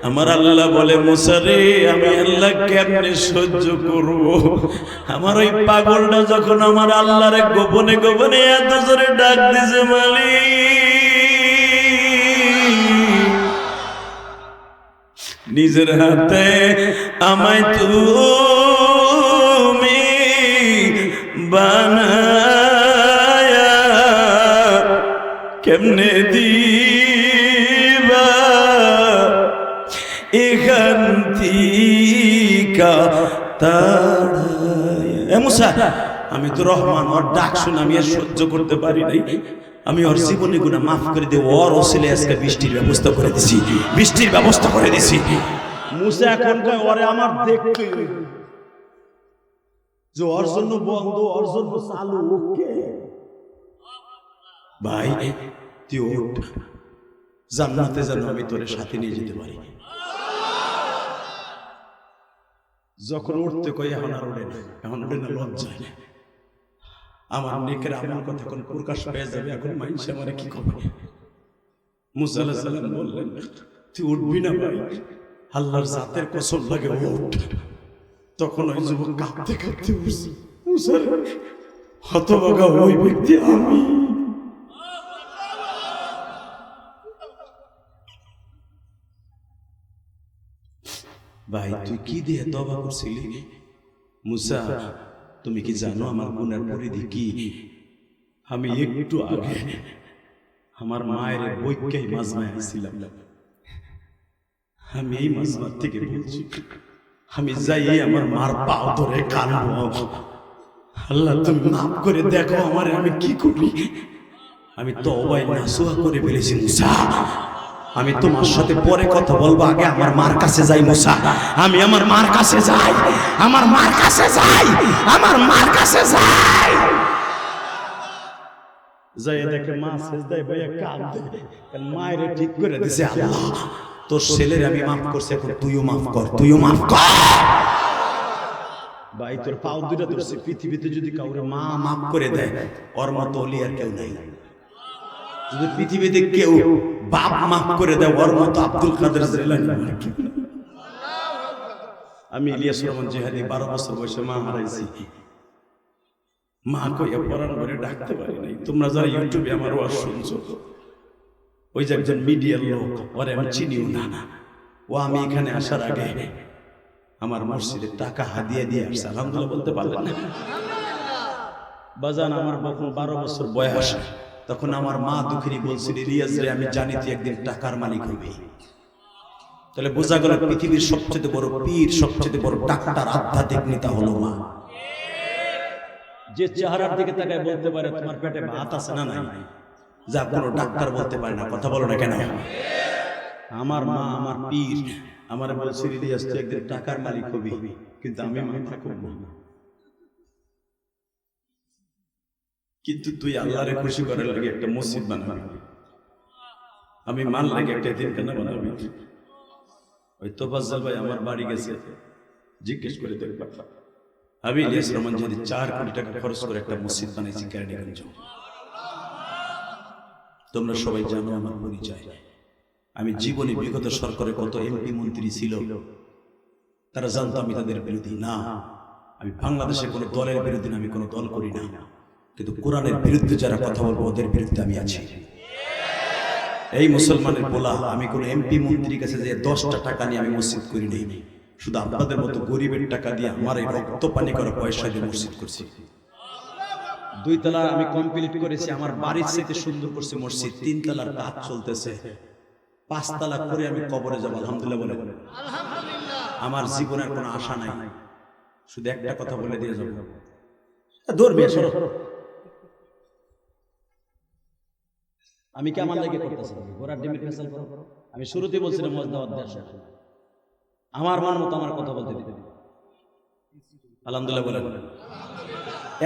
আমার আল্লাহ বলে, মুসা রে আমি আল্লাহ কেমনে সহ্য করব? আমার ওই পাগলটা যখন আমার আল্লাহরে গোপনে গোপনে এত জোরে ডাক দিছে, মালিক নিজের হাতে আমায় তুমি বানায়া কেমনে দিবা এখান থেকে তাড়ায়া। এ মুসা, আমি তো রহমান, ওর ডাক শুনে আমি আর সহ্য করতে পারি নাই। আমি ওর জীবনে গুনাহ মাফ করে দিয়ে ওর ওসিলে আজকে বৃষ্টির ব্যবস্থা করে দিছি, বৃষ্টির ব্যবস্থা করে দিছি।
মুসা এখন কয় ওরে আমার দেখতে যে ওর জন্য বন্ধ, ওর জন্য চালু। ওকে
ভাই তুই ওঠ, জান্নাতে যেন আমি তোর সাথে নিয়ে যেতে পারি। যখন উঠতে কই এখন আর ওঠে না, এখন ওঠে না লজ্জায়। আমার নেকের আমল কথা কোন প্রকাশ পেয়ে যাবে, এখন মানুষ আমারে কি করবে? মুসা আলাইহিস সালাম বললেন, তুই উঠবি না ভাই, আল্লাহর জাতের কসম লাগে ওঠ। তখন ওই যুবক কাঁপতে কাঁপতে উঠছে। মুসা হতভাগা ওই ব্যক্তি আমি। ভাই তুই কি দিয়ে তওবা করছিলি? মুসা তুমি কি জানো আমার গুনার পরিধি কি? আমি একটু আগে আমার মায়ের বৈজ্ঞাই মাজমায় আইছিলাম। আমি এই মাজমার থেকে বলছি, আমি যাই আমার মার পাও ধরে কাঁদবো, আল্লাহ তুমি মাফ করে দেখো আমারে আমি কি করি। আমি তওবায় নাসুহা করে ফেলেছি মুসা, আমি তোমার সাথে পরে কথা বলবো, আগে আমার মার কাছে যাই মুসা। আমি আমার মার কাছে যাই, আমার মার কাছে যাই, আমার মার কাছে যাই।
যাই দেখে মা সেজদায় বইয়া কাঁদে, কারণ মায়ের ঠিক করে দিছে
আল্লাহ তোর ছেলের আমি মাফ করছি, এখন তুইও মাফ কর, তুইও মাফ কর।
ভাই তোর পাও দুইটা ধরছে, পৃথিবীতে যদি কাউরে মা
মাফ করে দেয় ওর মতো ওলি আর কেউ নাই। যদি পৃথিবীতে কেউ বাপ মাফ করে দেয় ওর মতো আব্দুল কাদের জিলানী আর কেউ নাই। আমি ইলিয়াস রহমান জিহাদি 12 বছর বয়সে মা হারাইছি। মা কইয়া পরাণ করে ডাকতে পারি নাই। তোমরা যারা ইউটিউবে আমার ওয়াজ শুনছো, ওই যে একজন মিডিয়ার লোক, ওরে আমি চিনিও না, ও আমি এখানে আসার আগে আমার মসজিদে টাকা হাদিয়া দিয়ে আসছে। আলহামদুলিল্লাহ বলতে পারলেন না? বাজান আমার যখন 12 বছর বয়স, তখন আমার মা দুঃখিনী বলছিল, ইলিয়াস রে আমি জানি তুই একদিন টাকার মালিক হবি। তাহলে বোঝা গেল পৃথিবীর সবচেয়ে বড় পীর, সবচেয়ে বড় ডাক্তার, আধ্যাত্মিক নেতা হলো মা।
যে চেহারার দিকে তাকায় বলতে পারে তোমার পেটে ভাত আছে না নাই,
যা কোনো ডাক্তার বলতে পারে না। কথা বলো না কেন?
আমার মা আমার পীর
আমার বলছিল, ইলিয়াস তুই একদিন টাকার মালিক হবি, কিন্তু আমি মাথা করব না। কিন্তু তুই আল্লাহরে খুশি করার লাগে একটা মসজিদ বানাবি, আমি মান লাগে একটা এতিমখানা বানাবি। ওই তোফাজ্জল ভাই আমার বাড়ি গেছে, জিজ্ঞেস করে দেখবা। আমি ইলিয়াস রহমান যদি 4 কোটি টাকা খরচ করে একটা মসজিদ বানাইছি কেরানীগঞ্জ। তোমরা সবাই জানো আমার পরিচয়। আমি জীবনে বিগত সরকারে কত এমপি মন্ত্রী ছিল, তারা জানতো আমি তাদের বিরোধী না। আমি বাংলাদেশে কোনো দলের বিরোধী না, আমি কোনো দল করি না, কিন্তু কোরআনের বিরুদ্ধে যারা কথা বলবো ওদের বিরুদ্ধে আমি আছি। এই মুসলমানের বলা, আমি কোনো এমপি মন্ত্রীর কাছে যে 10টা টাকা নিয়ে আমি মসজিদ করি নাই, শুধু আপনাদের মতো গরিবের টাকা দিয়ে আমার এই রক্ত পানি করা পয়সা দিয়ে মসজিদ করছি।
2 তলা আমি কমপ্লিট করেছি, আমার বাড়ির সাথে সুন্দর করছি মসজিদ। 3 তলার কাজ চলতেছে, 5 তলা করে আমি কবরে যাব। আলহামদুলিল্লাহ বলে আলহামদুলিল্লাহ। আমার জীবনের কোনো আশা নাই, শুধু একটা কথা বলে দিয়ে যাব, ধরবে সরো। আমি কি আমার লাগে করতেছি ঘোড়ার ডিমের ফেসাল করো? আমি শুরুতেই বলছিলাম মজদাওয়াত দেশ, আমার মন মতো আমার কথা বলতে দিতে।
আলহামদুলিল্লাহ বলেন।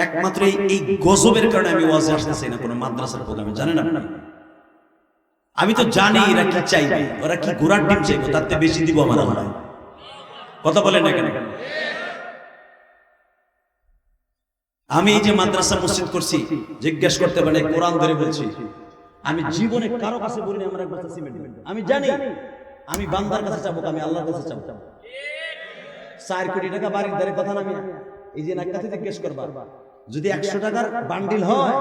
একমাত্র এই গজবের কারণে আমি ওয়াজে আসতেছি না, কোনো মাদ্রাসার প্রোগ্রামে, জানেন আপনি?
আমি তো জানি এরা কি চাইবে, ওরা কি ঘোড়ার ডিম চাইবে, তার থেকে বেশি দিব আমার আল্লাহ। কথা বলেন না কেন? আমি এই যে মাদ্রাসা মসজিদ করছি, জিজ্ঞেস করতে পারে কোরআন ধরে বলছি, আমি জীবনে কারো কাছে বলিনি আমার এক বস্তা সিমেন্ট দিবেন। আমি জানি আমি বান্দার কাছে চাবো, আমি আল্লাহর কাছে চাবো। 4 কোটি টাকা বাড়ির ধারে কথা নামি না, এই যে নাকাতে জিজ্ঞেস করবা, যদি 100 টাকার বান্ডিল হয়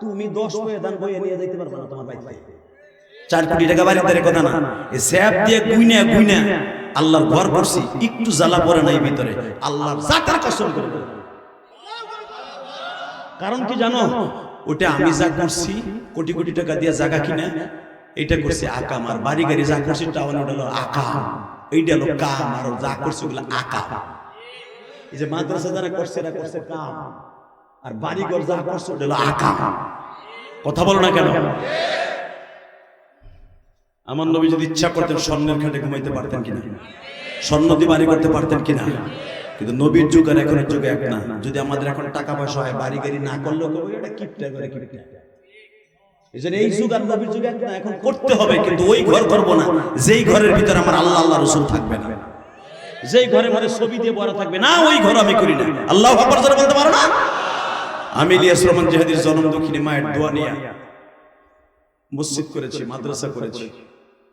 তুমি 10 বয়ে দান বয়ে নিয়ে যাইতে পারবে না তোমার বাইরে। 4 কোটি টাকা বাড়ির ধারে কথা না, এই স্যাপ দিয়ে গুইনা গুইনা আল্লাহর ঘর করছি, একটু জ্বালা পড়ে নাই ভিতরে, আল্লাহর জাতের কসম করে। কারণ কি জানো, ওটা আমি যা করছি কোটি কোটি টাকা দিয়ে জায়গা কিনা এটা করছি আকাম, আর বাড়ি গাড়ি যা করছি টাউন ওটা হলো আকাম, এইটা হলো কাম, আর যা করছি ওগুলো আকাম। এই যে মাদ্রাসা যারা করছে এরা করছে কাম, আর বাড়ি ঘর যা করছে ওটা হলো আকাম। কথা বলো না কেন? আমার নবী যদি ইচ্ছা করতেন স্বর্ণের খাটে ঘুমাইতে পারতেন কিনা, স্বর্ণ দিয়ে বাড়ি করতে পারতেন কিনা? কিন্তু নবীর যুগ আর এখনের যুগে এক না। যদি আমাদের এখন টাকা পয়সা হয়, বাড়ি গাড়ি না করলেও এটা কিপটা করে কিপটা। এজন্য এই যুগ আর নবীর যুগ এক না, এখন করতে হবে, কিন্তু ওই ঘর করব না যেই ঘরের ভিতরে আমার আল্লাহ আল্লাহ রাসূল থাকবে না, যেই ঘরে মানে ছবি দিয়ে ভরা থাকবে না, ওই ঘর আমি করি না। আল্লাহু আকবার জোরে বলতে পারো না? আমি ইলিয়াস রহমান জিহাদির জনম দক্ষিণে মায়ের দোয়া নিয়ে মসজিদ করেছি, মাদ্রাসা করেছি।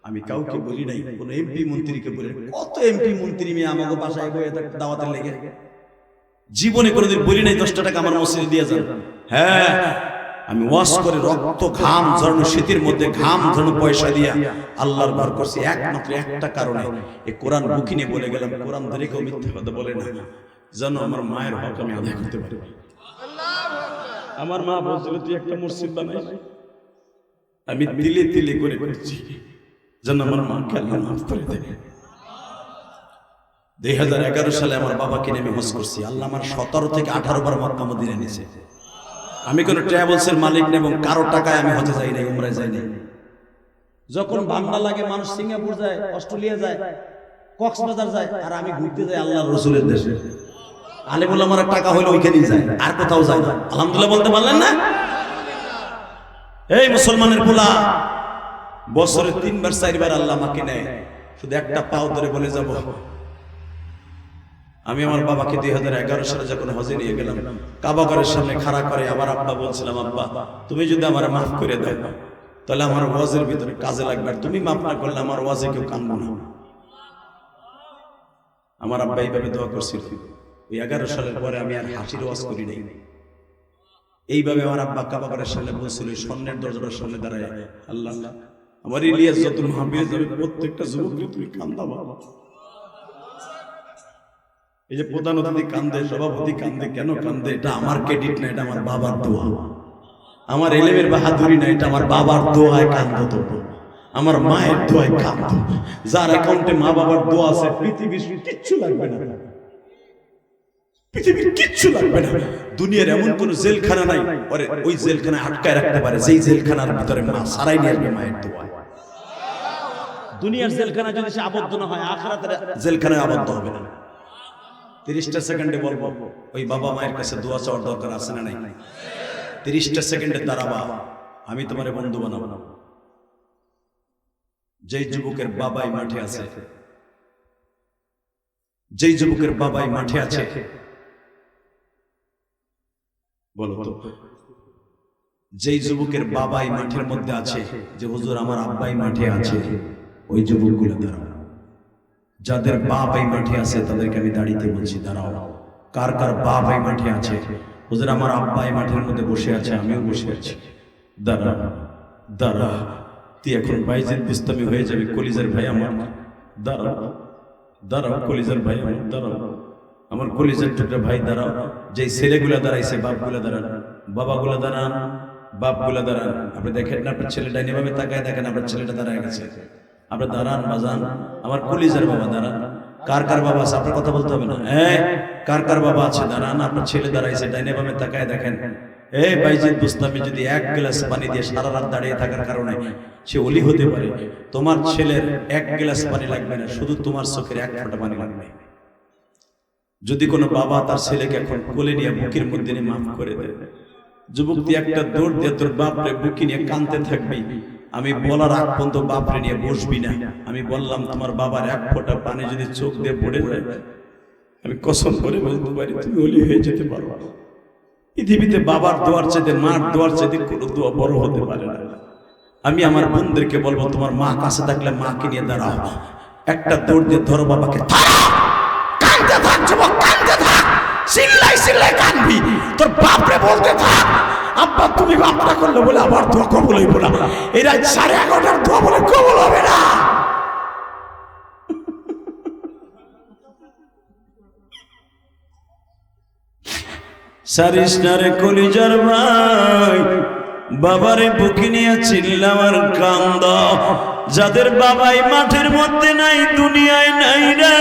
আমি কাউকে বলি নাই, কোন এমপি মন্ত্রীকে বলি নাই। কত এমপি মন্ত্রী মেয়ে আমাকে বাসায় বয়ে থাকে দাওয়াতের লেগে, জীবনে কোনোদিন বলি নাই 10 টাকা আমার মসজিদে দিয়ে যান। হ্যাঁ, আমি ওয়াজ করে রক্ত ঘাম ঝরানো, শীতের মধ্যে ঘাম ঝরানো পয়সা দিয়া আল্লাহর ঘর করছি একমাত্র একটা কারণে, এই কোরআন বুকি নিয়ে বলে গেলাম, কোরআন ধরে কেউ মিথ্যা কথা বলে না, যেন আমার মায়ের হক আমি আদায় করতে পারি। আমার মা বলছিল তুই একটা মসজিদ বানাই, আমি তিলে তিলে করে করছি যেন আমার মাকে আল্লাহ মাফ করে দেয়। 2011 সালে আমার বাবাকে নিয়ে আমি হজ করছি, আল্লাহ আমার 17 থেকে 18 বার মক্কা মদিনা নিয়েছে। আমি কোনো ট্রাভেলসের মালিক নেই এবং কারো টাকায় আমি হজে যাই নাই, উমরায় যাই নাই। যখন বাংলা লাগে মানুষ সিঙ্গাপুর যায়, অস্ট্রেলিয়া যায়, কক্সবাজার যায়, আর আমি ঘুরতে যাই আল্লাহর রাসূলের দেশে। আলেমুল আমার টাকা হইলে ওইখানেই যায়, আর কোথাও যায় না। আলহামদুলিল্লাহ বলতে পারলেন না? এই মুসলমানের পোলা বছরে 3 বার 4 বার আল্লাহ আমাকে নেয়, শুধু একটা পাও ধরে বলে যাব। আমি আমার বাবাকে 2011 সালে যখন হজে নিয়ে গেলাম, কাবা ঘরের সামনে খাড়া করে আমার আব্বা বলছিলাম, আব্বা তুমি যদি আমার মাফ করে দাও তাহলে আমার ওয়াজের ভিতরে কাজে লাগবে, আর তুমি মাফ না করলে আমার ওয়াজে কেউ কানবো না। আমার আব্বা এইভাবে দোয়া করছিল। ওই 11 সালের পরে আমি আর হাসির ওয়াজ করি নাই। এইভাবে আমার আব্বা কাবা ঘরের সামনে বলছিল, স্বর্ণের দরজার সামনে দাঁড়ায়, আল্লাহ আমার ইলিয়াস যত মাহফিলে যাবে প্রত্যেকটা যুবককে তুমি কান্দাবা। এই যে প্রধান অতিথি কান্দে, সভাপতি কান্দে, কেন কান্দে? এটা আমার ক্রেডিট না, এটা আমার বাবার দোয়া। আমার এলেমের বাহাদুরি না, এটা আমার বাবার দোয়ায় কান্দতো, আমার মায়ের দোয়ায় কান্দতো। যার অ্যাকাউন্টে মা বাবার দোয়া আছে, পৃথিবীর কিচ্ছু লাগবে না, পৃথিবীর কিচ্ছু লাগবে না। দুনিয়ার এমন কোন জেলখানা নাই ওরে ওই জেলখানায় আটকায় রাখতে পারে যেই জেলখানার ভিতরে মা সারাই নিয়ে আসবে মায়ের দোয়ায়। দুনিয়ার জেলখানা যদি সে আবদ্ধ না হয়, আখিরাতের জেলখানায় আবদ্ধ হবে না। 30টা সেকেন্ডে বলবো, ওই বাবা মায়ের কাছে দোয়া চাওয়ার দরকার আছে না নাই? 30টা সেকেন্ডে দাঁড়াবা, আমি তোমার বন্ধু বানাবো। যেই যুবকের বাবাই মাঠে আছে, যেই যুবকের বাবাই মাঠে আছে, বলো তো, যেই যুবকের বাবাই মাঠের মধ্যে আছে যে হুজুর আমার আব্বাই মাঠে আছে, ওই যুবকগুলো দাঁড়াও। যাদের বাপ এই মাঠে আছে তাদেরকে আমি দাঁড়িয়ে বলছি দাঁড়াও। কার কার বাপ এই মাঠে আছে? হুজুর আমার আব্বা এই মাঠের মধ্যে বসে আছে, আমিও বসে আছি। দাঁড়া দাঁড়া, তুই এখন বাইজিদ বুস্তামি হয়ে যাবি, কলিজার ভাই আমার। দাঁড়াও দাঁড়াও কলিজার ভাই আমার, দাঁড়াও আমার কলিজার টুকরা ভাই, দাঁড়াও। যেই ছেলেগুলা দাঁড়াইছে বাপগুলা দাঁড়ান, বাবাগুলা দাঁড়ান, বাপগুলা দাঁড়ান। আপনি দেখেন না আপনার ছেলে ডাইনি ভাবে তাকায় দেখেন আপনার ছেলেটা দাঁড়ায় গেছে। আপনি দাঁড়ান বাজান, আমার কলিজার বাবা দাঁড়ান। কার কার বাবা আছে? আপনার কথা বলতে হবে না। কার কার বাবা আছে? দাঁড়ান, আপনার ছেলে দাঁড়াইছে, ডাইনি ভাবে তাকায় দেখেন। বাইজিদ বুস্তামি যদি 1 গ্লাস পানি দিয়ে সারা রাত দাঁড়িয়ে থাকার কারণে সে ওলি হতে পারে, তোমার ছেলের 1 গ্লাস পানি লাগবে না, শুধু তোমার চোখের 1 ফোঁটা পানি লাগবে। যদি কোনো বাবা তার ছেলেকে এখন কোলে নিয়ে বুকের মধ্যে নিয়ে মাফ করে দেয়, যুবকটি একটা দৌড় দিয়ে তোর বাপরে বুকে নিয়ে কাঁদতে থাকবি, আমি বলার আগ পর্যন্ত বাপরে নিয়ে বসবি না। আমি বললাম তোমার বাবার এক ফোঁটা পানি যদি চোখ দিয়ে পড়ে যায়, আমি কসম করে বলতে পারি তুমি ওলি হয়ে যেতে পারো। পৃথিবীতে বাবার দোয়ার চাইতে মার দোয়ার চাইতে কোনো দোয়া বড় হতে পারে না। আমি আমার বোনদেরকে বলবো তোমার মা কাছে থাকলে মাকে নিয়ে দাঁড়াও, একটা দৌড় দিয়ে ধরো বাবাকে, কাঁদতে থাক যুবক, কাঁদতে থাক, চিল্লাই চিল্লাই কাঁদবি, তোর বাপরে বলতে থাক আব্বা তুমি বাপটা করলে বলে আবার দোয়া কবুল হইব না, এই রাত 11:30টার দোয়া বলে কবুল হবে না।
সারিস না রে কলিজার ভাই, বাবারে বুকে নিয়ে চিল্লাম আর কান্দ। যাদের বাবাই মাঠের মধ্যে নাই, দুনিয়ায় নাই রে,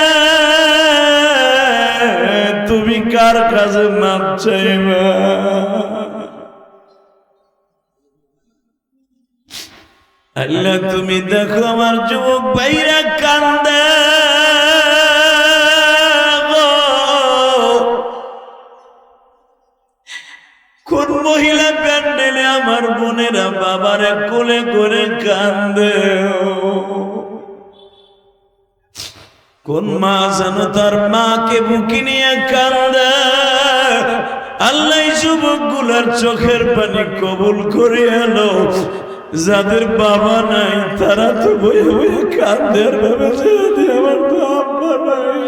তুমি কার কাছে মাপ চাইবা? আল্লাহ তুমি দেখো আমার যুবক ভাইরা কান্দে, কোন মহিলা প্যান্ডেলে আমার বোনেরা বাবারে কোলে করে কান্দে, কোন মা যেন তার মাকে বুকে নিয়ে কান্দে। আল্লাহ যুবক গুলার চোখের পানি কবুল করে এলো। যাদের বাবা নাই তারা তো বয়ে বয়ে কান্দে আর ভাবে আমার তো আব্বা নাই।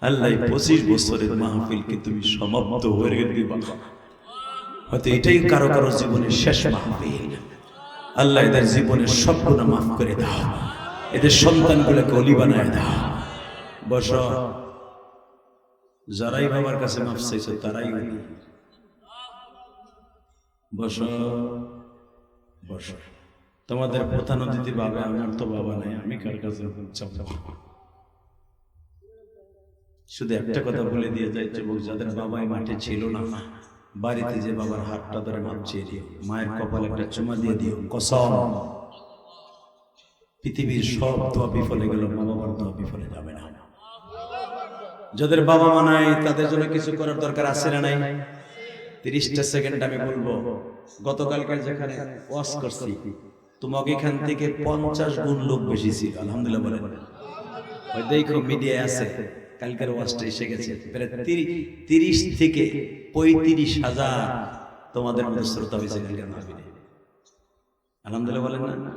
আল্লাহ 25 বছরের মাহফিলকে তুমি সমাপ্ত হয়ে দিবা, হয়তো এটাই কারো কারো জীবনের শেষ মাহফিল। আল্লাহ এদের জীবনের সব গুনাহ মাফ করে দাও, এদের সন্তানগুলোকে ওলি বানায় দাও। বস, যারাই বাবার কাছে মাফ চাইছে তারাই ওলি। বস বস, তোমাদের প্রধান অতিথি বাবা, আমার তো বাবা নাই, আমি কার কাছে চাপ? শুধু একটা কথা বলে দিয়ে যাই যুবক, যাদের বাবাই মাঠে ছিল না, বাড়িতে যে বাবার হাতটা ধরে মাপ চেয়ে দিও, মায়ের কপালে একটা চুমা দিয়ে দিও, কসম পৃথিবীর সব দোয়া বিফলে গেল, মা বাবার দোয়া বিফলে যাবে না। যাদের বাবা মা নাই তাদের জন্য কিছু করার দরকার আছে না নাই? 30টা সেকেন্ড আমি বলবো। গতকালকার যেখানে ওয়াজ করছি, তোমাকে এখান থেকে 50 গুণ লোক বেশি ছিল, আলহামদুলিল্লাহ বলেন। ওই দেখো মিডিয়ায় আছে, কালকের ওয়াজটা এসে গেছে, প্রায় 30 থেকে 35,000 তোমাদের মধ্যে শ্রোতা হয়েছে কালকের মাহফিলে, আলহামদুলিল্লাহ বলেন না?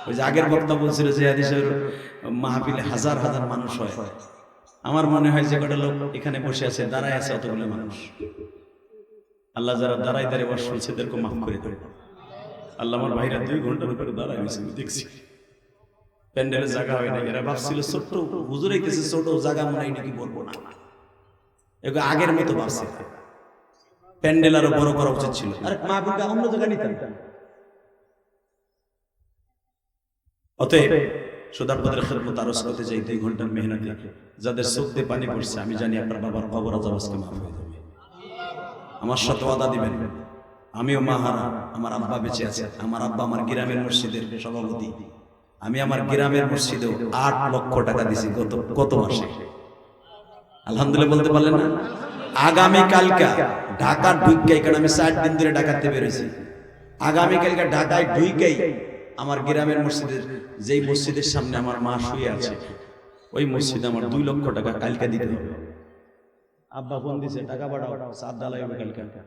ওই যে আগের বক্তা বলছিল যে হাদিসের মাহফিলে হাজার হাজার মানুষ হয়, আমার মনে হয় যে কটা লোক এখানে বসে আছে, দাঁড়ায় আছে অতগুলো মানুষ। আল্লাহ যারা দাঁড়ায় দাঁড়িয়ে ওয়াজ শুনছে এদেরকে মাফ করে দেবে। আল্লাহ আমার ভাইরা 2 ঘন্টার উপরে দাঁড়ায় গেছে, দেখছি প্যান্ডেলের জায়গা হয় না। এরা ভাবছিল ছোট্ট হুজুর হইতেছে, ছোট জায়গা মনে হয় নাকি বলবো না, এগুলো আগের মতো ভাবছে। প্যান্ডেল আরো বড় করা উচিত ছিল, আরে মাহফিলটা অন্য জায়গায় নিতাম। অতএব সুদারপদের খেদমত আরজ করতে চাই, 2 ঘন্টার মেহনতে যাদের চোখ দিয়ে পানি পড়ছে, আমি জানি আপনার বাবার কবর আযাব আজকে মাফ হয়ে যাবে। আমার সাথে ওয়াদা দিবেন, আমিও মাহারা, আমার আব্বা বেঁচে আছে, আমার আব্বা আমার গ্রামের মসজিদের সভাপতি, আমি আমার গ্রামের মসজিদেও 8 লক্ষ টাকা দিছি গত মাসে, আলহামদুলিল্লাহ বলতে পারলেন না? আগামীকালকে ঢাকার ঢুইকাই, কারণ আমি 4 দিন ধরে ঢাকাতে বেরোছি, আগামীকালকে ঢাকায় ঢুইকাই আমার গ্রামের মসজিদের, যেই মসজিদের সামনে আমার মা শুয়ে আছে, ওই মসজিদে আমার 2 লক্ষ টাকা কালকে দিতে হবে। আব্বা ফোন দিছে, টাকা পাঠাও, 7 ঢালাই হবে কালকে।